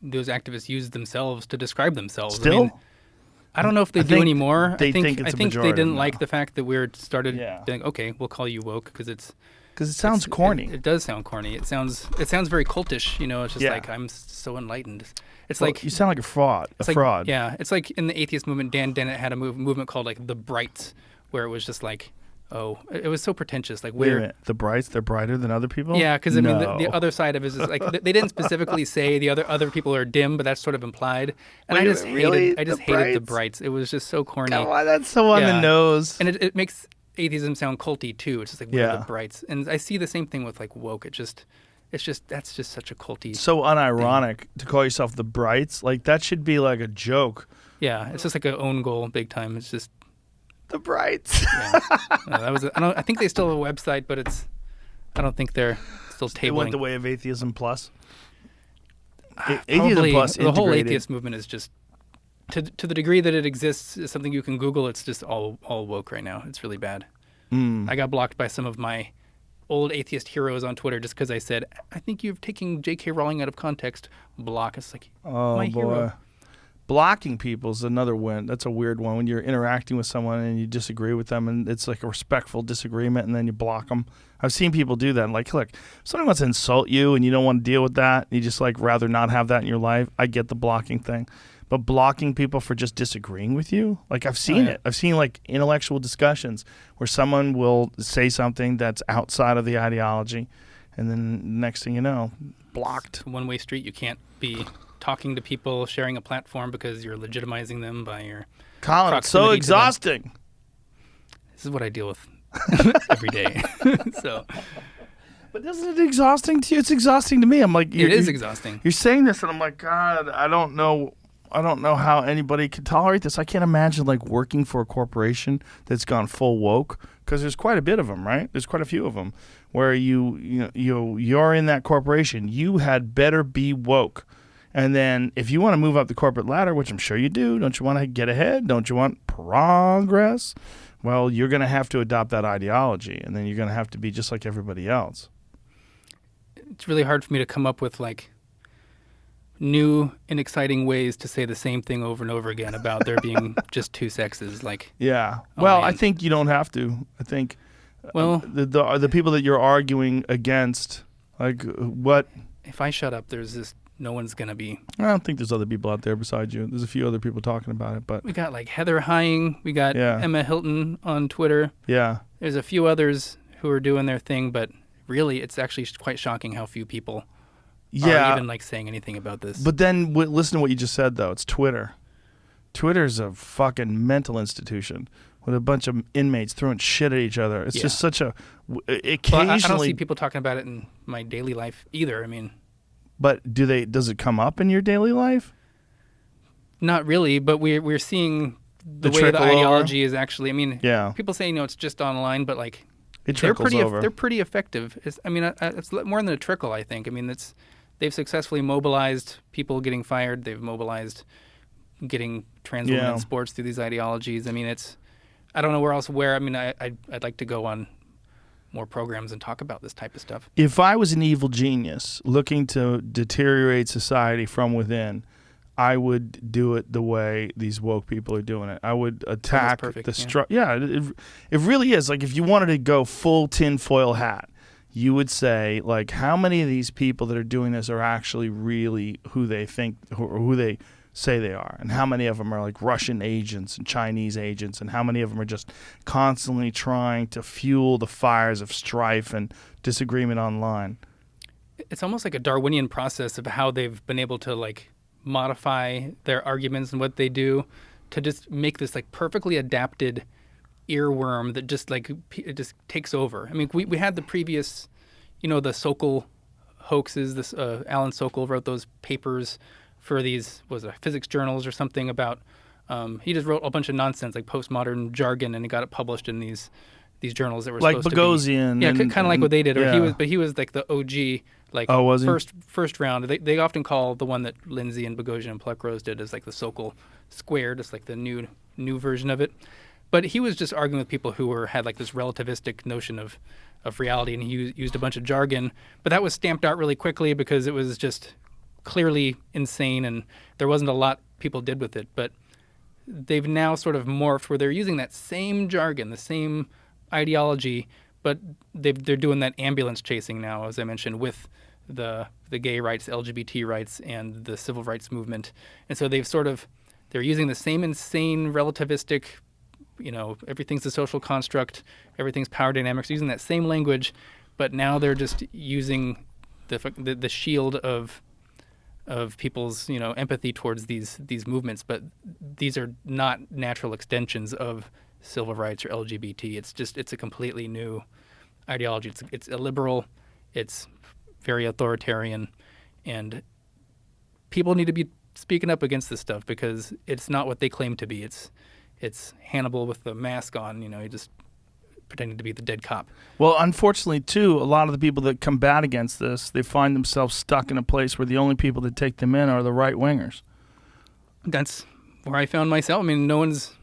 those activists use themselves to describe themselves. Still? I mean, I don't know if they do anymore. I think they didn't like the fact that we started being, okay, we'll call you woke because it sounds corny. It does sound corny. It sounds very cultish. You know, it's just like, I'm so enlightened. It's like you sound like a fraud. Fraud. Yeah, it's like in the atheist movement. Dan Dennett had a movement called like the Brights, where it was just like it was so pretentious. Like, Wait a minute. The brights, they're brighter than other people? Yeah, because I mean, No. the other side of it is like they didn't specifically say the other people are dim, but that's sort of implied. And Wait I a just minute, really? hated The hated the brights? brights. It was just so corny. Come on, that's so on the Yeah. nose. And it makes atheism sound culty too. It's just like, what are Yeah. the brights? And I see the same thing with like woke. That's just such a culty. So unironic to call yourself the brights. Like, that should be like a joke. Yeah, it's just like an own goal, big time. It's just The brights. yeah. I think they still have a website, but I don't think they're still They went tabling. the way of Atheism Plus. Probably Atheism Plus the whole integrated. atheist movement is just to the degree that it exists is something you can Google. It's just all woke right now. It's really bad. I got blocked by some of my old atheist heroes on Twitter just because I said, I think you're taking J.K. Rowling out of context. Block. It's like, Oh, my boy. hero. Blocking people is another one. That's a weird one. When you're interacting with someone and you disagree with them, and it's like a respectful disagreement, and then you block them. I've seen people do that. Like, look, if somebody wants to insult you and you don't want to deal with that, you just like rather not have that in your life. I get the blocking thing, but blocking people for just disagreeing with you, like I've seen yeah. it. I've seen like intellectual discussions where someone will say something that's outside of the ideology, and then next thing you know, blocked. It's a one-way street. You can't be talking to people, sharing a platform because you're legitimizing them by your Colin, it's so proximity to them. exhausting. This is what I deal with every day. So But isn't it exhausting to you? It's exhausting to me. I'm like, it is exhausting. You're saying this, and I'm like, God, I don't know how anybody could tolerate this. I can't imagine like working for a corporation that's gone full woke, because there's quite a bit of them, right? There's quite a few of them where you're in that corporation. You had better be woke. And then if you want to move up the corporate ladder, which I'm sure you do, don't you want to get ahead? Don't you want progress? Well, you're going to have to adopt that ideology, and then you're going to have to be just like everybody else. It's really hard for me to come up with like new and exciting ways to say the same thing over and over again about there being just two sexes. Like, Yeah. Oh, Well, man. I think you don't have to. I think well, the people that you're arguing against, like what? if I shut up, no one's gonna be. I don't think there's other people out there besides you. There's a few other people talking about it, but We got like Heather Hying. We got Yeah. Emma Hilton on Twitter. yeah. There's a few others who are doing their thing, but really, it's actually quite shocking how few people are even like saying anything about this. But then listen to what you just said, though. It's Twitter. Twitter's a fucking mental institution with a bunch of inmates throwing shit at each other. It's just such a Well, occasionally. I don't see people talking about it in my daily life either. I mean, But does it come up in your daily life? not really. But we're seeing the way the trickle over? ideology is actually. I mean, Yeah. people say it's just online, but like It they're trickles pretty over. they're pretty effective. It's more than a trickle. I think. I mean, they've successfully mobilized people getting fired. They've mobilized getting trans women Yeah. in sports through these ideologies. I mean, I don't know where. I mean, I'd like to go on more programs and talk about this type of stuff. If I was an evil genius looking to deteriorate society from within, I would do it the way these woke people are doing it. I would attack perfect, the it really is. Like, if you wanted to go full tinfoil hat, you would say, like, how many of these people that are doing this are actually really who they think or who they say they are, and how many of them are like Russian agents and Chinese agents, and how many of them are just constantly trying to fuel the fires of strife and disagreement online. It's almost like a Darwinian process of how they've been able to like modify their arguments and what they do to just make this like perfectly adapted earworm that just like it just takes over. I mean, we had the previous, the Sokol hoaxes. This Alan Sokol wrote those papers for these physics journals or something about. He just wrote a bunch of nonsense like postmodern jargon, and he got it published in these journals that were Like supposed Boghossian. to be kind of like what they did. Or yeah. he was like the OG. Like was he? first round, they often call the one that Lindsay and Boghossian and Pluckrose did as like the Sokol squared, it's like the new version of it. But he was just arguing with people who had like this relativistic notion of reality, and he used a bunch of jargon. But that was stamped out really quickly because it was just clearly insane, and there wasn't a lot people did with it. But they've now sort of morphed where they're using that same jargon, the same ideology, but they're doing that ambulance chasing now, as I mentioned, with the gay rights, LGBT rights, and the civil rights movement. And so they're using the same insane relativistic everything's a social construct, everything's power dynamics, using that same language, but now they're just using the shield of people's empathy towards these movements, but these are not natural extensions of civil rights or LGBT. It's a completely new ideology. It's illiberal, it's very authoritarian, and people need to be speaking up against this stuff because it's not what they claim to be. It's Hannibal with the mask on, he just pretending to be the dead cop. Well, unfortunately, too, a lot of the people that combat against this, they find themselves stuck in a place where the only people that take them in are the right-wingers. That's where I found myself. I mean, no one's...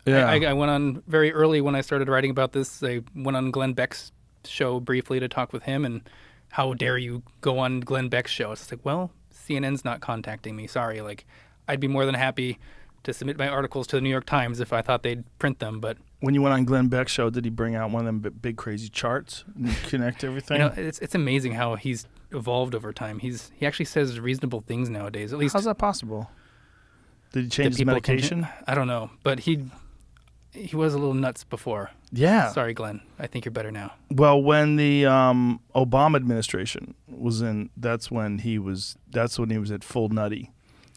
Yeah. I went on very early when I started writing about this. I went on Glenn Beck's show briefly to talk with him, and how dare you go on Glenn Beck's show? It's like, well, CNN's not contacting me. Sorry. Like, I'd be more than happy to submit my articles to the New York Times if I thought they'd print them, but... When you went on Glenn Beck's show, did he bring out one of them big crazy charts and connect everything? It's amazing how he's evolved over time. He actually says reasonable things nowadays. At least how's that possible? Did he change his medication? I don't know, but he was a little nuts before. Yeah. Sorry, Glenn. I think you're better now. Well, when the Obama administration was in, that's when he was at full nutty.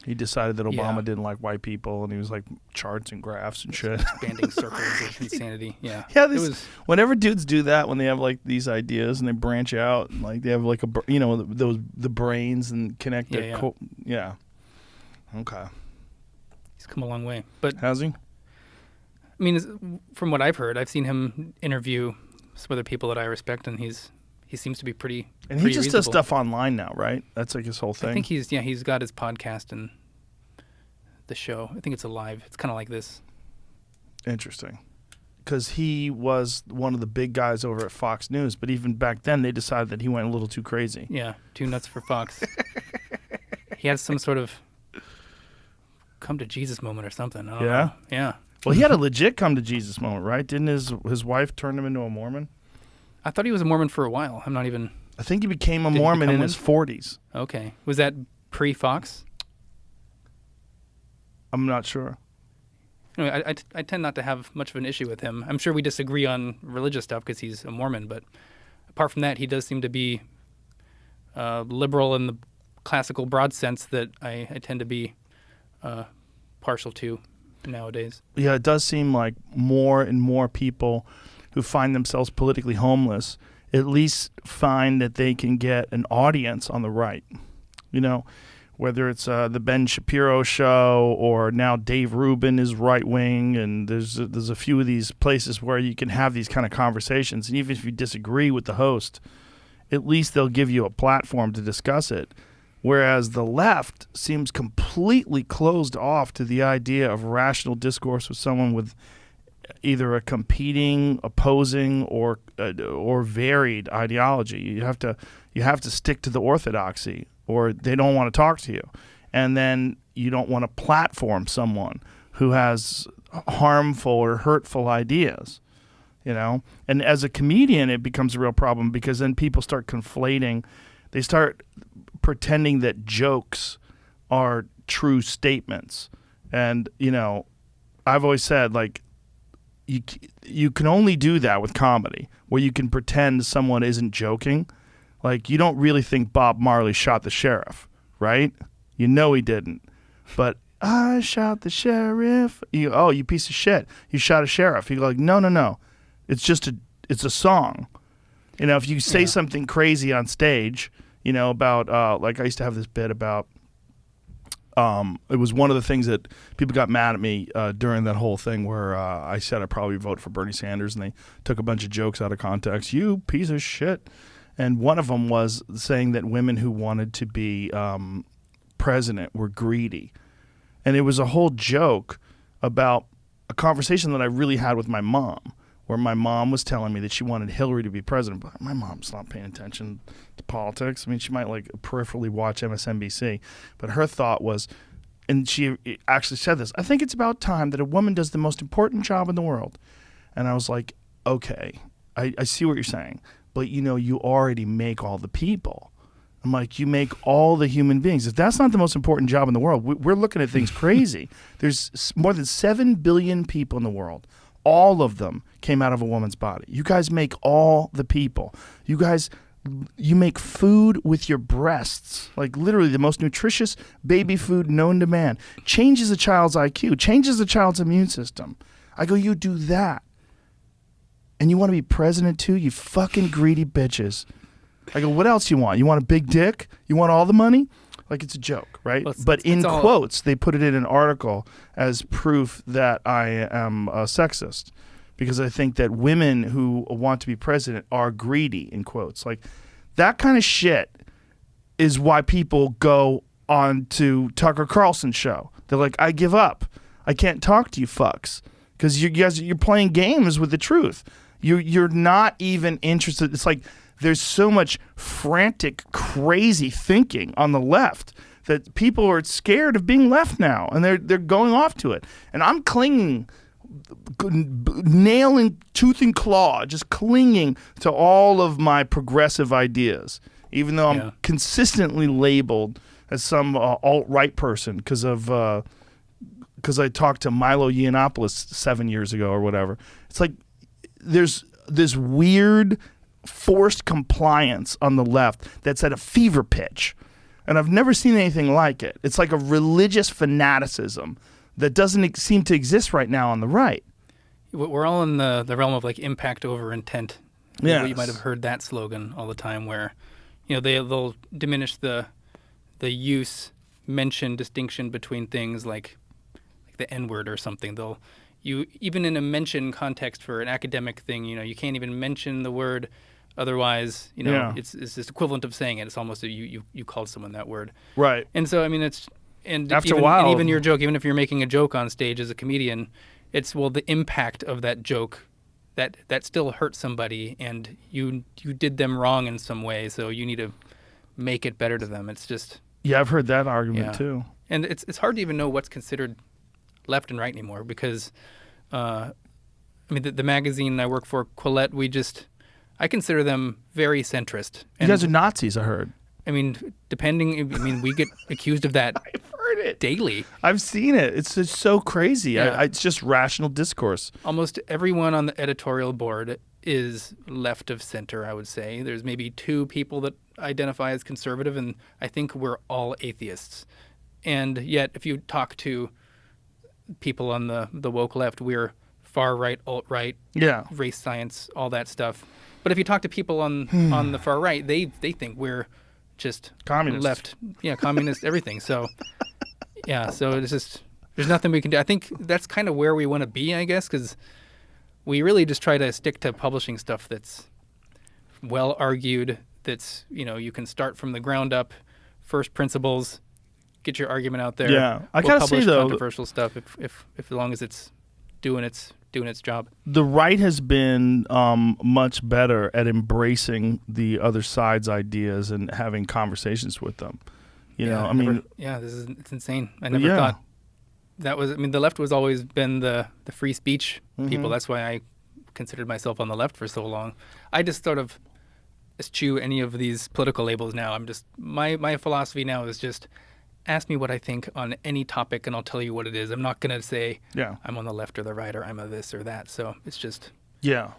He decided that Obama didn't like white people, and he was like charts and graphs and shit. Expanding circles of insanity. Yeah. Yeah. Whenever dudes do that, when they have like these ideas and they branch out, and like they have like the brains and connect their yeah. Okay. He's come a long way, but has he? I mean, from what I've heard, I've seen him interview some other people that I respect, and he seems to be pretty. And he just does stuff online now, right? That's like his whole thing. I think he's got his podcast and the show. I think it's alive. It's kind of like this. Interesting. Because he was one of the big guys over at Fox News, but even back then they decided that he went a little too crazy. Yeah, too nuts for Fox. He had some sort of come to Jesus moment or something. I don't know. Yeah. Well, he had a legit come to Jesus moment, right? Didn't his wife turn him into a Mormon? I thought he was a Mormon for a while. I think he became a Mormon in his 40s. Okay. Was that pre-Fox? I'm not sure. Anyway, I tend not to have much of an issue with him. I'm sure we disagree on religious stuff because he's a Mormon, but apart from that, he does seem to be liberal in the classical broad sense that I tend to be partial to nowadays. Yeah, it does seem like more and more people who find themselves politically homeless at least find that they can get an audience on the right. Whether it's the Ben Shapiro show or now Dave Rubin is right wing, and there's a few of these places where you can have these kind of conversations, and even if you disagree with the host, at least they'll give you a platform to discuss it. Whereas the left seems completely closed off to the idea of rational discourse with someone with either a competing, opposing, or varied ideology. You have to stick to the orthodoxy, or they don't want to talk to you. And then you don't want to platform someone who has harmful or hurtful ideas, And as a comedian, it becomes a real problem because then people start conflating. They start pretending that jokes are true statements. And, I've always said, like, you can only do that with comedy, where you can pretend someone isn't joking. Like, you don't really think Bob Marley shot the sheriff, right? He didn't. But I shot the sheriff. You piece of shit. You shot a sheriff. You go like, no. It's a song. If you say something crazy on stage, about like I used to have this bit about. It was one of the things that people got mad at me during that whole thing where I said I'd probably vote for Bernie Sanders, and they took a bunch of jokes out of context. You piece of shit. And one of them was saying that women who wanted to be president were greedy. And it was a whole joke about a conversation that I really had with my mom, where my mom was telling me that she wanted Hillary to be president, but my mom's not paying attention to politics. I mean, she might like peripherally watch MSNBC, but her thought was, and she actually said this, I think it's about time that a woman does the most important job in the world. And I was like, okay, I see what you're saying, but you already make all the people. I'm like, you make all the human beings. If that's not the most important job in the world, we're looking at things crazy. There's more than 7 billion people in the world. all of them came out of a woman's body. You guys make all the people. You make food with your breasts, like literally the most nutritious baby food known to man. Changes a child's IQ, changes a child's immune system. I go, you do that. And you want to be president too, you fucking greedy bitches. I go, what else you want? You want a big dick? You want all the money? Like, it's a joke, right? Well, but in all... quotes, they put it in an article as proof that I am a sexist. Because I think that women who want to be president are greedy, in quotes. Like, that kind of shit is why people go on to Tucker Carlson's show. They're like, I give up. I can't talk to you fucks. Because you're playing games with the truth. You're not even interested. It's like there's so much frantic, crazy thinking on the left that people are scared of being left now. And they're going off to it. And I'm clinging, nailing tooth and claw, just clinging to all of my progressive ideas, even though I'm consistently labeled as some alt-right person because I talked to Milo Yiannopoulos 7 years ago or whatever. It's like there's this weird forced compliance on the left that's at a fever pitch, and I've never seen anything like it. It's like a religious fanaticism that doesn't seem to exist right now on the right. We're all in the realm of like impact over intent. Yeah, you might have heard that slogan all the time, where they'll diminish the use, mention, distinction between things like the N-word or something. Even in a mention context for an academic thing, you can't even mention the word. Otherwise, it's this equivalent of saying it. It's almost you called someone that word. Right. And so, I mean, after a while, and even your joke, even if you're making a joke on stage as a comedian, it's, well, the impact of that joke that still hurt somebody, and you did them wrong in some way, so you need to make it better to them. It's just... Yeah, I've heard that argument too. And it's hard to even know what's considered left and right anymore, because the magazine I work for, Quillette, I consider them very centrist. You guys are Nazis, I heard. I mean, we get accused of that. I've heard it daily. I've seen it. It's just so crazy. Yeah. It's just rational discourse. Almost everyone on the editorial board is left of center, I would say. There's maybe 2 people that identify as conservative, and I think we're all atheists. And yet, if you talk to people on the woke left, we're far right, alt right, race science, all that stuff. But if you talk to people on the far right, they think we're just communist left, communist, everything. So so it's just, there's nothing we can do. I think that's kind of where we want to be, I guess, because we really just try to stick to publishing stuff that's well argued, that's you can start from the ground up, first principles, get your argument out there. Yeah, I gotta say though, controversial stuff if as long as it's doing its job. The right has been much better at embracing the other side's ideas and having conversations with them. It's insane. I never thought that was. I mean, the left was always been the free speech people. That's why I considered myself on the left for so long. I just sort of eschew any of these political labels now. I'm just my philosophy now is just ask me what I think on any topic, and I'll tell you what it is. I'm not going to say I'm on the left or the right, or I'm a this or that. So it's just I feel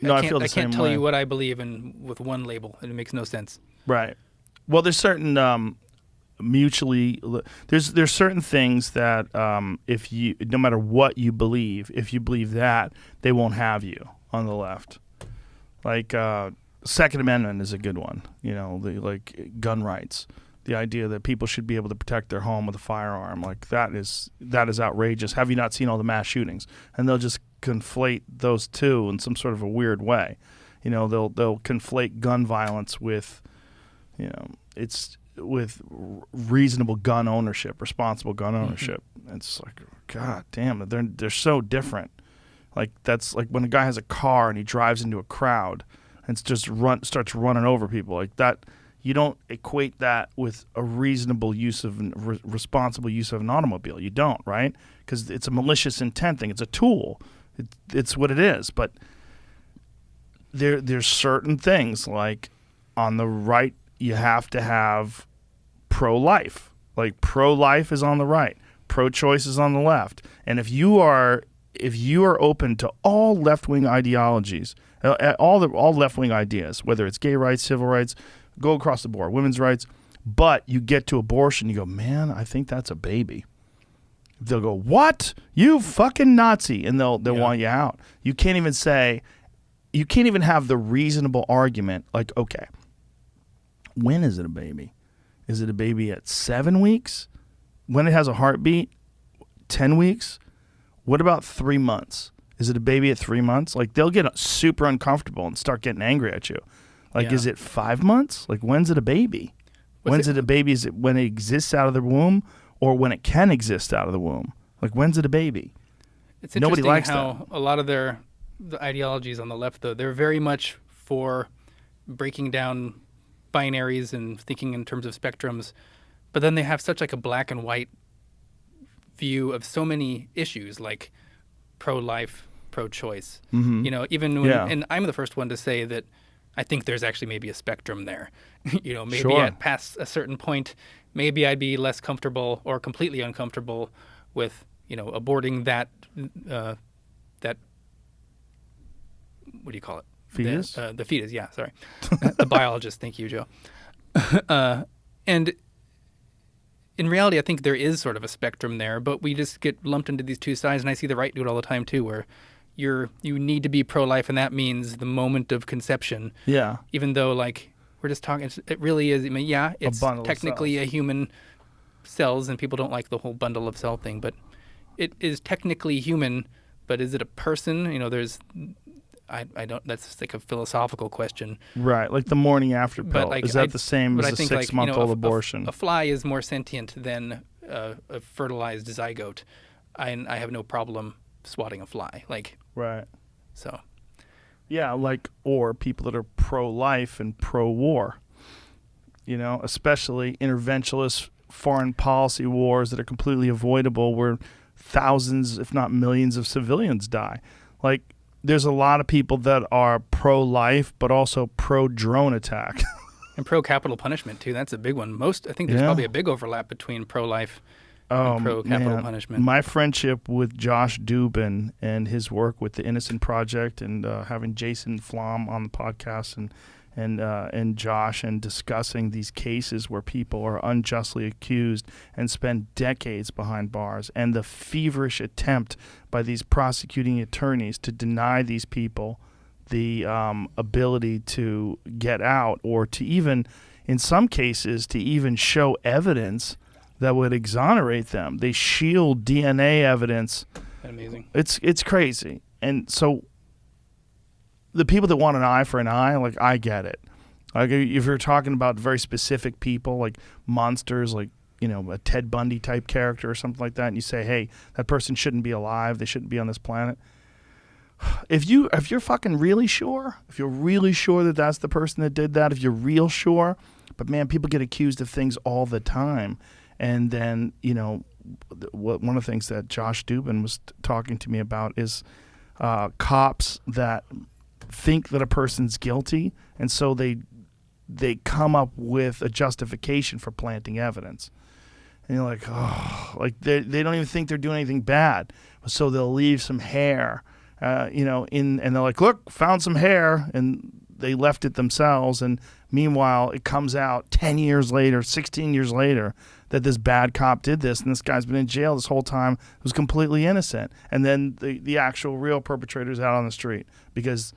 the same way. I can't tell you what I believe in with one label, and it makes no sense. Right. Well, there's certain there's certain things that if you, no matter what you believe, if you believe that, they won't have you on the left. Like Second Amendment is a good one. Like gun rights. The idea that people should be able to protect their home with a firearm, like that is outrageous. Have you not seen all the mass shootings? And they'll just conflate those two in some sort of a weird way. They'll conflate gun violence with, it's with reasonable gun ownership, responsible gun ownership. It's like, God damn it, they're so different. Like that's like when a guy has a car and he drives into a crowd and starts running over people like that. You don't equate that with a reasonable use of responsible use of an automobile. You don't, right? Because it's a malicious intent thing. It's a tool. It's what it is. But there's certain things like on the right you have to have pro-life. Like pro-life is on the right. Pro-choice is on the left. And if you are if you are open to all left-wing ideologies, all left-wing ideas, whether it's gay rights, civil rights, go across the board, women's rights, but you get to abortion, you go, man, I think that's a baby. They'll go, what? You fucking Nazi, and they'll want you out. You can't even have the reasonable argument, like, okay, when is it a baby? Is it a baby at 7 weeks? When it has a heartbeat? 10 weeks? What about 3 months? Is it a baby at 3 months? Like, they'll get super uncomfortable and start getting angry at you. Like, is it 5 months? Like, when's it a baby? When's it a baby? Is it when it exists out of the womb or when it can exist out of the womb? Like, when's it a baby? It's Nobody interesting likes how that. a lot of the ideologies on the left, though, they're very much for breaking down binaries and thinking in terms of spectrums, but then they have such like a black and white view of so many issues, like pro-life, pro-choice. Mm-hmm. You know, even when, and I'm the first one to say that I think there's actually maybe a spectrum there. You know, maybe at past a certain point, maybe I'd be less comfortable or completely uncomfortable with, you know, aborting that that what do you call it? Fetus? The fetus, yeah, sorry. The biologist, thank you, Joe. And in reality, I think there is sort of a spectrum there, but we just get lumped into these two sides, and I see the right do it all the time too, where you need to be pro-life, and that means the moment of conception. Yeah. Even though, like, we're just talking, it really is, I mean, yeah, it's technically a human cells, and people don't like the whole bundle of cell thing, but it is technically human, but is it a person? You know, there's... I don't. That's just like a philosophical question, right? Like the morning after pill. But like, is that the same as a 6-month-old abortion? A fly is more sentient than a fertilized zygote. I have no problem swatting a fly. Like, right. So, yeah, like, or people that are pro-life and pro-war. You know, especially interventionist foreign policy wars that are completely avoidable, where thousands, if not millions, of civilians die. Like. There's a lot of people that are pro-life, but also pro-drone attack. And pro-capital punishment, too. That's a big one. I think there's probably a big overlap between pro-life and pro-capital punishment. My friendship with Josh Dubin and his work with the Innocent Project and having Jason Flom on the podcast and Josh and discussing these cases where people are unjustly accused and spend decades behind bars, and the feverish attempt by these prosecuting attorneys to deny these people the ability to get out, or to even, in some cases, to even show evidence that would exonerate them. They shield DNA evidence. Amazing. It's crazy. And so the people that want an eye for an eye, like, I get it. Like, if you're talking about very specific people, like monsters, like, you know, a Ted Bundy type character or something like that, and you say, hey, that person shouldn't be alive, they shouldn't be on this planet. If you're fucking really sure, if you're really sure that that's the person that did that, if you're real sure, but man, people get accused of things all the time. And then, you know, one of the things that Josh Dubin was talking to me about is cops that think that a person's guilty, and so they come up with a justification for planting evidence. And you're like, oh, like they don't even think they're doing anything bad, so they'll leave some hair, you know, and they're like, look, found some hair, and they left it themselves. And meanwhile, it comes out 10 years later, 16 years later, that this bad cop did this, and this guy's been in jail this whole time, was completely innocent. And then the actual real perpetrator's out on the street because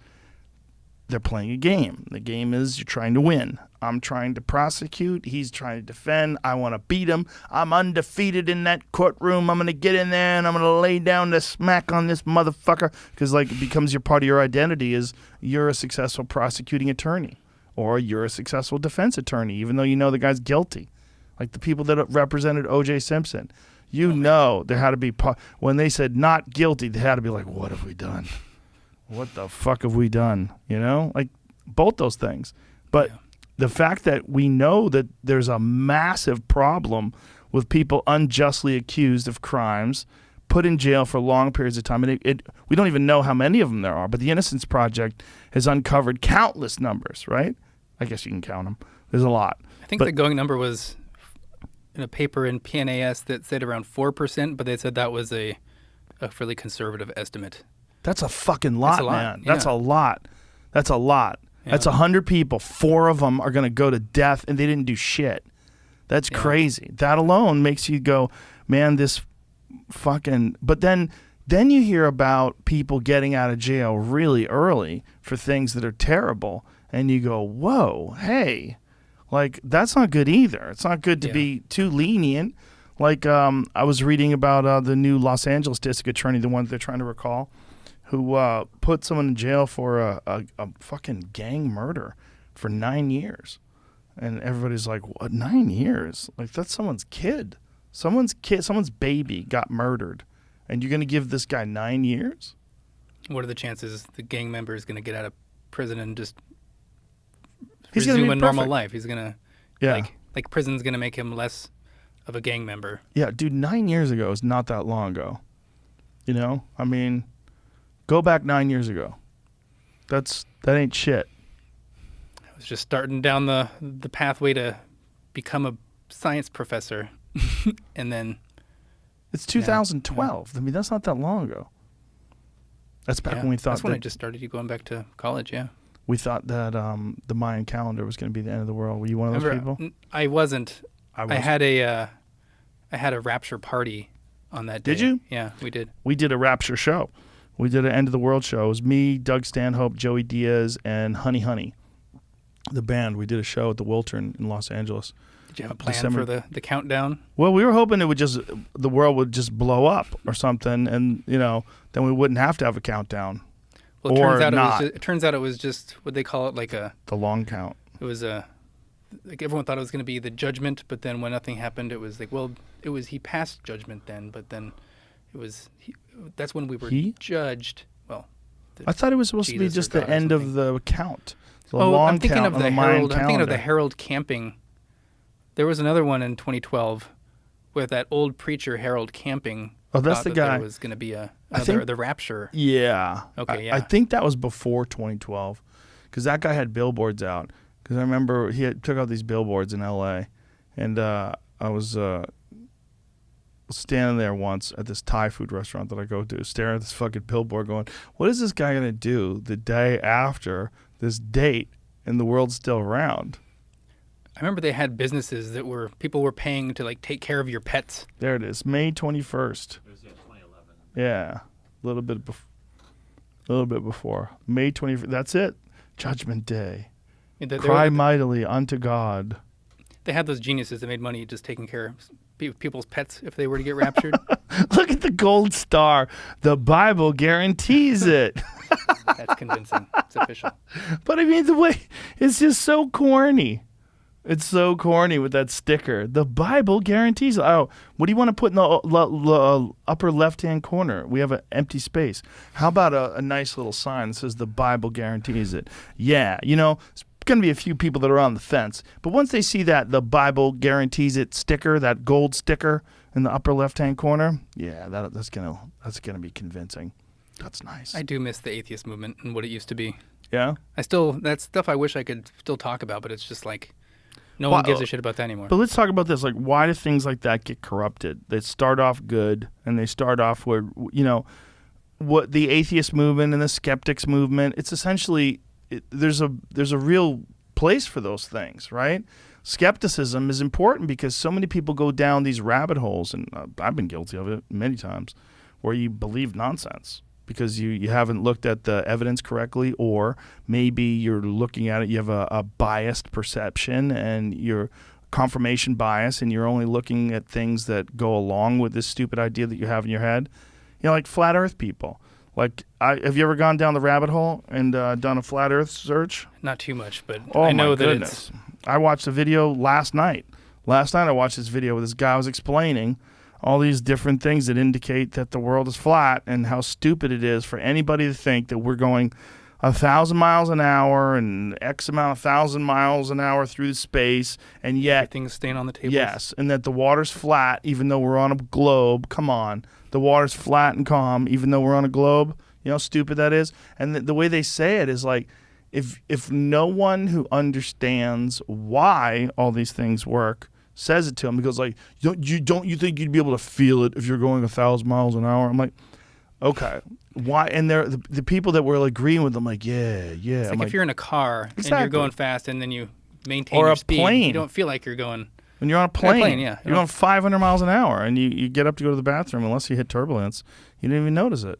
they're playing a game. The game is you're trying to win. I'm trying to prosecute. He's trying to defend. I want to beat him. I'm undefeated in that courtroom. I'm going to get in there and I'm going to lay down the smack on this motherfucker. Because, like, it becomes part of your identity is you're a successful prosecuting attorney or you're a successful defense attorney, even though you know the guy's guilty. Like the people that represented O.J. Simpson. You know there had to be, when they said not guilty, they had to be like, what have we done? What the fuck have we done? You know, like both those things. But the fact that we know that there's a massive problem with people unjustly accused of crimes, put in jail for long periods of time, and we don't even know how many of them there are, but the Innocence Project has uncovered countless numbers, right? I guess you can count them. There's a lot. I think the going number was in a paper in PNAS that said around 4%, but they said that was a a fairly conservative estimate. That's a fucking lot, man. Yeah. That's a lot. That's a lot. Yeah. That's 100 people. 4 of them are going to go to death, and they didn't do shit. That's crazy. That alone makes you go, man, this fucking... But then you hear about people getting out of jail really early for things that are terrible, and you go, whoa, hey, like, that's not good either. It's not good to be too lenient. Like, I was reading about the new Los Angeles district attorney, the one they're trying to recall, who put someone in jail for a fucking gang murder for 9 years. And everybody's like, what, 9 years? Like, that's someone's kid. Someone's baby got murdered. And you're going to give this guy 9 years? What are the chances the gang member is going to get out of prison and just He's gonna resume be a normal perfect. life? He's going to, like prison's going to make him less of a gang member. Yeah, dude, 9 years ago is not that long ago. You know? I mean, go back 9 years ago. That ain't shit. I was just starting down the pathway to become a science professor. And then... It's 2012. I mean, that's not that long ago. That's back when we thought that's when I just started going back to college, we thought that the Mayan calendar was going to be the end of the world. Were you one of those people? I wasn't. I was. I had a rapture party on that day. Did you? Yeah, we did. We did a rapture show. We did an end of the world show. It was me, Doug Stanhope, Joey Diaz, and Honey Honey, the band. We did a show at the Wiltern in Los Angeles. Did you have a plan for the countdown? Well, we were hoping the world would just blow up or something, and then we wouldn't have to have a countdown. Well, it turns out it was just what they call it, like the long count. It was like everyone thought it was going to be the judgment, but then when nothing happened, it was like, well, he passed judgment then, but then that's when we were judged. Well, I thought it was supposed to be just the end of the count. I'm thinking of the Herald. I'm thinking of the Herald Camping. There was another one in 2012 with that old preacher Harold Camping. Oh, that's the guy. There was going to be the rapture. Yeah. Okay. Yeah. I think that was before 2012, because that guy had billboards out. Because I remember took out these billboards in L.A. and I was standing there once at this Thai food restaurant that I go to, staring at this fucking billboard, going, "What is this guy gonna do the day after this date, and the world's still around?" I remember they had businesses that people were paying to like take care of your pets. There it is, May 21st. It was 2011. Yeah, a little bit before May 21st. That's it. Judgment Day. Cry mightily unto God. They had those geniuses that made money just taking care of people's pets if they were to get raptured. Look at the gold star. The Bible guarantees it. That's convincing. It's official. But I mean, the way it's just so corny. It's so corny with that sticker. The Bible guarantees it. Oh, what do you want to put in the upper left-hand corner? We have an empty space. How about a nice little sign that says the Bible guarantees it? Yeah, it's going to be a few people that are on the fence. But once they see that the Bible guarantees it sticker, that gold sticker in the upper left-hand corner, yeah, that's gonna be convincing. That's nice. I do miss the atheist movement and what it used to be. Yeah? That's stuff I wish I could still talk about, but it's just like... No one gives a shit about that anymore. But let's talk about this. Like, why do things like that get corrupted? They start off good, and they start off where, what the atheist movement and the skeptics movement, it's essentially, there's a real place for those things, right? Skepticism is important because so many people go down these rabbit holes, and I've been guilty of it many times, where you believe nonsense because you haven't looked at the evidence correctly, or maybe you're looking at it, you have a biased perception and your confirmation bias, and you're only looking at things that go along with this stupid idea that you have in your head. Like flat earth people. Like, have you ever gone down the rabbit hole and done a flat earth search? Not too much, but oh, I know my that goodness. I watched a video last night. Last night I watched this video where this guy was explaining all these different things that indicate that the world is flat and how stupid it is for anybody to think that we're going 1,000 miles an hour and X amount of 1,000 miles an hour through space, and yet everything's staying on the table. Yes, and that the water's flat even though we're on a globe. Come on, the water's flat and calm even though we're on a globe. You know how stupid that is. And the way they say it is like, if no one who understands why all these things work says it to him, because like, don't you think you'd be able to feel it if you're going 1,000 miles an hour? I'm like, Okay. Why? And they're the people that were agreeing with them, like, yeah. It's I'm like if you're in a car and Exactly. you're going fast and then you maintain Or your a speed, plane. you don't feel like you're going. when you're on a plane, yeah. you're going 500 miles an hour, and you get up to go to the bathroom, unless you hit turbulence, you didn't even notice it.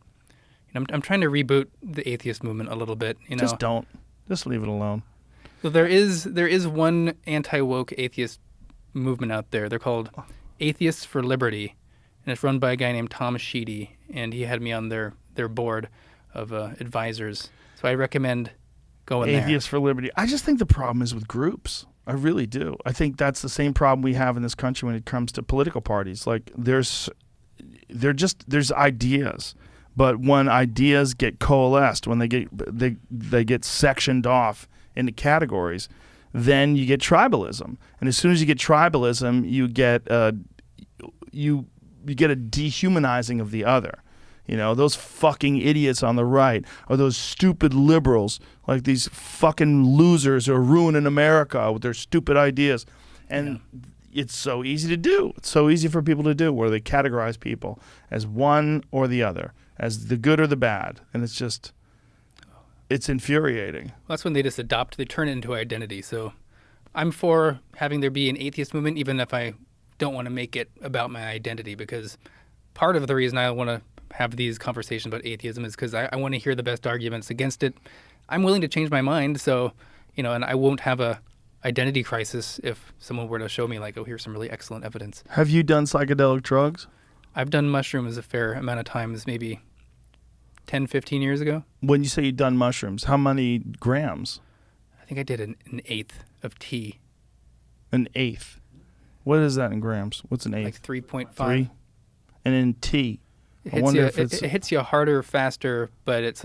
I'm trying to reboot the atheist movement a little bit. Just don't. Just leave it alone. So there is one anti-woke atheist movement out there. They're called Atheists for Liberty, and it's run by a guy named Tom Sheedy, and he had me on their board of advisors. So I recommend going there. Atheists for Liberty. I just think the problem is with groups. I really do. I think that's the same problem we have in this country when it comes to political parties. Like there's ideas, but when ideas get coalesced, when they get sectioned off into categories, then you get tribalism. And as soon as you get tribalism, you get you get a dehumanizing of the other. Those fucking idiots on the right, or those stupid liberals, like these fucking losers who are ruining America with their stupid ideas. And it's so easy to do. It's so easy for people to do, where they categorize people as one or the other, as the good or the bad. And it's infuriating. Well, that's when they turn it into identity. So I'm for having there be an atheist movement, even if I don't want to make it about my identity, because part of the reason I want to have these conversations about atheism is because I want to hear the best arguments against it. I'm willing to change my mind, so, and I won't have a identity crisis if someone were to show me, like, oh, here's some really excellent evidence. Have you done psychedelic drugs? I've done mushrooms a fair amount of times, maybe 10, 15 years ago. When you say you've done mushrooms, how many grams? I think I did an eighth of tea. An eighth? What is that in grams? What's an eighth? Like 3.5. 3? And in tea? It hits you harder, faster, but it's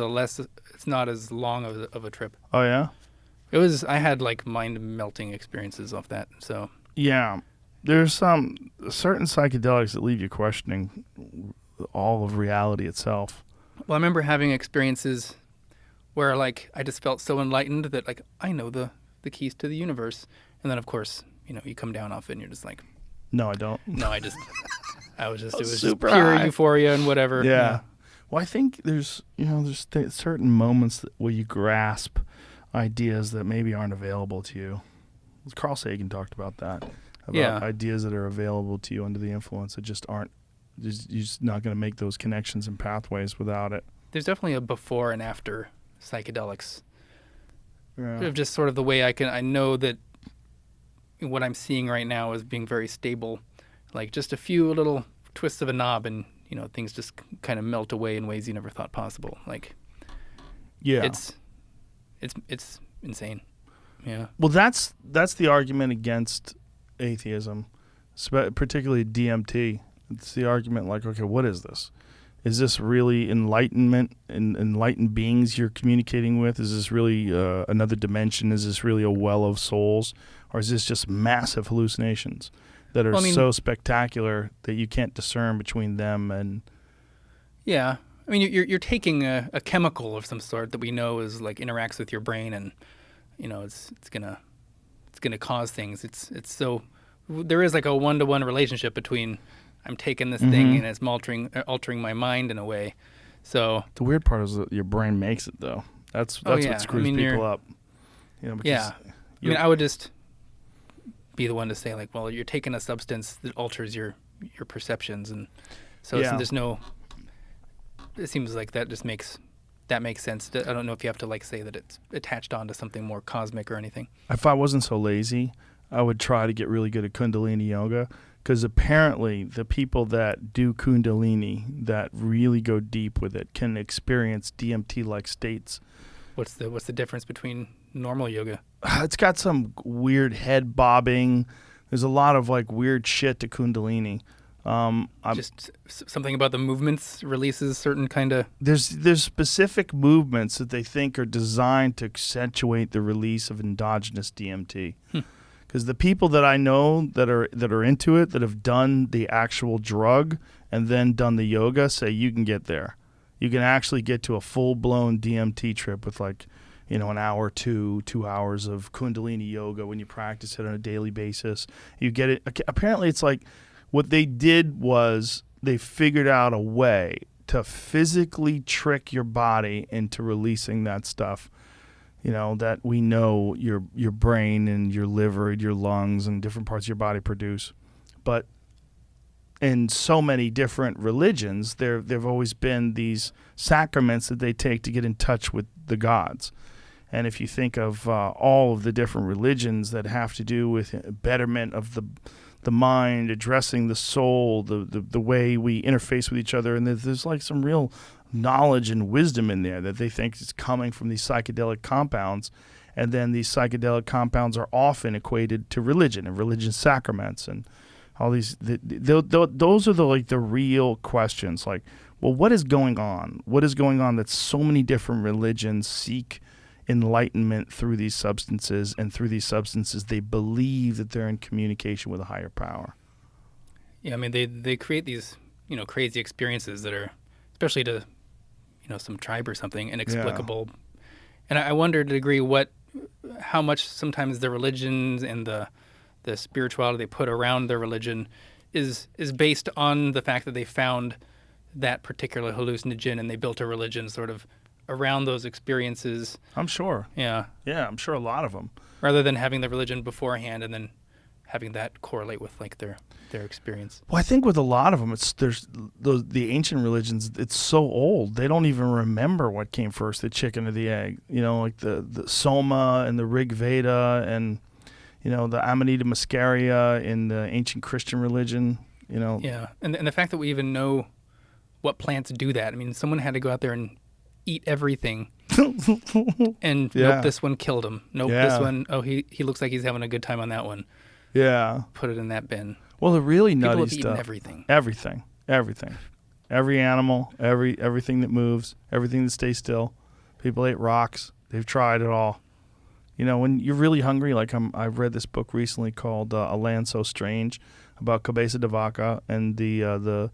not as long of a trip. Oh, yeah? I had like mind-melting experiences off that, so. Yeah. There's some certain psychedelics that leave you questioning all of reality itself. Well, I remember having experiences where, like, I just felt so enlightened that, like, I know the keys to the universe. And then, of course, you come down off it and you're just like. No, I don't. No, it was just super pure high. euphoria and whatever. Yeah. Well, I think there's certain moments where you grasp ideas that maybe aren't available to you. Carl Sagan talked about that. About ideas that are available to you under the influence that just aren't. You're just not going to make those connections and pathways without it. There's definitely a before and after psychedelics. Yeah. Of just sort of the way I know that what I'm seeing right now is being very stable. Like just a few little twists of a knob and, things just kind of melt away in ways you never thought possible. Like, yeah, it's insane. Yeah. Well, that's the argument against atheism, particularly DMT. It's the argument like, okay, what is this? Is this really enlightenment and enlightened beings you're communicating with? Is this really another dimension? Is this really a well of souls? Or is this just massive hallucinations that are so spectacular that you can't discern between them and... Yeah. I mean, you're taking a chemical of some sort that we know is like interacts with your brain and, it's gonna cause things. It's so... There is like a one-to-one relationship between... I'm taking this thing and it's altering my mind in a way. So the weird part is that your brain makes it though. That's what screws people up. I mean, I would just be the one to say like, well, you're taking a substance that alters your perceptions, and so there's no. It seems like that makes sense. I don't know if you have to like say that it's attached onto something more cosmic or anything. If I wasn't so lazy, I would try to get really good at Kundalini yoga. Because apparently the people that do Kundalini, that really go deep with it, can experience DMT-like states. What's the difference between normal yoga? It's got some weird head bobbing. There's a lot of like weird shit to Kundalini. Just something about the movements releases certain kind of... There's specific movements that they think are designed to accentuate the release of endogenous DMT. Because the people that I know that are into it, that have done the actual drug and then done the yoga, say you can get there. You can actually get to a full-blown DMT trip with like, an hour, 2 hours of Kundalini yoga when you practice it on a daily basis. You get it. Apparently, it's like what they did was they figured out a way to physically trick your body into releasing that stuff, that we know your brain and your liver and your lungs and different parts of your body produce. But in so many different religions, there've always been these sacraments that they take to get in touch with the gods. And if you think of all of the different religions that have to do with betterment of the mind, addressing the soul, the way we interface with each other, and there's like some real knowledge and wisdom in there that they think is coming from these psychedelic compounds. And then these psychedelic compounds are often equated to religion and religious sacraments and all these. Those are the real questions. Like, well, what is going on? What is going on that so many different religions seek enlightenment through these substances, and through these substances they believe that they're in communication with a higher power? Yeah, I mean, they create these, crazy experiences that are, especially to, some tribe or something, inexplicable. Yeah. And I wonder to a degree how much sometimes the religions and the spirituality they put around their religion is based on the fact that they found that particular hallucinogen and they built a religion sort of around those experiences. I'm sure. Yeah. Yeah, I'm sure a lot of them. Rather than having the religion beforehand and then having that correlate with like their experience. Well, I think with a lot of them, there's the ancient religions. It's so old they don't even remember what came first, the chicken or the egg. Like the Soma and the Rig Veda and the Amanita Muscaria in the ancient Christian religion. Yeah, and the fact that we even know what plants do that. I mean, someone had to go out there and eat everything. And nope, this one killed him. Nope, this one, he looks like he's having a good time on that one. Yeah. Put it in that bin. Well, the really nutty People have stuff. Eaten everything. Every animal, everything that moves, everything that stays still. People ate rocks. They've tried it all. When you're really hungry, like I've read this book recently called A Land So Strange about Cabeza de Vaca and the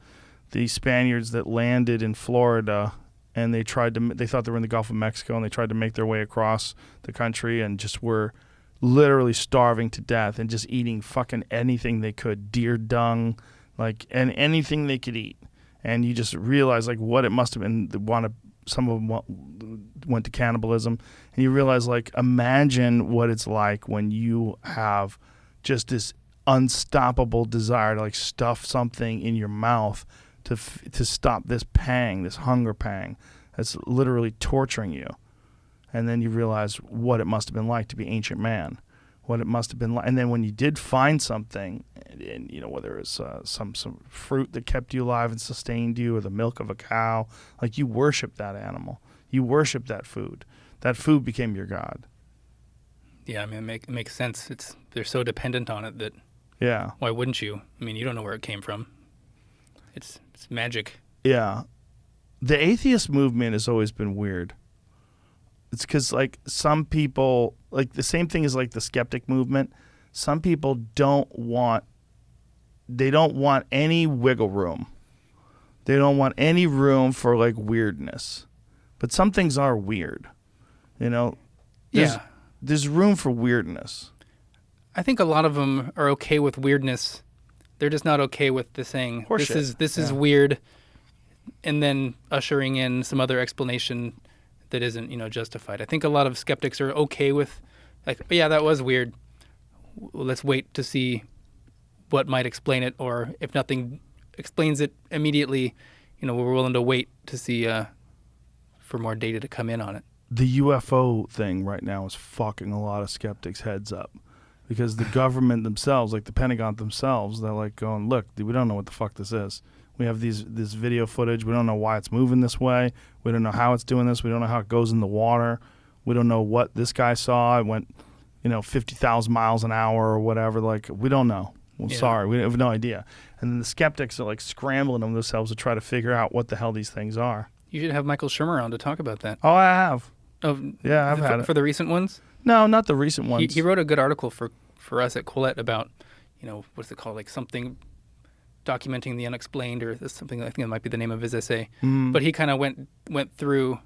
Spaniards that landed in Florida, and they thought they were in the Gulf of Mexico, and they tried to make their way across the country and just were literally starving to death and just eating fucking anything they could, deer dung, and anything they could eat. And you just realize like what it must have been. Some of them went to cannibalism, and you realize imagine what it's like when you have just this unstoppable desire to stuff something in your mouth to stop this pang, this hunger pang that's literally torturing you. And then you realize what it must have been like to be ancient man, what it must have been like. And then when you did find something, and whether it's some fruit that kept you alive and sustained you, or the milk of a cow, you worship that animal, you worship that food. That food became your god. Yeah, I mean, it makes sense. They're so dependent on it that. Yeah. Why wouldn't you? I mean, you don't know where it came from. It's magic. Yeah. The atheist movement has always been weird. It's because some people, the same thing as the skeptic movement, some people don't want any wiggle room. They don't want any room for weirdness. But some things are weird. There's room for weirdness. I think a lot of them are okay with weirdness. They're just not okay with the saying, this is weird, and then ushering in some other explanation that isn't, justified. I think a lot of skeptics are okay with, that was weird. Well, let's wait to see what might explain it, or if nothing explains it immediately, we're willing to wait to see for more data to come in on it. The UFO thing right now is fucking a lot of skeptics' heads up, because the government themselves, the Pentagon themselves, they're going, look, we don't know what the fuck this is. We have this video footage. We don't know why it's moving this way. We don't know how it's doing this. We don't know how it goes in the water. We don't know what this guy saw. It went, 50,000 miles an hour or whatever. We don't know. Well, sorry, we have no idea. And then the skeptics are scrambling themselves to try to figure out what the hell these things are. You should have Michael Shermer on to talk about that. Oh, I have. Oh, yeah, I've had it. For the recent ones? No, not the recent ones. He wrote a good article for us at Quillette about, what's it called? Something documenting the unexplained, or something. I think that might be the name of his essay. Mm. But he kind of went through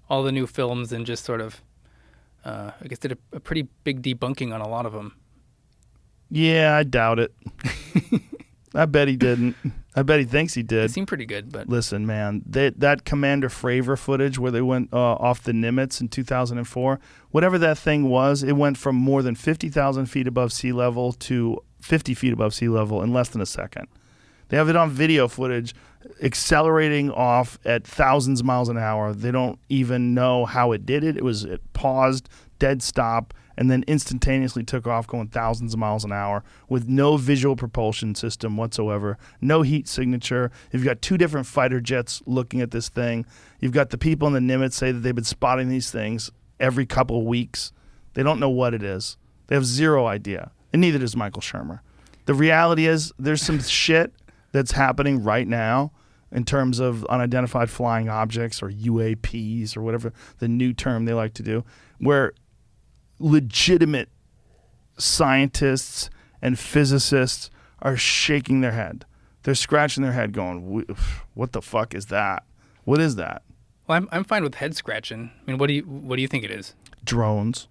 all the new films and just sort of, I guess, did a pretty big debunking on a lot of them. Yeah, I doubt it. I bet he didn't. I bet he thinks he It did. seemed pretty good, but Listen, man, that Commander Fravor footage where they went off the Nimitz in 2004, whatever that thing was, it went from more than 50,000 feet above sea level to 50 feet above sea level in less than a second. They have it on video footage accelerating off at thousands of miles an hour. They don't even know how it did it. It paused, dead stop, and then instantaneously took off going thousands of miles an hour with no visual propulsion system whatsoever, no heat signature. You've got two different fighter jets looking at this thing. You've got the people in the Nimitz say that they've been spotting these things every couple of weeks. They don't know what it is. They have zero idea, and neither does Michael Shermer. The reality is there's some shit that's happening right now in terms of unidentified flying objects or UAPs or whatever the new term they like to do, where legitimate scientists and physicists are shaking their head. They're scratching their head going, what the fuck is that? What is that? well, I'm fine with head scratching. I mean, what do you think it is? Drones.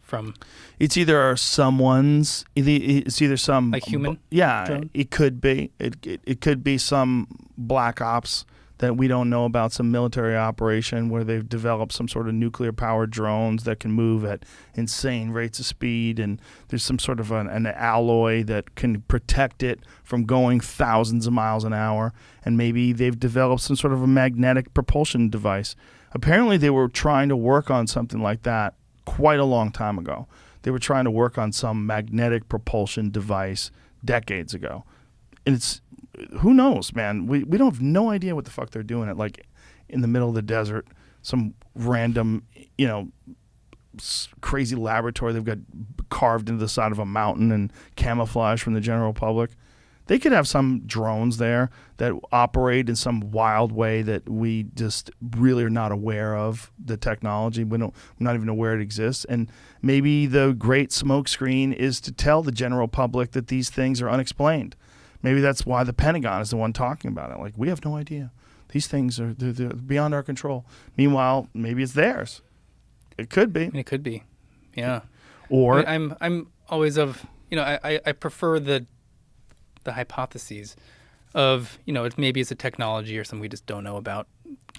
From It's either someone's. It's either some like human. Yeah, drone? it could be. It could be some black ops that we don't know about, some military operation where they've developed some sort of nuclear powered drones that can move at insane rates of speed, and there's some sort of an alloy that can protect it from going thousands of miles an hour, and maybe they've developed some sort of a magnetic propulsion device. Apparently they were trying to work on something like that quite a long time ago. They were trying to work on some magnetic propulsion device decades ago. And it's, who knows, man? We don't have no idea what the fuck they're doing at, like, in the middle of the desert, some random, crazy laboratory they've got carved into the side of a mountain and camouflage from the general public. They could have some drones there that operate in some wild way that we just really are not aware of the technology. We're not even aware it exists. And maybe the great smokescreen is to tell the general public that these things are unexplained. Maybe that's why the Pentagon is the one talking about it. Like, we have no idea. These things are they're beyond our control. Meanwhile, maybe it's theirs. It could be. It could be, yeah. Or I'm always of I prefer the hypotheses of maybe it's a technology or something we just don't know about.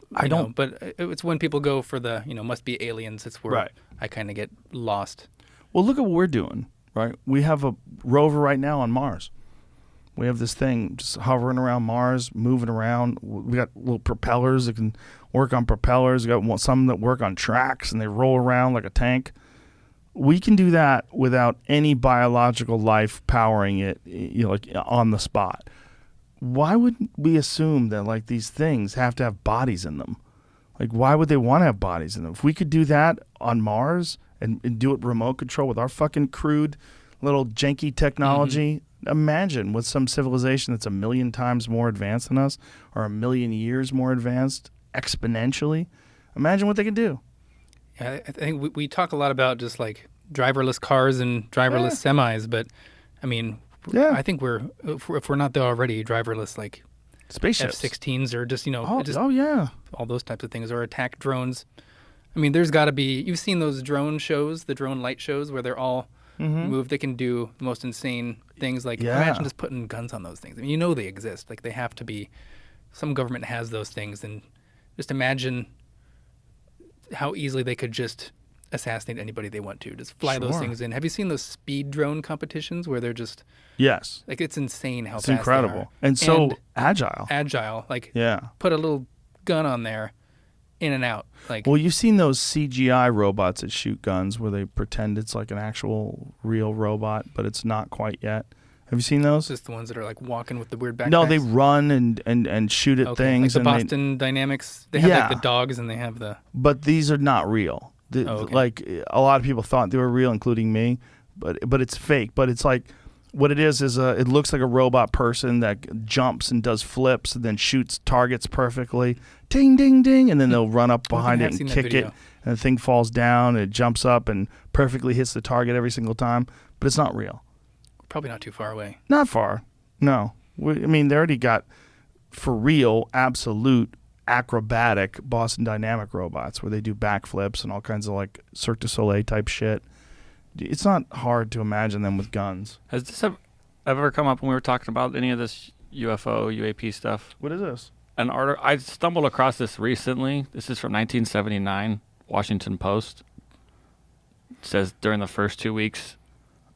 But it's when people go for the must be aliens. It's where Right. I kind of get lost. Well, look at what we're doing, right? We have a rover right now on Mars. We have this thing just hovering around Mars, moving around. We got little propellers that can work on propellers. We got some that work on tracks, and they roll around like a tank. We can do that without any biological life powering it, like on the spot. Why would we assume that, like, these things have to have bodies in them? Like, why would they want to have bodies in them? If we could do that on Mars and do it remote control with our fucking crude little janky technology, imagine with some civilization that's 1,000,000 times more advanced than us, or 1,000,000 years more advanced exponentially. Imagine what they could do. Yeah, I think we talk a lot about just like driverless cars and driverless semis, but I mean, I think if we're not there already, driverless like Spaceships, F-16s, or just yeah, all those types of things, or attack drones. I mean, there's got to be. You've seen those drone shows, the drone light shows, where they're all moved. They can do the most insane things. Like, imagine just putting guns on those things. I mean, they exist. Like, they have to be. Some government has those things, and just imagine how easily they could just assassinate anybody they want to. Just fly those things in. Have you seen those speed drone competitions where they're just like, it's insane how it's fast incredible they are. and so agile. Like, Yeah. put a little gun on there, in and out. Like, Well, you've seen those CGI robots that shoot guns where they pretend it's like an actual real robot, but it's not quite yet. Have you seen those? just the ones that are like walking with the weird backpacks. No, they run and shoot at things. Like the and Boston Dynamics. They have like the dogs, and they have the. But these are not real. Like, a lot of people thought they were real, including me, but it's fake. But it's like, what it is it looks like a robot person that jumps and does flips and then shoots targets perfectly. Ding, ding, ding. And then they'll run up behind it and kick it. And the thing falls down and it jumps up and perfectly hits the target every single time. But it's not real. Probably not too far away. Not far. No. I mean, they already got, for real, absolute acrobatic Boston Dynamic robots where they do backflips and all kinds of, like, Cirque du Soleil type shit. It's not hard to imagine them with guns. Has this ever, ever come up when we were talking about any of this UFO, UAP stuff? What is this? An article I stumbled across this recently. This is from 1979, Washington Post. It says during the first 2 weeks,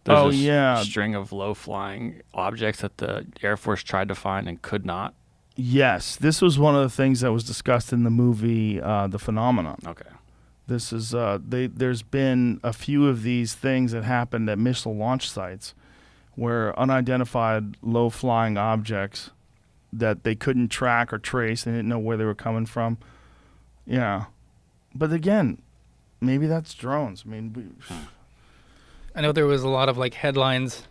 there's a string of low-flying objects that the Air Force tried to find and could not. Yes, this was one of the things that was discussed in the movie The Phenomenon. Okay. This is there's been a few of these things that happened at missile launch sites where unidentified low-flying objects that they couldn't track or trace, they didn't know where they were coming from. Yeah. But again, maybe that's drones. I mean, I know there was a lot of like headlines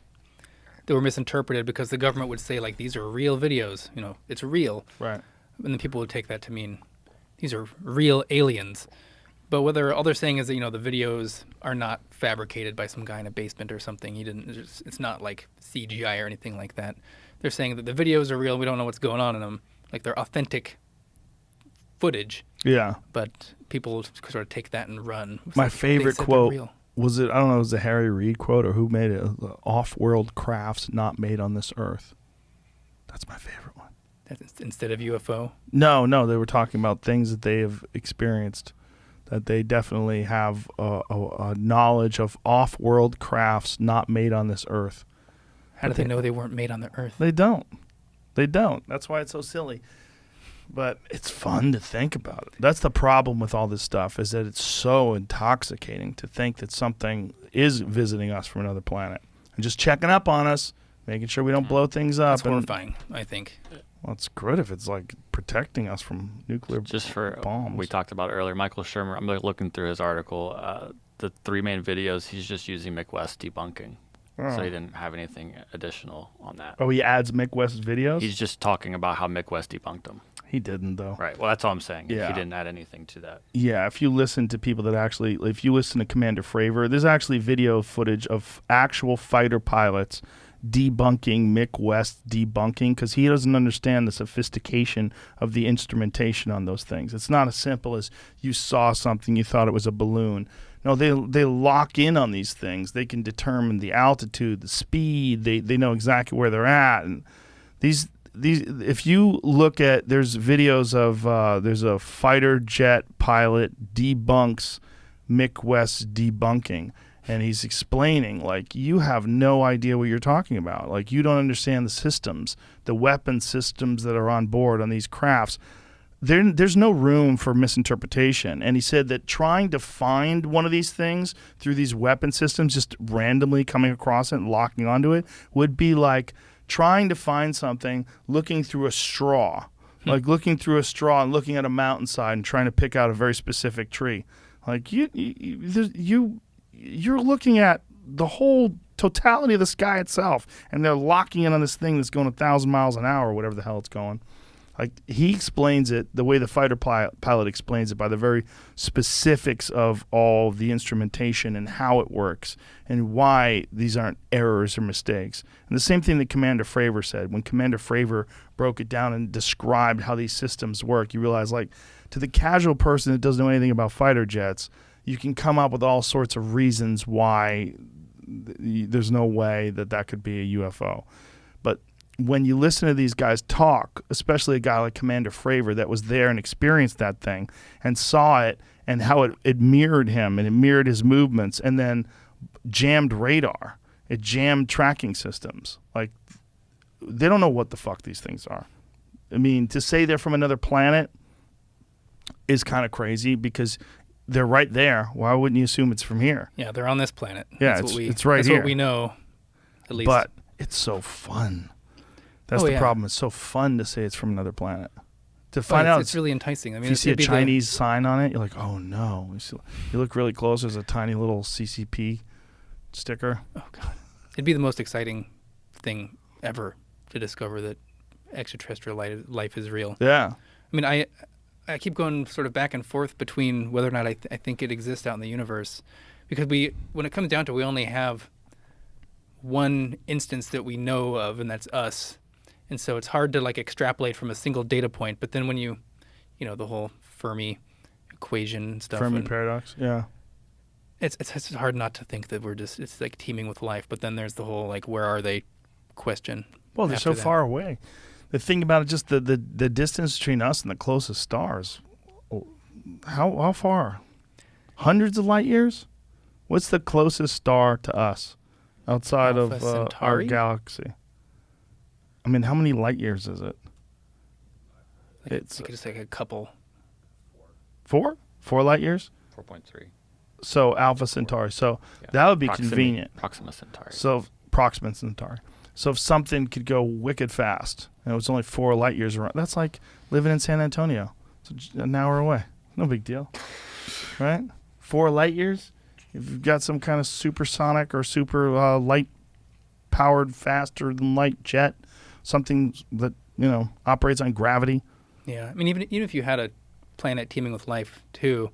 that were misinterpreted because the government would say like these are real videos, it's real. Right. And then people would take that to mean these are real aliens. But what all they're saying is that, the videos are not fabricated by some guy in a basement or something. It's not like CGI or anything like that. They're saying that the videos are real. We don't know what's going on in them. Like they're authentic footage. Yeah. But people sort of take that and run. My favorite quote was it, I don't know, it was a Harry Reid quote or who made it, off-world crafts not made on this earth. That's my favorite one. That's instead of UFO? No, they were talking about things that they have experienced, that they definitely have a knowledge of off-world crafts not made on this earth. How do they know they weren't made on the earth? They don't. That's why it's so silly. But it's fun to think about it. That's the problem with all this stuff, is that it's so intoxicating to think that something is visiting us from another planet and just checking up on us, making sure we don't blow things up. That's horrifying, I think. Well, it's good if it's like protecting us from nuclear just for bombs. We talked about earlier, Michael Shermer. I'm looking through his article. The 3 main videos, he's just using Mick West debunking. So he didn't have anything additional on that. Oh, he adds Mick West's videos? He's just talking about how Mick West debunked them. He didn't, though. Right. Well, that's all I'm saying. Yeah. He didn't add anything to that. Yeah, if you listen to people that actually, if you listen to Commander Fravor, there's actually video footage of actual fighter pilots debunking Mick West debunking, because he doesn't understand the sophistication of the instrumentation on those things. It's not as simple as you saw something, you thought it was a balloon. No, they lock in on these things. They can determine the altitude, the speed. They know exactly where they're at. And these if you look at, there's videos of there's a fighter jet pilot debunks Mick West's debunking. And he's explaining, like, you have no idea what you're talking about. Like, you don't understand the systems, the weapon systems that are on board on these crafts. There's no room for misinterpretation. And he said that trying to find one of these things through these weapon systems, just randomly coming across it and locking onto it, would be like trying to find something looking through a straw. Like looking through a straw and looking at a mountainside and trying to pick out a very specific tree. Like, you're looking at the whole totality of the sky itself, and they're locking in on this thing that's going 1,000 miles an hour, or whatever the hell it's going. Like, he explains it the way the fighter pilot explains it, by the very specifics of all the instrumentation and how it works and why these aren't errors or mistakes. And the same thing that Commander Fravor said. When Commander Fravor broke it down and described how these systems work, you realize, like, to the casual person that doesn't know anything about fighter jets, you can come up with all sorts of reasons why there's no way that could be a UFO. But when you listen to these guys talk, especially a guy like Commander Fravor that was there and experienced that thing and saw it and how it mirrored him and it mirrored his movements and then jammed radar, it jammed tracking systems. Like, they don't know what the fuck these things are. I mean, to say they're from another planet is kind of crazy because they're right there. Why wouldn't you assume it's from here? Yeah, they're on this planet. Yeah, it's right here. That's what we know, at least. But it's so fun. That's the problem. It's so fun to say it's from another planet. To find out, it's really enticing. I mean, if you see a Chinese sign on it, you're like, oh no. You look really close. There's a tiny little CCP sticker. Oh god, it'd be the most exciting thing ever to discover that extraterrestrial life is real. Yeah. I mean, I keep going sort of back and forth between whether or not I think it exists out in the universe, because when it comes down to it, we only have one instance that we know of, and that's us. And so it's hard to like extrapolate from a single data point. But then when you the whole Fermi equation and stuff. Fermi paradox, yeah. It's hard not to think that it's like teeming with life. But then there's the whole like, where are they question. Well, they're so far away. The thing about it, just the distance between us and the closest stars. How far? Hundreds of light years? What's the closest star to us outside Alpha of our Centauri? galaxy? I mean, how many light years is it? It's just like a couple. 4? 4 light years? 4.3. So Alpha Centauri. So that would be convenient. Proxima Centauri. So Proxima Centauri. So if something could go wicked fast and it was only 4 light years around, that's like living in San Antonio. It's an hour away. No big deal, right? 4 light years. If you've got some kind of supersonic or super light-powered, faster than light jet, something that operates on gravity. Yeah, I mean, even if you had a planet teeming with life too,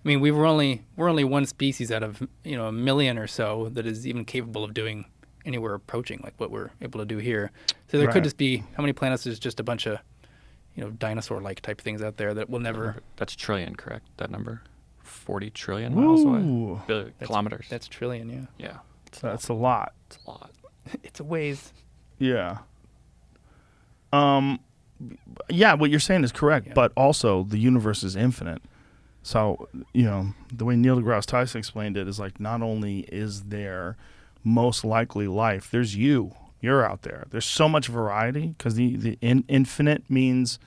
I mean, we're only one species out of a million or so that is even capable of doing anywhere approaching like what we're able to do here. So there could just be how many planets is just a bunch of dinosaur-like type things out there that will never. That's trillion, correct? That number, 40 trillion miles away. Kilometers. That's trillion, yeah. Yeah, That's a lot. It's a lot. It's a ways. Yeah. Yeah, what you're saying is correct, but also the universe is infinite. So, the way Neil deGrasse Tyson explained it is like not only is there most likely life, there's you're out there. There's so much variety because the infinite means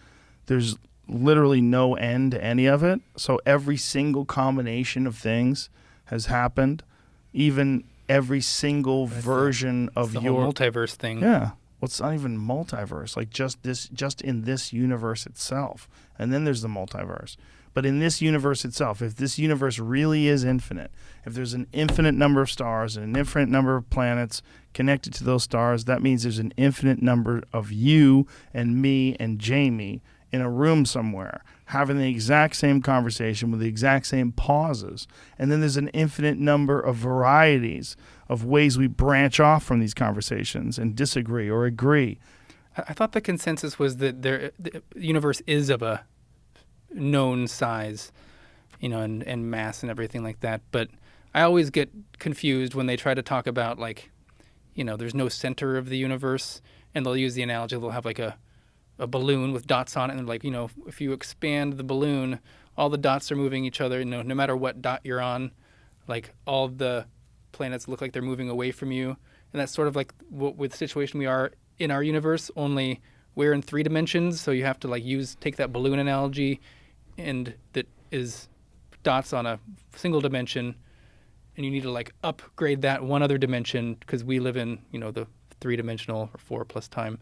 there's literally no end to any of it. So every single combination of things has happened, even every single version of the your whole multiverse thing. Yeah. Well, it's not even multiverse, like just in this universe itself. And then there's the multiverse. But in this universe itself, if this universe really is infinite, if there's an infinite number of stars and an infinite number of planets connected to those stars, that means there's an infinite number of you and me and Jamie in a room somewhere having the exact same conversation with the exact same pauses. And then there's an infinite number of varieties of ways we branch off from these conversations and disagree or agree. I thought the consensus was that the universe is of a known size, and mass and everything like that. But I always get confused when they try to talk about there's no center of the universe, and they'll use the analogy. They'll have like a balloon with dots on it, and they're like, if you expand the balloon, all the dots are moving each other. No matter what dot you're on, like all the planets look like they're moving away from you, and that's sort of like with the situation we are in our universe. Only we're in 3 dimensions, so you have to take that balloon analogy, and that is dots on a single dimension, and you need to upgrade that one other dimension because we live in the 3-dimensional or 4+ time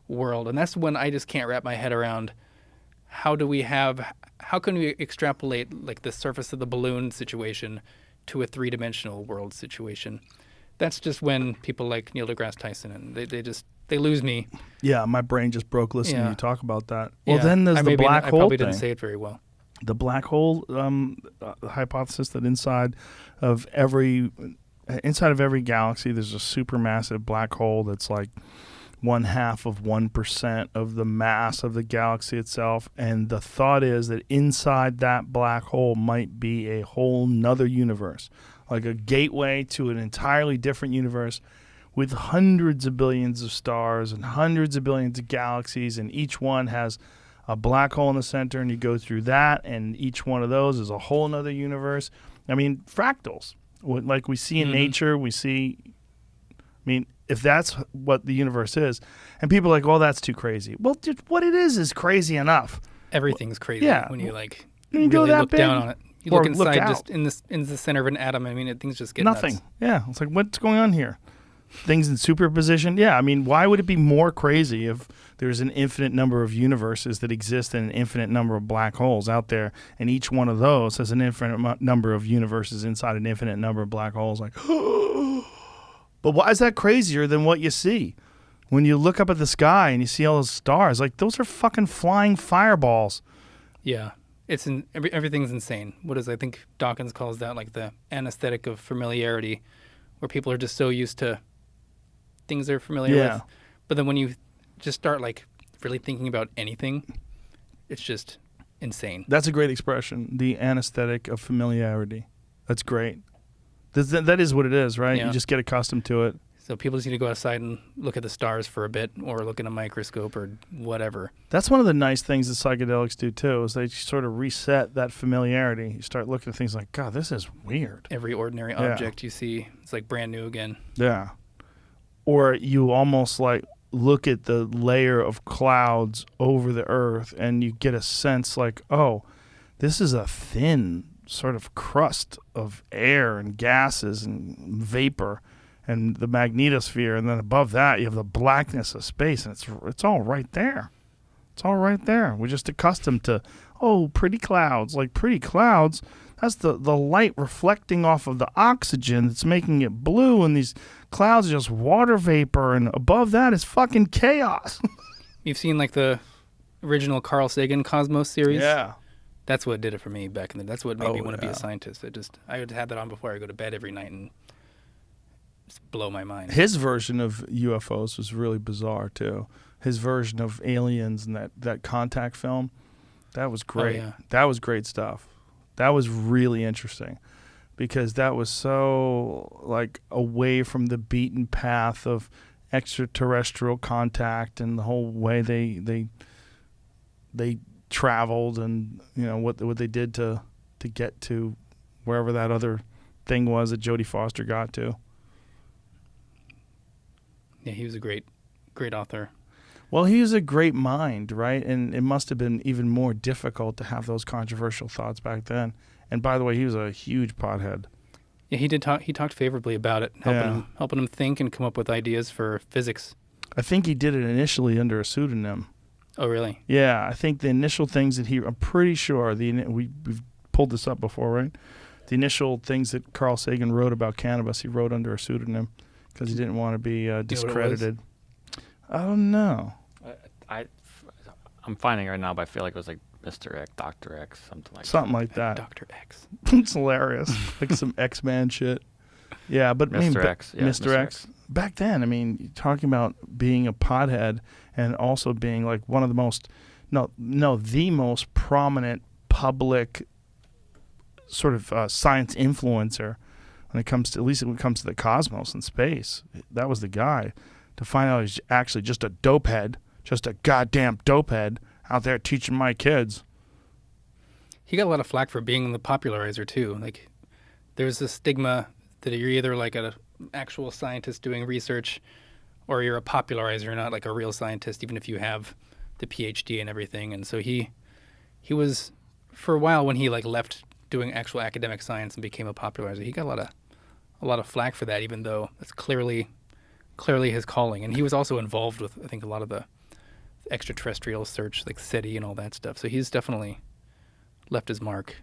world. And that's when I just can't wrap my head around how can we extrapolate the surface of the balloon situation to a 3-dimensional world situation. That's just when people like Neil deGrasse Tyson, and they lose me. Yeah, my brain just broke listening to you talk about that. Well, then there's the black black hole I probably thing. didn't say it very well. The black hole hypothesis that inside of every galaxy there's a supermassive black hole that's like 0.5% of the mass of the galaxy itself, and the thought is that inside that black hole might be a whole nother universe, like a gateway to an entirely different universe with hundreds of billions of stars and hundreds of billions of galaxies, and each one has a black hole in the center, and you go through that, and each one of those is a whole nother universe. I mean, fractals, like we see in nature, if that's what the universe is, and people are like, well, that's too crazy. Well, dude, what it is crazy enough. Everything's crazy when you you go really that look big, down on it. You look inside, out. just in the center of an atom. I mean, things just get nothing. Nuts. Yeah, it's like, what's going on here? Things in superposition. Yeah, I mean, why would it be more crazy if there's an infinite number of universes that exist and an infinite number of black holes out there, and each one of those has an infinite number of universes inside an infinite number of black holes? Like, but why is that crazier than what you see? When you look up at the sky and you see all those stars, like those are fucking flying fireballs. Yeah, everything's insane. I think Dawkins calls that like the anesthetic of familiarity, where people are just so used to things they're familiar with. But then when you just start really thinking about anything, it's just insane. That's a great expression, the anesthetic of familiarity. That's great. That is what it is, right? Yeah. You just get accustomed to it. So people just need to go outside and look at the stars for a bit, or look in a microscope or whatever. That's one of the nice things that psychedelics do too, is they sort of reset that familiarity. You start looking at things like, God, this is weird. Every ordinary object you see, it's like brand new again. Yeah. Or you almost like look at the layer of clouds over the earth and you get a sense like, oh, this is a thin sort of crust of air and gases and vapor and the magnetosphere, and then above that you have the blackness of space, and it's all right there. It's all right there. We're just accustomed to, oh, pretty clouds. Like pretty clouds, that's the light reflecting off of the oxygen that's making it blue, and these clouds are just water vapor, and above that is fucking chaos. You've seen like the original Carl Sagan Cosmos series? Yeah. That's what did it for me back in the day. That's what made me want to be a scientist. I had that on before I go to bed every night and just blow my mind. His version of UFOs was really bizarre too. His version of aliens and that Contact film, that was great. Oh, yeah. That was great stuff. That was really interesting because that was so like away from the beaten path of extraterrestrial contact and the whole way they traveled, and you know what they did to get to wherever that other thing was that Jodie Foster got to. Yeah, he was a great author. Well, he was a great mind, right? And it must have been even more difficult to have those controversial thoughts back then. And by the way, he was a huge pothead. Yeah, he did talk. He talked favorably about it, helping him think and come up with ideas for physics. I think he did it initially under a pseudonym. Oh, really? Yeah, I think the initial things that I'm pretty sure we've pulled this up before, right? The initial things that Carl Sagan wrote about cannabis, he wrote under a pseudonym because he didn't want to be discredited. I don't know. I'm finding it right now, but I feel like it was like Mr. X, Dr. X, something like that. Dr. X. It's hilarious, like some X-Man shit. Yeah, but Mr. X. Yeah, Mr. X. Back then, I mean, you're talking about being a pothead and also being like one of the most, the most prominent public sort of science influencer when it comes to, at least when it comes to the cosmos and space. That was the guy. To find out he's actually just a dopehead, just a goddamn dopehead out there teaching my kids. He got a lot of flack for being the popularizer too. Like, there's this stigma that you're either like an actual scientist doing research, or you're a popularizer, not like a real scientist, even if you have the PhD and everything. And so he was, for a while when he like left doing actual academic science and became a popularizer, he got a lot of flack for that, even though it's clearly his calling. And he was also involved with, I think, a lot of the extraterrestrial search, like SETI and all that stuff. So he's definitely left his mark.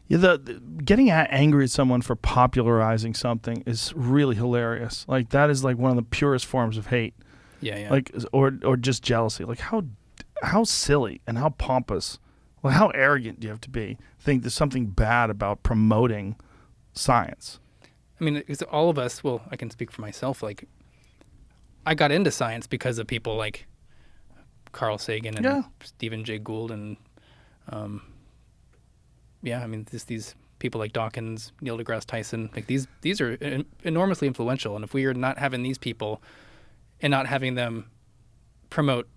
Yeah, the getting angry at someone for popularizing something is really hilarious. Like, that is like one of the purest forms of hate. Yeah. Like, or just jealousy. Like, how silly and how pompous, well, how arrogant do you have to be? Think there's something bad about promoting science. I mean, it's all of us. Well, I can speak for myself. Like, I got into science because of people like Carl Sagan and Stephen Jay Gould and I mean, these people like Dawkins, Neil deGrasse Tyson, like these are enormously influential. And if we are not having these people and not having them promote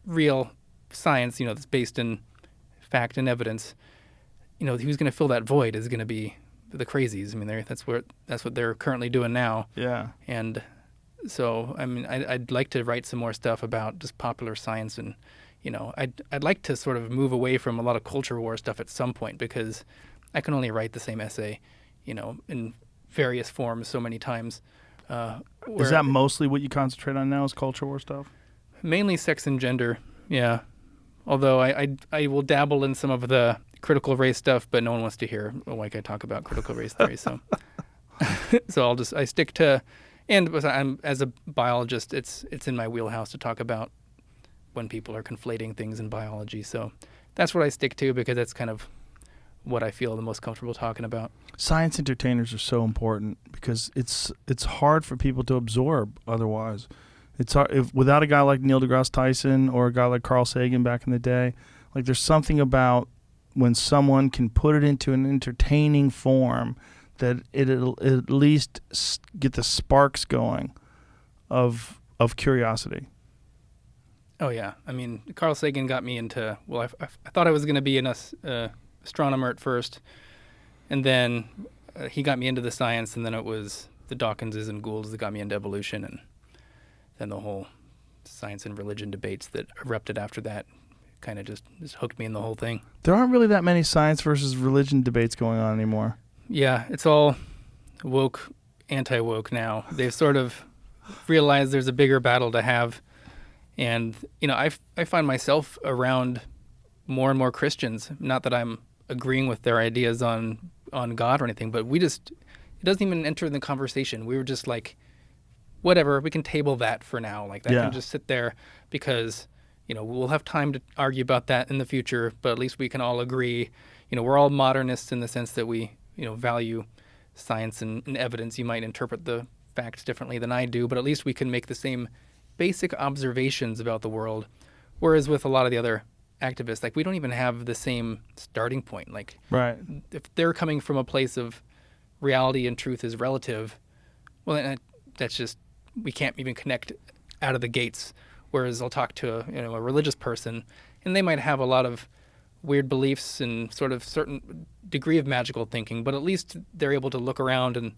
real science, that's based in fact and evidence, who's going to fill that void is going to be the crazies. I mean, that's what they're currently doing now. Yeah. And so, I mean, I'd like to write some more stuff about just popular science, and I'd like to sort of move away from a lot of culture war stuff at some point, because I can only write the same essay, in various forms so many times. Is that mostly what you concentrate on now, is culture war stuff? Mainly sex and gender, yeah. Although I will dabble in some of the critical race stuff, but no one wants to hear like I talk about critical race theory. So, so I stick to, and I'm, as a biologist, it's in my wheelhouse to talk about when people are conflating things in biology. So that's what I stick to, because that's kind of what I feel the most comfortable talking about. Science entertainers are so important because it's hard for people to absorb otherwise. It's hard, without a guy like Neil deGrasse Tyson or a guy like Carl Sagan back in the day, like there's something about when someone can put it into an entertaining form that it'll at least get the sparks going of curiosity. Oh yeah, I mean, Carl Sagan got me into. Well, I thought I was going to be an astronomer at first, and then he got me into the science, and then it was the Dawkinses and Goulds that got me into evolution, and then the whole science and religion debates that erupted after that kind of just hooked me in the whole thing. There aren't really that many science versus religion debates going on anymore. Yeah, it's all woke, anti-woke now. They've sort of realized there's a bigger battle to have. And, you know, I find myself around more and more Christians. Not that I'm agreeing with their ideas on God or anything, but it doesn't even enter in the conversation. We were just like, whatever, we can table that for now. Like, that can just sit there because, you know, we'll have time to argue about that in the future, but at least we can all agree. You know, we're all modernists in the sense that we, you know, value science and evidence. You might interpret the facts differently than I do, but at least we can make the same basic observations about the world. Whereas with a lot of the other activists, like, we don't even have the same starting point. Like, right. If they're coming from a place of reality and truth is relative, well, then that's just, we can't even connect out of the gates. Whereas I'll talk to a religious person, and they might have a lot of weird beliefs and sort of certain degree of magical thinking, but at least they're able to look around and,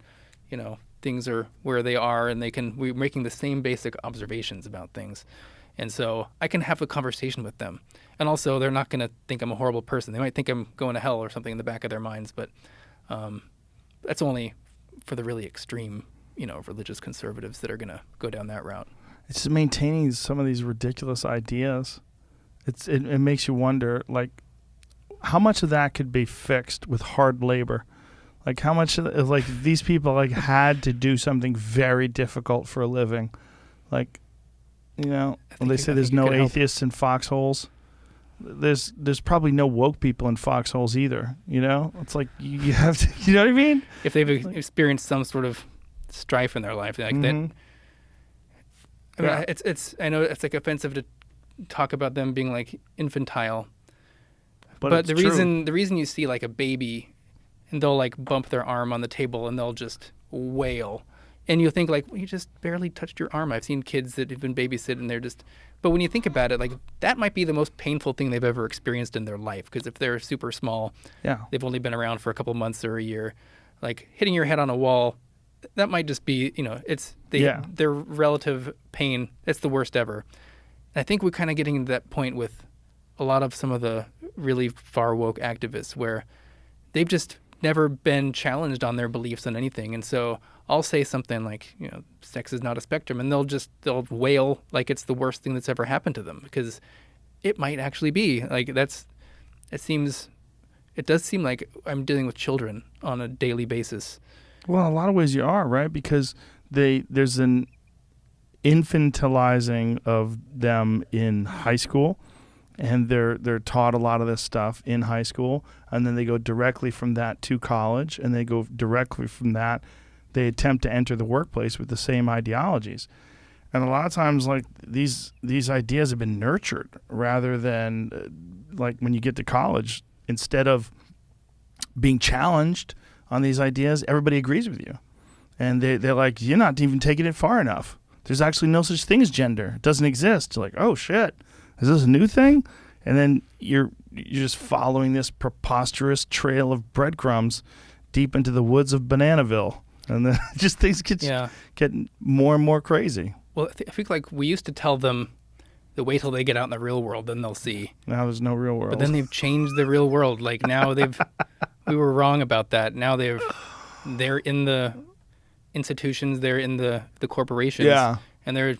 you know, things are where they are, and we're making the same basic observations about things. And so I can have a conversation with them. And also, they're not going to think I'm a horrible person. They might think I'm going to hell or something in the back of their minds, but that's only for the really extreme, you know, religious conservatives that are going to go down that route. It's just maintaining some of these ridiculous ideas. It makes you wonder, like, how much of that could be fixed with hard labor? Like, how much of, like, these people, like, had to do something very difficult for a living? Like, you know, when they say there's no atheists in foxholes, there's probably no woke people in foxholes either, you know? It's like, you have to, you know what I mean? If they've experienced some sort of strife in their life, like that. I mean, it's I know it's like offensive to talk about them being like infantile, but the reason you see like a baby and they'll like bump their arm on the table and they'll just wail, and you think like, well, you just barely touched your arm. I've seen kids that have been babysitted and they're just, but when you think about it, like, that might be the most painful thing they've ever experienced in their life, because if they're super small, they've only been around for a couple months or a year, like hitting your head on a wall, that might just be, you know, it's their relative pain. It's the worst ever. And I think we're kind of getting to that point with a lot of some of the really far woke activists where they've just never been challenged on their beliefs on anything. And so I'll say something like, you know, sex is not a spectrum, and they'll wail like it's the worst thing that's ever happened to them, because it might actually be. Like, it does seem like I'm dealing with children on a daily basis. Well, in a lot of ways you are, right? Because there's an infantilizing of them in high school, and they're taught a lot of this stuff in high school, and then they go directly from that to college, and they go directly from that, they attempt to enter the workplace with the same ideologies. And a lot of times, like, these ideas have been nurtured rather than like when you get to college, instead of being challenged on these ideas, everybody agrees with you. And they're like, you're not even taking it far enough. There's actually no such thing as gender. It doesn't exist. You're like, oh shit, is this a new thing? And then you're just following this preposterous trail of breadcrumbs deep into the woods of Bananaville. And then just things get more and more crazy. Well, I think like we used to tell them to wait till they get out in the real world, then they'll see. Now there's no real world. But then they've changed the real world. Like, now we were wrong about that. Now they're in the institutions, they're in the corporations. Yeah. And they're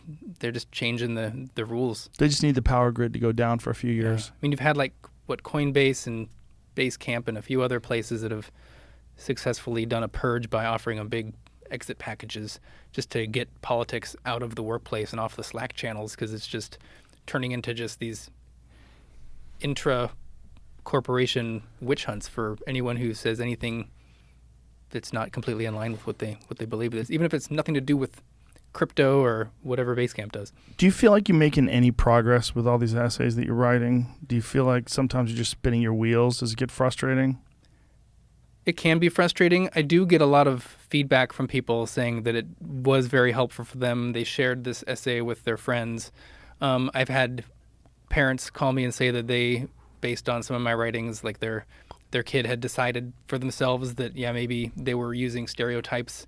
just changing the rules. They just need the power grid to go down for a few years. I mean, you've had like Coinbase and Basecamp and a few other places that have successfully done a purge by offering them big exit packages just to get politics out of the workplace and off the Slack channels, because it's just turning into just these intra-corporation witch hunts for anyone who says anything that's not completely in line with what they believe it is, even if it's nothing to do with crypto or whatever Basecamp does. Do you feel like you're making any progress with all these essays that you're writing? Do you feel like sometimes you're just spinning your wheels? Does it get frustrating? It can be frustrating. I do get a lot of feedback from people saying that it was very helpful for them. They shared this essay with their friends. I've had parents call me and say that they, based on some of my writings, like their kid had decided for themselves that, maybe they were using stereotypes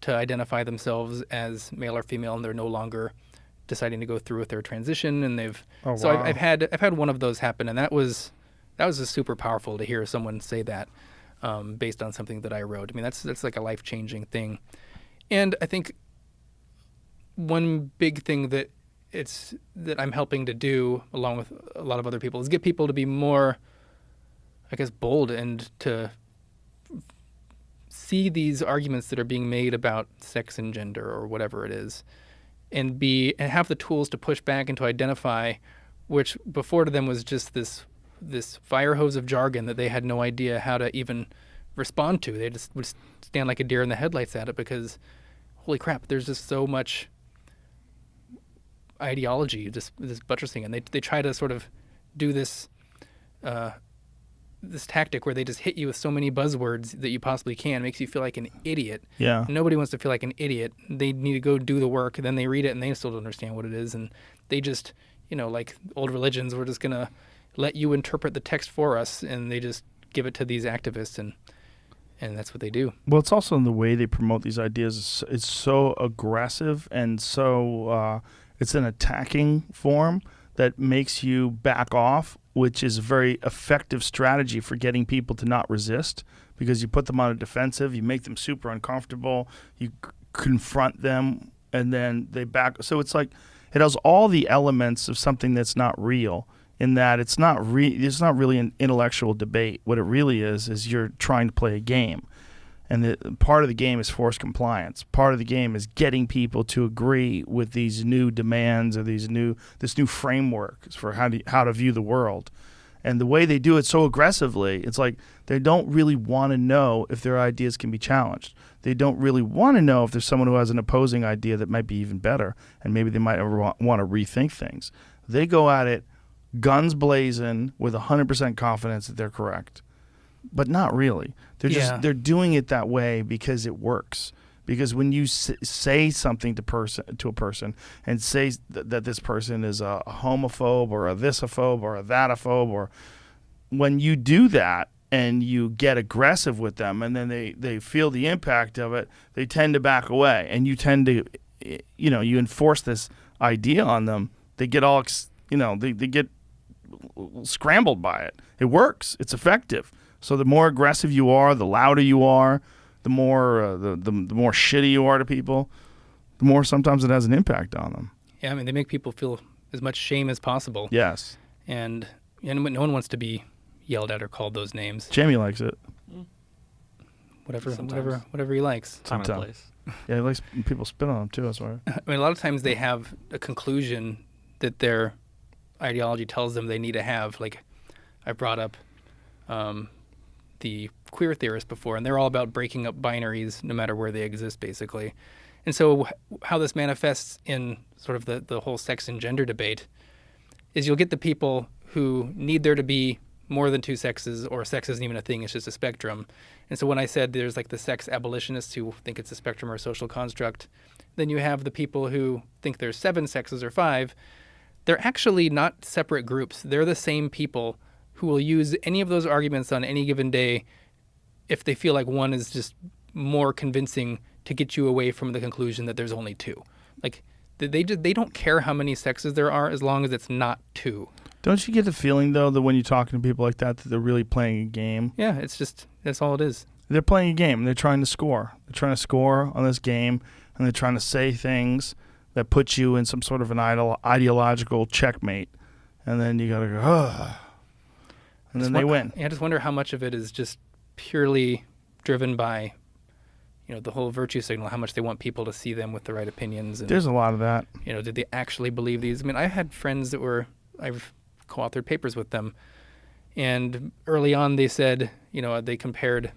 to identify themselves as male or female, and they're no longer deciding to go through with their transition. And they've I've had one of those happen, and that was just super powerful to hear someone say that based on something that I wrote. I mean, that's like a life-changing thing. And I think one big thing that I'm helping to do, along with a lot of other people, is get people to be more, I guess, bold and to see these arguments that are being made about sex and gender or whatever it is, and have the tools to push back and to identify, which before to them was just this fire hose of jargon that they had no idea how to even respond to. They just would stand like a deer in the headlights at it because, holy crap, there's just so much ideology, this buttressing, and they try to sort of do this tactic where they just hit you with so many buzzwords that you possibly can. It makes you feel like an idiot. Yeah. Nobody wants to feel like an idiot. They need to go do the work, then they read it and they still don't understand what it is, and they just, like old religions, we're just going to let you interpret the text for us, and they just give it to these activists, and that's what they do. Well, it's also in the way they promote these ideas. It's so aggressive, and so it's an attacking form that makes you back off, which is a very effective strategy for getting people to not resist, because you put them on a defensive, you make them super uncomfortable, you confront them, and then they back. So it's like it has all the elements of something that's not real, in that it's not really an intellectual debate. What it really is you're trying to play a game. And the part of the game is forced compliance. Part of the game is getting people to agree with these new demands or this new framework for how to view the world. And the way they do it so aggressively, it's like they don't really want to know if their ideas can be challenged. They don't really want to know if there's someone who has an opposing idea that might be even better, and maybe they might ever want to rethink things. They go at it guns blazing with 100% confidence that they're correct. But not really. They're doing it that way because it works. Because when you say something to a person and say that this person is a homophobe or a thisophobe or a thatophobe, or when you do that and you get aggressive with them and then they feel the impact of it, they tend to back away, and you tend to, you enforce this idea on them. They get all, they get scrambled by it. It works. It's effective. So the more aggressive you are, the louder you are, the more the more shitty you are to people, the more sometimes it has an impact on them. Yeah, I mean, they make people feel as much shame as possible. Yes. And no one wants to be yelled at or called those names. Jamie likes it. Whatever he likes. Time and place. Yeah, he likes people spit on him too, I swear. I mean, a lot of times they have a conclusion that their ideology tells them they need to have. Like, I brought up the queer theorists before, and they're all about breaking up binaries no matter where they exist, basically. And so how this manifests in sort of the whole sex and gender debate is you'll get the people who need there to be more than two sexes, or sex isn't even a thing, it's just a spectrum. And so when I said there's like the sex abolitionists who think it's a spectrum or a social construct, then you have the people who think there's 7 sexes or 5. They're actually not separate groups. They're the same people who will use any of those arguments on any given day if they feel like one is just more convincing to get you away from the conclusion that there's only 2. Like, they don't care how many sexes there are as long as it's not 2. Don't you get the feeling, though, that when you're talking to people like that they're really playing a game? Yeah, that's all it is. They're playing a game. They're trying to score. They're trying to score on this game, and they're trying to say things that put you in some sort of an ideological checkmate. And then you got to go, ugh. And then they win. I just wonder how much of it is just purely driven by, the whole virtue signal, how much they want people to see them with the right opinions. And, there's a lot of that. Did they actually believe these? I mean, I had friends that I've co-authored papers with them, and early on they said, they compared,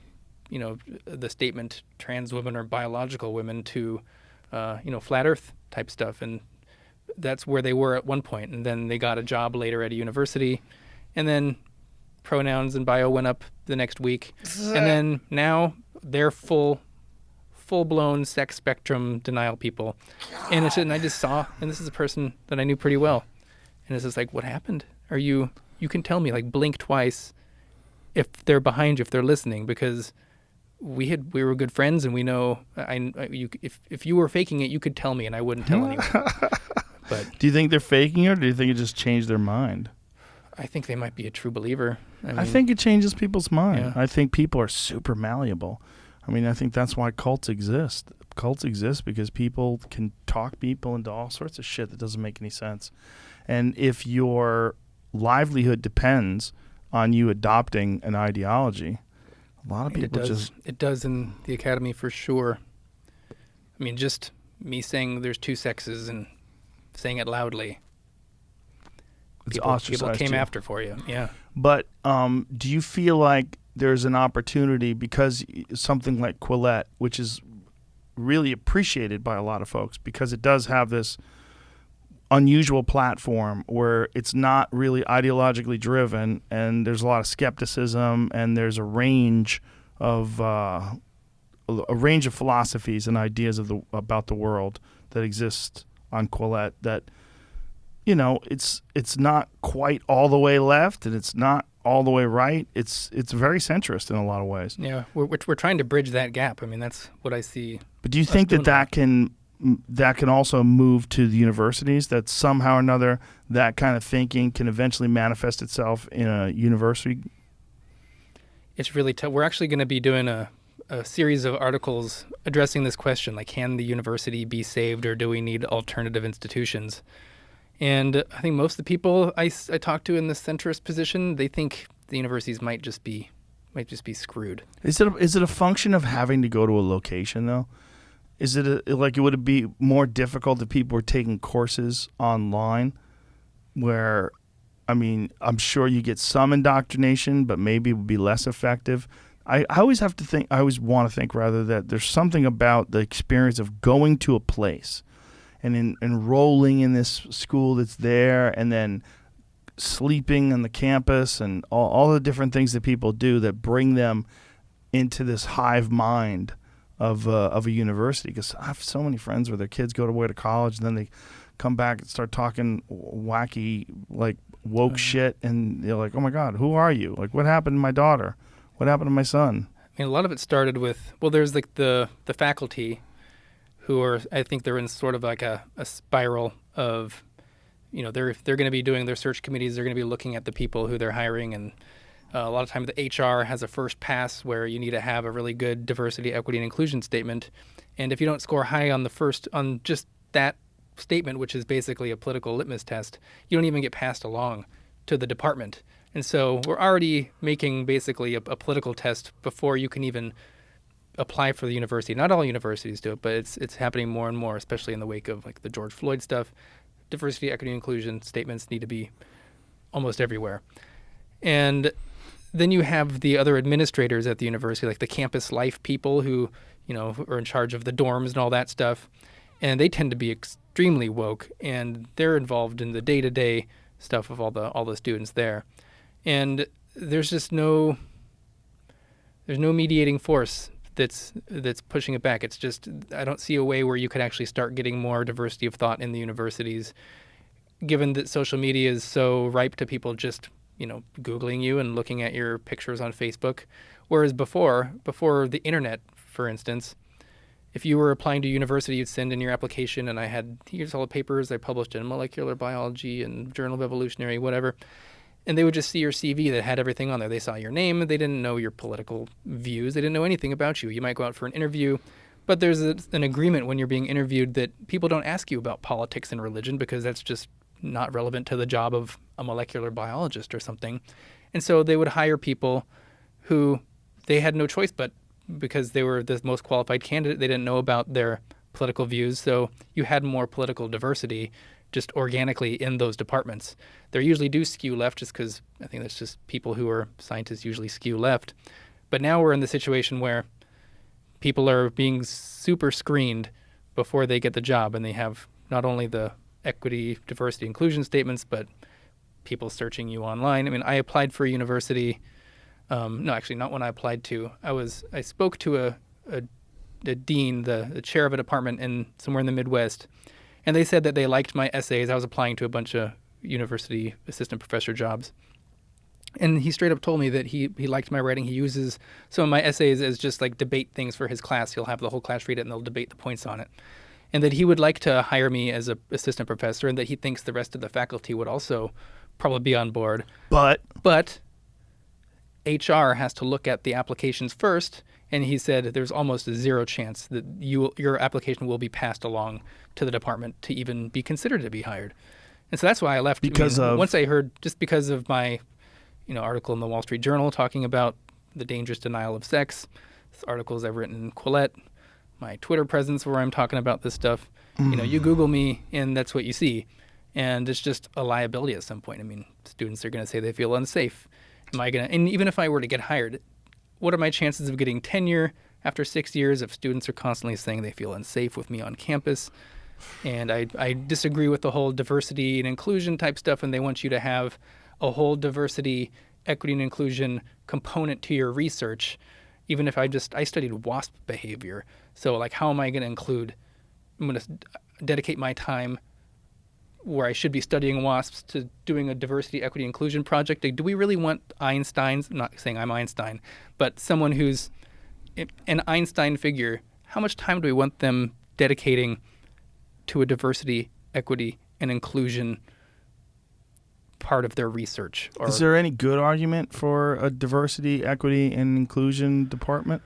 the statement trans women are biological women to, flat earth type stuff. And that's where they were at one point. And then they got a job later at a university, and then pronouns and bio went up the next week. And then now they're full full-blown sex spectrum denial people. And I just saw, and this is a person that I knew pretty well. And it's just like, what happened? You can tell me, like, blink twice if they're behind you, if they're listening, because we were good friends, and we know if you were faking it, you could tell me, and I wouldn't tell anyone. But do you think they're faking it, or do you think it just changed their mind? I think they might be a true believer. I think it changes people's mind. Yeah. I think people are super malleable. I mean, I think that's why cults exist. Cults exist because people can talk people into all sorts of shit that doesn't make any sense. And if your livelihood depends on you adopting an ideology, a lot of people It does in the academy for sure. I mean, just me saying there's two sexes and saying it loudly. People came after for you, yeah. But do you feel like there's an opportunity, because something like Quillette, which is really appreciated by a lot of folks because it does have this unusual platform where it's not really ideologically driven, and there's a lot of skepticism, and there's a range of philosophies and ideas about the world that exist on Quillette that, you know, it's not quite all the way left, and it's not all the way right. It's very centrist in a lot of ways. Yeah, we're trying to bridge that gap. I mean, that's what I see. But do you think that can also move to the universities, that somehow or another that kind of thinking can eventually manifest itself in a university? It's really tough. We're actually going to be doing a series of articles addressing this question, like, can the university be saved, or do we need alternative institutions? And I think most of the people I talk to in the centrist position, they think the universities might just be screwed. Is it a function of having to go to a location, though? Is it would it be more difficult if people were taking courses online, where, I mean, I'm sure you get some indoctrination, but maybe it would be less effective. I always want to think rather that there's something about the experience of going to a place and enrolling in this school that's there, and then sleeping on the campus, and all the different things that people do that bring them into this hive mind of a university. Because I have so many friends where their kids go away to college, and then they come back and start talking wacky, like, woke shit, and they're like, oh my God, who are you? Like, what happened to my daughter? What happened to my son? I mean, a lot of it started with, well, there's like the faculty who are, I think they're in sort of like a spiral of, you know, they're going to be doing their search committees. They're going to be looking at the people who they're hiring. And a lot of times the HR has a first pass where you need to have a really good diversity, equity, and inclusion statement. And if you don't score high on just that statement, which is basically a political litmus test, you don't even get passed along to the department. And so we're already making basically a political test before you can even apply for the university. Not all universities do it, but it's happening more and more, especially in the wake of, like, the George Floyd stuff. Diversity, equity, and inclusion statements need to be almost everywhere. And then you have the other administrators at the university, like the campus life people who, you know, are in charge of the dorms and all that stuff. And they tend to be extremely woke, and they're involved in the day-to-day stuff of all the students there. And there's just no mediating force that's pushing it back. It's just, I don't see a way where you could actually start getting more diversity of thought in the universities, given that social media is so ripe to people just, you know, Googling you and looking at your pictures on Facebook. Whereas before the internet, for instance, if you were applying to university, you'd send in your application, and here's all the papers I published in molecular biology and Journal of Evolutionary, whatever. And they would just see your CV that had everything on there. They saw your name, they didn't know your political views, they didn't know anything about you. You might go out for an interview, but there's an agreement when you're being interviewed that people don't ask you about politics and religion, because that's just not relevant to the job of a molecular biologist or something. And so they would hire people who they had no choice, but because they were the most qualified candidate, they didn't know about their political views. So you had more political diversity just organically in those departments. They usually do skew left, just because I think that's just people who are scientists usually skew left. But now we're in the situation where people are being super screened before they get the job, and they have not only the equity, diversity, inclusion statements, but people searching you online. I mean, I applied for a university. No, actually, not when I applied to. I spoke to a dean, the chair of a department in somewhere in the Midwest, and they said that they liked my essays. I was applying to a bunch of university assistant professor jobs. And he straight up told me that he liked my writing. He uses some of my essays as just like debate things for his class. He'll have the whole class read it and they'll debate the points on it. And that he would like to hire me as an assistant professor, and that he thinks the rest of the faculty would also probably be on board. But HR has to look at the applications first, and he said there's almost a zero chance that your application will be passed along to the department to even be considered to be hired. And so that's why I left. Once I heard, just because of my article in the Wall Street Journal talking about the dangerous denial of sex, articles I've written in Quillette, my Twitter presence where I'm talking about this stuff. You Google me and that's what you see. And it's just a liability at some point. I mean, students are going to say they feel unsafe. And even if I were to get hired, what are my chances of getting tenure after 6 years if students are constantly saying they feel unsafe with me on campus? And I disagree with the whole diversity and inclusion type stuff, and they want you to have a whole diversity, equity, and inclusion component to your research, even if I studied WASP behavior. So, like, how am I going to include? I'm going to dedicate my time where I should be studying WASPs to doing a diversity, equity, inclusion project. Like, do we really want Einstein's? I'm not saying I'm Einstein, but someone who's an Einstein figure. How much time do we want them dedicating to a diversity, equity, and inclusion part of their research? Is there any good argument for a diversity, equity, and inclusion department?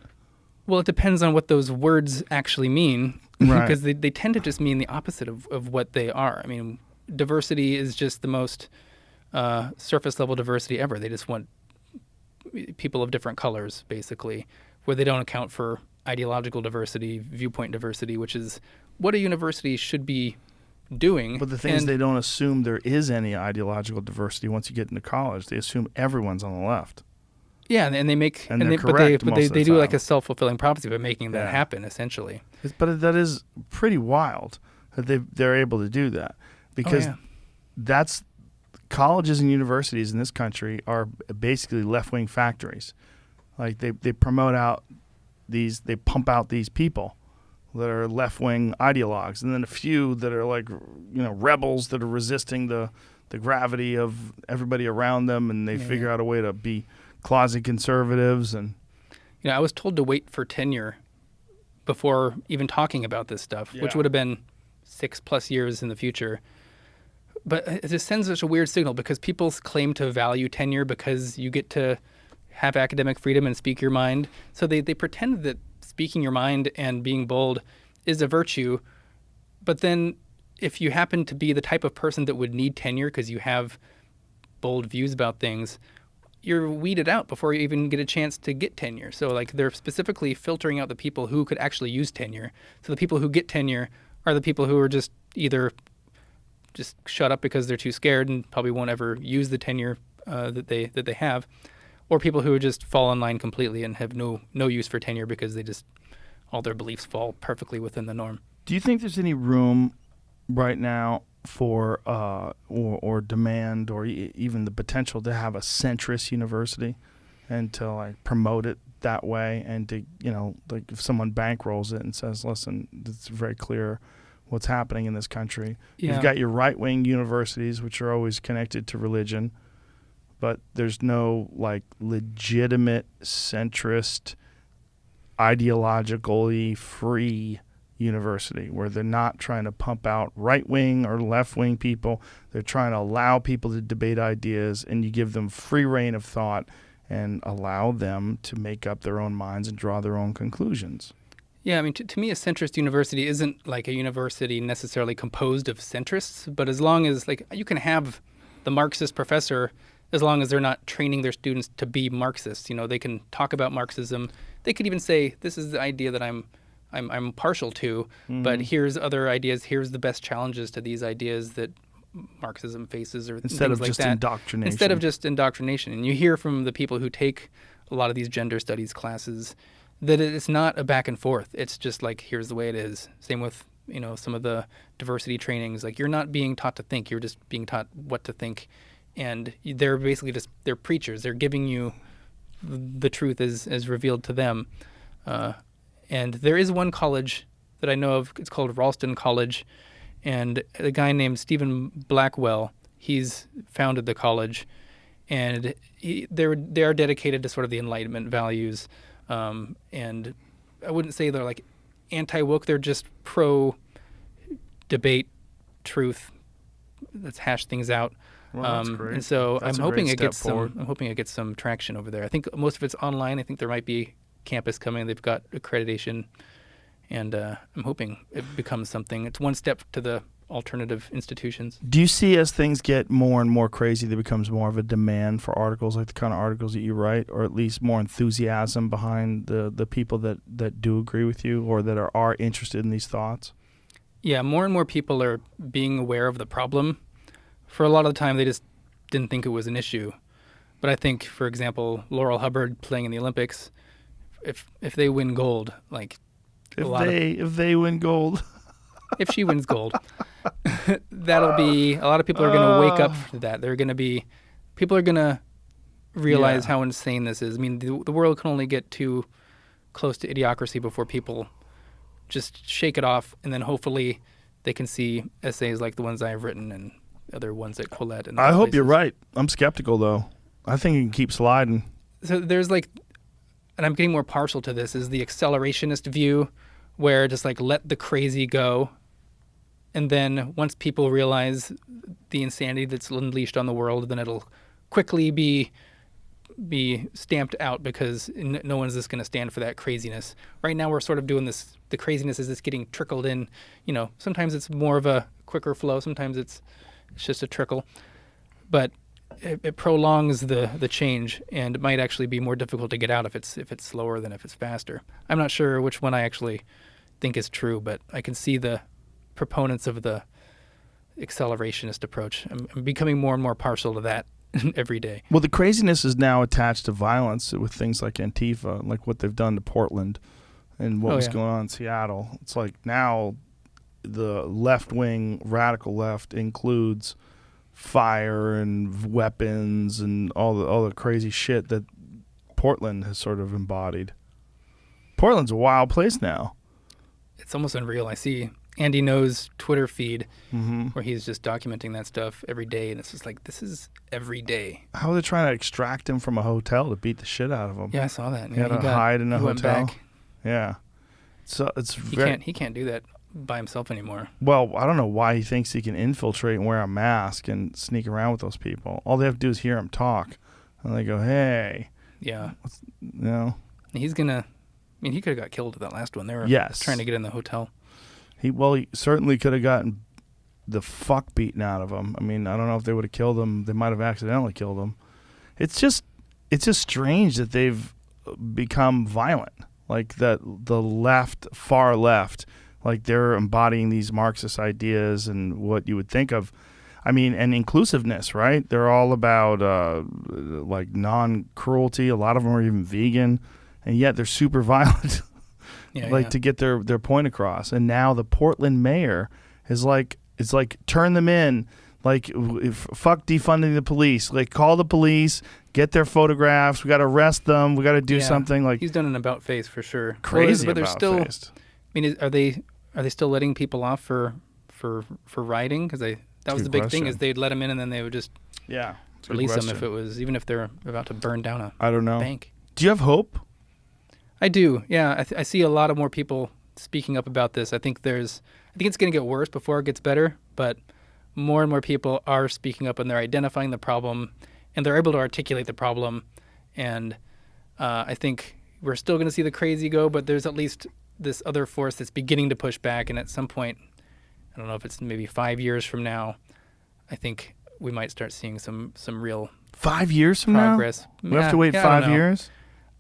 Well, it depends on what those words actually mean, right? Because they tend to just mean the opposite of what they are. I mean, diversity is just the most surface level diversity ever. They just want people of different colors, basically, where they don't account for ideological diversity, viewpoint diversity, which is what a university should be doing. But the thing is, they don't assume there is any ideological diversity once you get into college. They assume everyone's on the left. Yeah, and they make and they're correct but they do like a self-fulfilling prophecy by making that happen, essentially. But that is pretty wild that they're able to do that, because that's colleges and universities in this country are basically left-wing factories. Like they promote out they pump out these people that are left-wing ideologues, and then a few that are like rebels that are resisting the gravity of everybody around them, and they figure out a way to be closet conservatives. And I was told to wait for tenure before even talking about this stuff, which would have been 6+ years in the future. But it just sends such a weird signal, because people claim to value tenure because you get to have academic freedom and speak your mind. So they pretend that speaking your mind and being bold is a virtue. But then if you happen to be the type of person that would need tenure because you have bold views about things, you're weeded out before you even get a chance to get tenure. So like they're specifically filtering out the people who could actually use tenure. So the people who get tenure are the people who are just either just shut up because they're too scared and probably won't ever use the tenure that they have, or people who just fall in line completely and have no use for tenure because they just all their beliefs fall perfectly within the norm. Do you think there's any room right now for or demand or even the potential to have a centrist university and to like promote it that way, and to like if someone bankrolls it and says, listen, it's very clear what's happening in this country. You've got your right-wing universities, which are always connected to religion, but there's no like legitimate centrist, ideologically free university where they're not trying to pump out right-wing or left-wing people. They're trying to allow people to debate ideas, and you give them free reign of thought and allow them to make up their own minds and draw their own conclusions. Yeah, I mean, to me, a centrist university isn't like a university necessarily composed of centrists, but as long as, like, you can have the Marxist professor as long as they're not training their students to be Marxists. They can talk about Marxism. They could even say, this is the idea that I'm partial to, but here's other ideas. Here's the best challenges to these ideas that Marxism faces, or instead of like just that. indoctrination. Instead of just indoctrination. And you hear from the people who take a lot of these gender studies classes that it's not a back and forth. It's just like, here's the way it is. Same with, some of the diversity trainings. Like, you're not being taught to think. You're just being taught what to think. And they're basically they're preachers. They're giving you the truth as revealed to them. And there is one college that I know of. It's called Ralston College. And a guy named Stephen Blackwell, he's founded the college. And they are dedicated to sort of the Enlightenment values. And I wouldn't say they're like anti-woke. They're just pro-debate truth. Let's hash things out. Well, that's great. And so That's I'm a hoping great it gets step forward. I'm hoping it gets some traction over there. I think most of it's online. I think there might be campus coming. They've got accreditation, and I'm hoping it becomes something. It's one step to the alternative institutions. Do you see as things get more and more crazy, there becomes more of a demand for articles like the kind of articles that you write, or at least more enthusiasm behind the people that do agree with you or that are interested in these thoughts? Yeah, more and more people are being aware of the problem. For a lot of the time, they just didn't think it was an issue. But I think, for example, Laurel Hubbard playing in the Olympics, if they win gold, like if they win gold, if she wins gold, that'll be a lot of people are going to wake up to that. People are going to realize how insane this is. I mean, the world can only get too close to idiocracy before people just shake it off, and then hopefully they can see essays like the ones I've written and other ones at Quillette. And I hope places. you're right. I'm skeptical, though. I think it can keep sliding. So there's like, and I'm getting more partial to this, is the accelerationist view where just like let the crazy go. And then once people realize the insanity that's unleashed on the world, then it'll quickly be stamped out because no one's just going to stand for that craziness. Right now we're sort of doing this, the craziness is just getting trickled in. You know, sometimes it's more of a quicker flow, sometimes it's just a trickle. But it prolongs the change, and it might actually be more difficult to get out if it's slower than if it's faster. I'm not sure which one I actually think is true, but I can see the proponents of the accelerationist approach. I'm becoming more and more partial to that every day. Well, the craziness is now attached to violence with things like Antifa, like what they've done to Portland and what was going on in Seattle. It's like now the left-wing radical left includes fire and weapons and all the crazy shit that Portland has sort of embodied. Portland's a wild place now. It's almost unreal. I see Andy No's Twitter feed where he's just documenting that stuff every day, and it's just like, this is every day. How are they trying to extract him from a hotel to beat the shit out of him? Yeah, I saw that. He had to hide in a hotel. Back. Yeah. So it's he can't do that by himself anymore. Well, I don't know why he thinks he can infiltrate and wear a mask and sneak around with those people. All they have to do is hear him talk, and they go, "Hey." Yeah. You know. He could have got killed at that last one. They were trying to get in the hotel. He certainly could have gotten the fuck beaten out of him. I mean, I don't know if they would have killed him. They might have accidentally killed him. It's just strange that they've become violent. Like the left, far left, like they're embodying these Marxist ideas and what you would think of. I mean, and inclusiveness, right? They're all about like non-cruelty. A lot of them are even vegan, and yet they're super violent. To get their point across. And now the Portland mayor is like turn them in, like fuck defunding the police, like call the police, get their photographs, we got to arrest them, we got to do something. Like he's done an about face for sure. Crazy, but they're still. faced. I mean, are they still letting people off for rioting? Because that was the big thing, is they'd let them in and then they would just release them if it was, even if they're about to burn down a bank. Do you have hope? I do, yeah. I see a lot of more people speaking up about this. I think it's going to get worse before it gets better, but more and more people are speaking up and they're identifying the problem and they're able to articulate the problem. And I think we're still going to see the crazy go, but there's at least this other force that's beginning to push back. And at some point, I don't know if it's maybe 5 years from now, I think we might start seeing some real 5 years from progress. Now? We have to wait 5 years?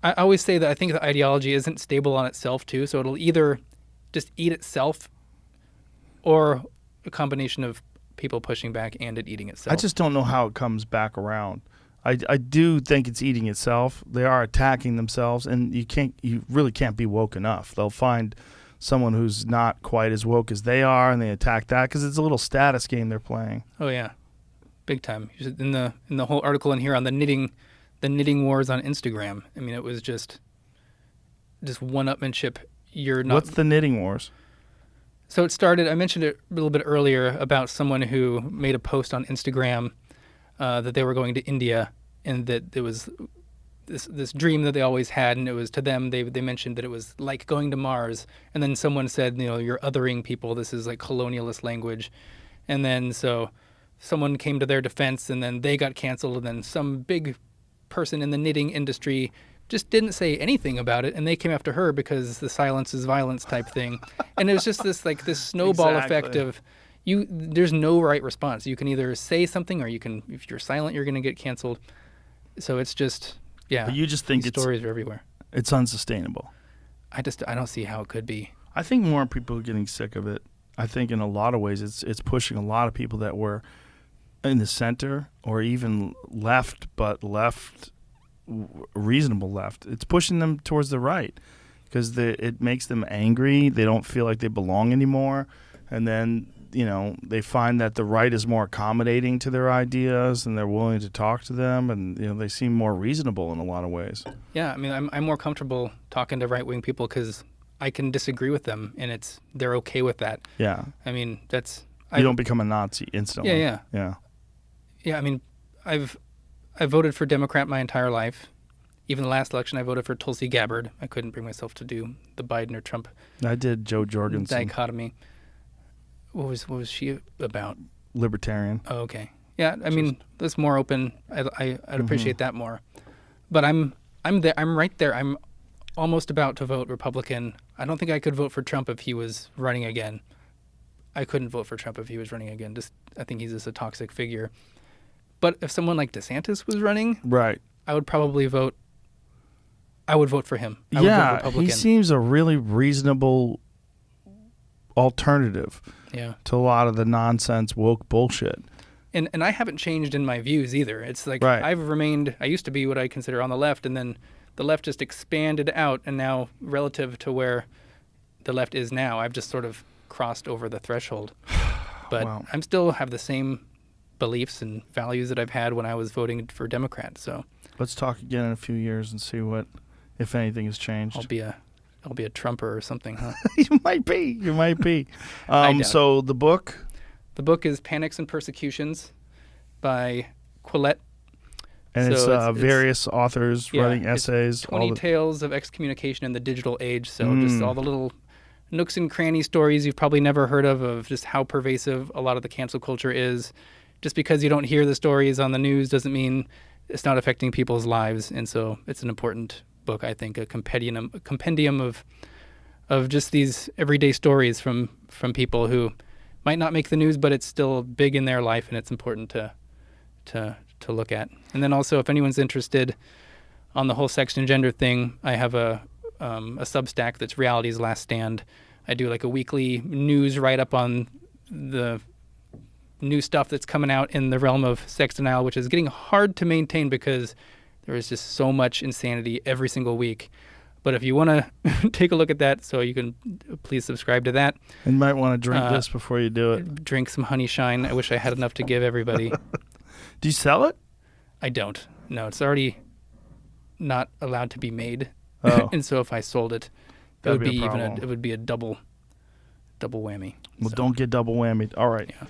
I always say that I think the ideology isn't stable on itself too, so it'll either just eat itself or a combination of people pushing back and it eating itself. I just don't know how it comes back around. I do think it's eating itself. They are attacking themselves, and you really can't be woke enough. They'll find someone who's not quite as woke as they are, and they attack that because it's a little status game they're playing. Oh yeah, big time. In the whole article in here on the knitting wars on Instagram. I mean, it was just one-upmanship you're not. What's the knitting wars? So it started, I mentioned it a little bit earlier about someone who made a post on Instagram that they were going to India, and that there was this dream that they always had, and it was, to them, they mentioned that it was like going to Mars. And then someone said, you're othering people. This is like colonialist language. And then so someone came to their defense, and then they got canceled, and then some big person in the knitting industry just didn't say anything about it, and they came after her because the silence is violence type thing. And it was just this snowball effect of there's no right response. You can either say something, or if you're silent, you're going to get canceled. So it's just, yeah. But you just think stories are everywhere. It's unsustainable. I don't see how it could be. I think more people are getting sick of it. I think in a lot of ways it's pushing a lot of people that were in the center or even left, but reasonable left. It's pushing them towards the right because it makes them angry. They don't feel like they belong anymore. And then, they find that the right is more accommodating to their ideas, and they're willing to talk to them, and, they seem more reasonable in a lot of ways. Yeah, I mean, I'm more comfortable talking to right-wing people because I can disagree with them, and they're okay with that. Yeah. I mean, you don't become a Nazi instantly. Yeah. Yeah, I mean, I voted for Democrat my entire life. Even the last election, I voted for Tulsi Gabbard. I couldn't bring myself to do the Biden or Trump. I did Joe Jorgensen. Dichotomy. What was she about? Libertarian. Oh, okay. Yeah, I mean, that's more open. I'd appreciate that more. But I'm there. I'm right there. I'm almost about to vote Republican. I don't think I could vote for Trump if he was running again. I couldn't vote for Trump if he was running again. I think he's just a toxic figure. But if someone like DeSantis was running, right, I would probably vote. I would vote for him. I would vote Republican. He seems a really reasonable alternative to a lot of the nonsense woke bullshit. And I haven't changed in my views either. It's like I've remained, I used to be what I consider on the left, and then the left just expanded out, and now relative to where the left is now, I've just sort of crossed over the threshold. But I'm still have the same beliefs and values that I've had when I was voting for Democrat. So let's talk again in a few years and see what, if anything, has changed. I'll be a Trumper or something, huh? You might be. So the book? The book is Panics and Persecutions by Quillette. And it's various authors writing essays. 20 tales of excommunication in the digital age. So just all the little nooks and cranny stories you've probably never heard of just how pervasive a lot of the cancel culture is. Just because you don't hear the stories on the news doesn't mean it's not affecting people's lives. And so it's an important book, I think, a compendium of just these everyday stories from people who might not make the news, but it's still big in their life, and it's important to look at. And then also, if anyone's interested on the whole sex and gender thing, I have a Substack that's Reality's Last Stand. I do like a weekly news write-up on the new stuff that's coming out in the realm of sex denial, which is getting hard to maintain because there is just so much insanity every single week. But if you want to take a look at that, so you can please subscribe to that. You might want to drink this before you do it. Drink some honey shine. I wish I had enough to give everybody. Do you sell it? I don't. No, it's already not allowed to be made. Oh. And so if I sold it, it would be a double whammy. Well, don't get double whammied. All right. Yeah.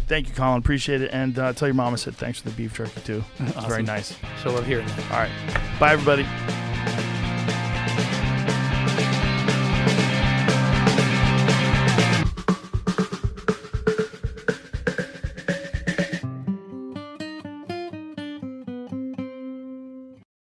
Thank you, Colin. Appreciate it. And tell your mom I said thanks for the beef jerky, too. It's Awesome. very nice. She'll love hearing that. All right. Bye, everybody.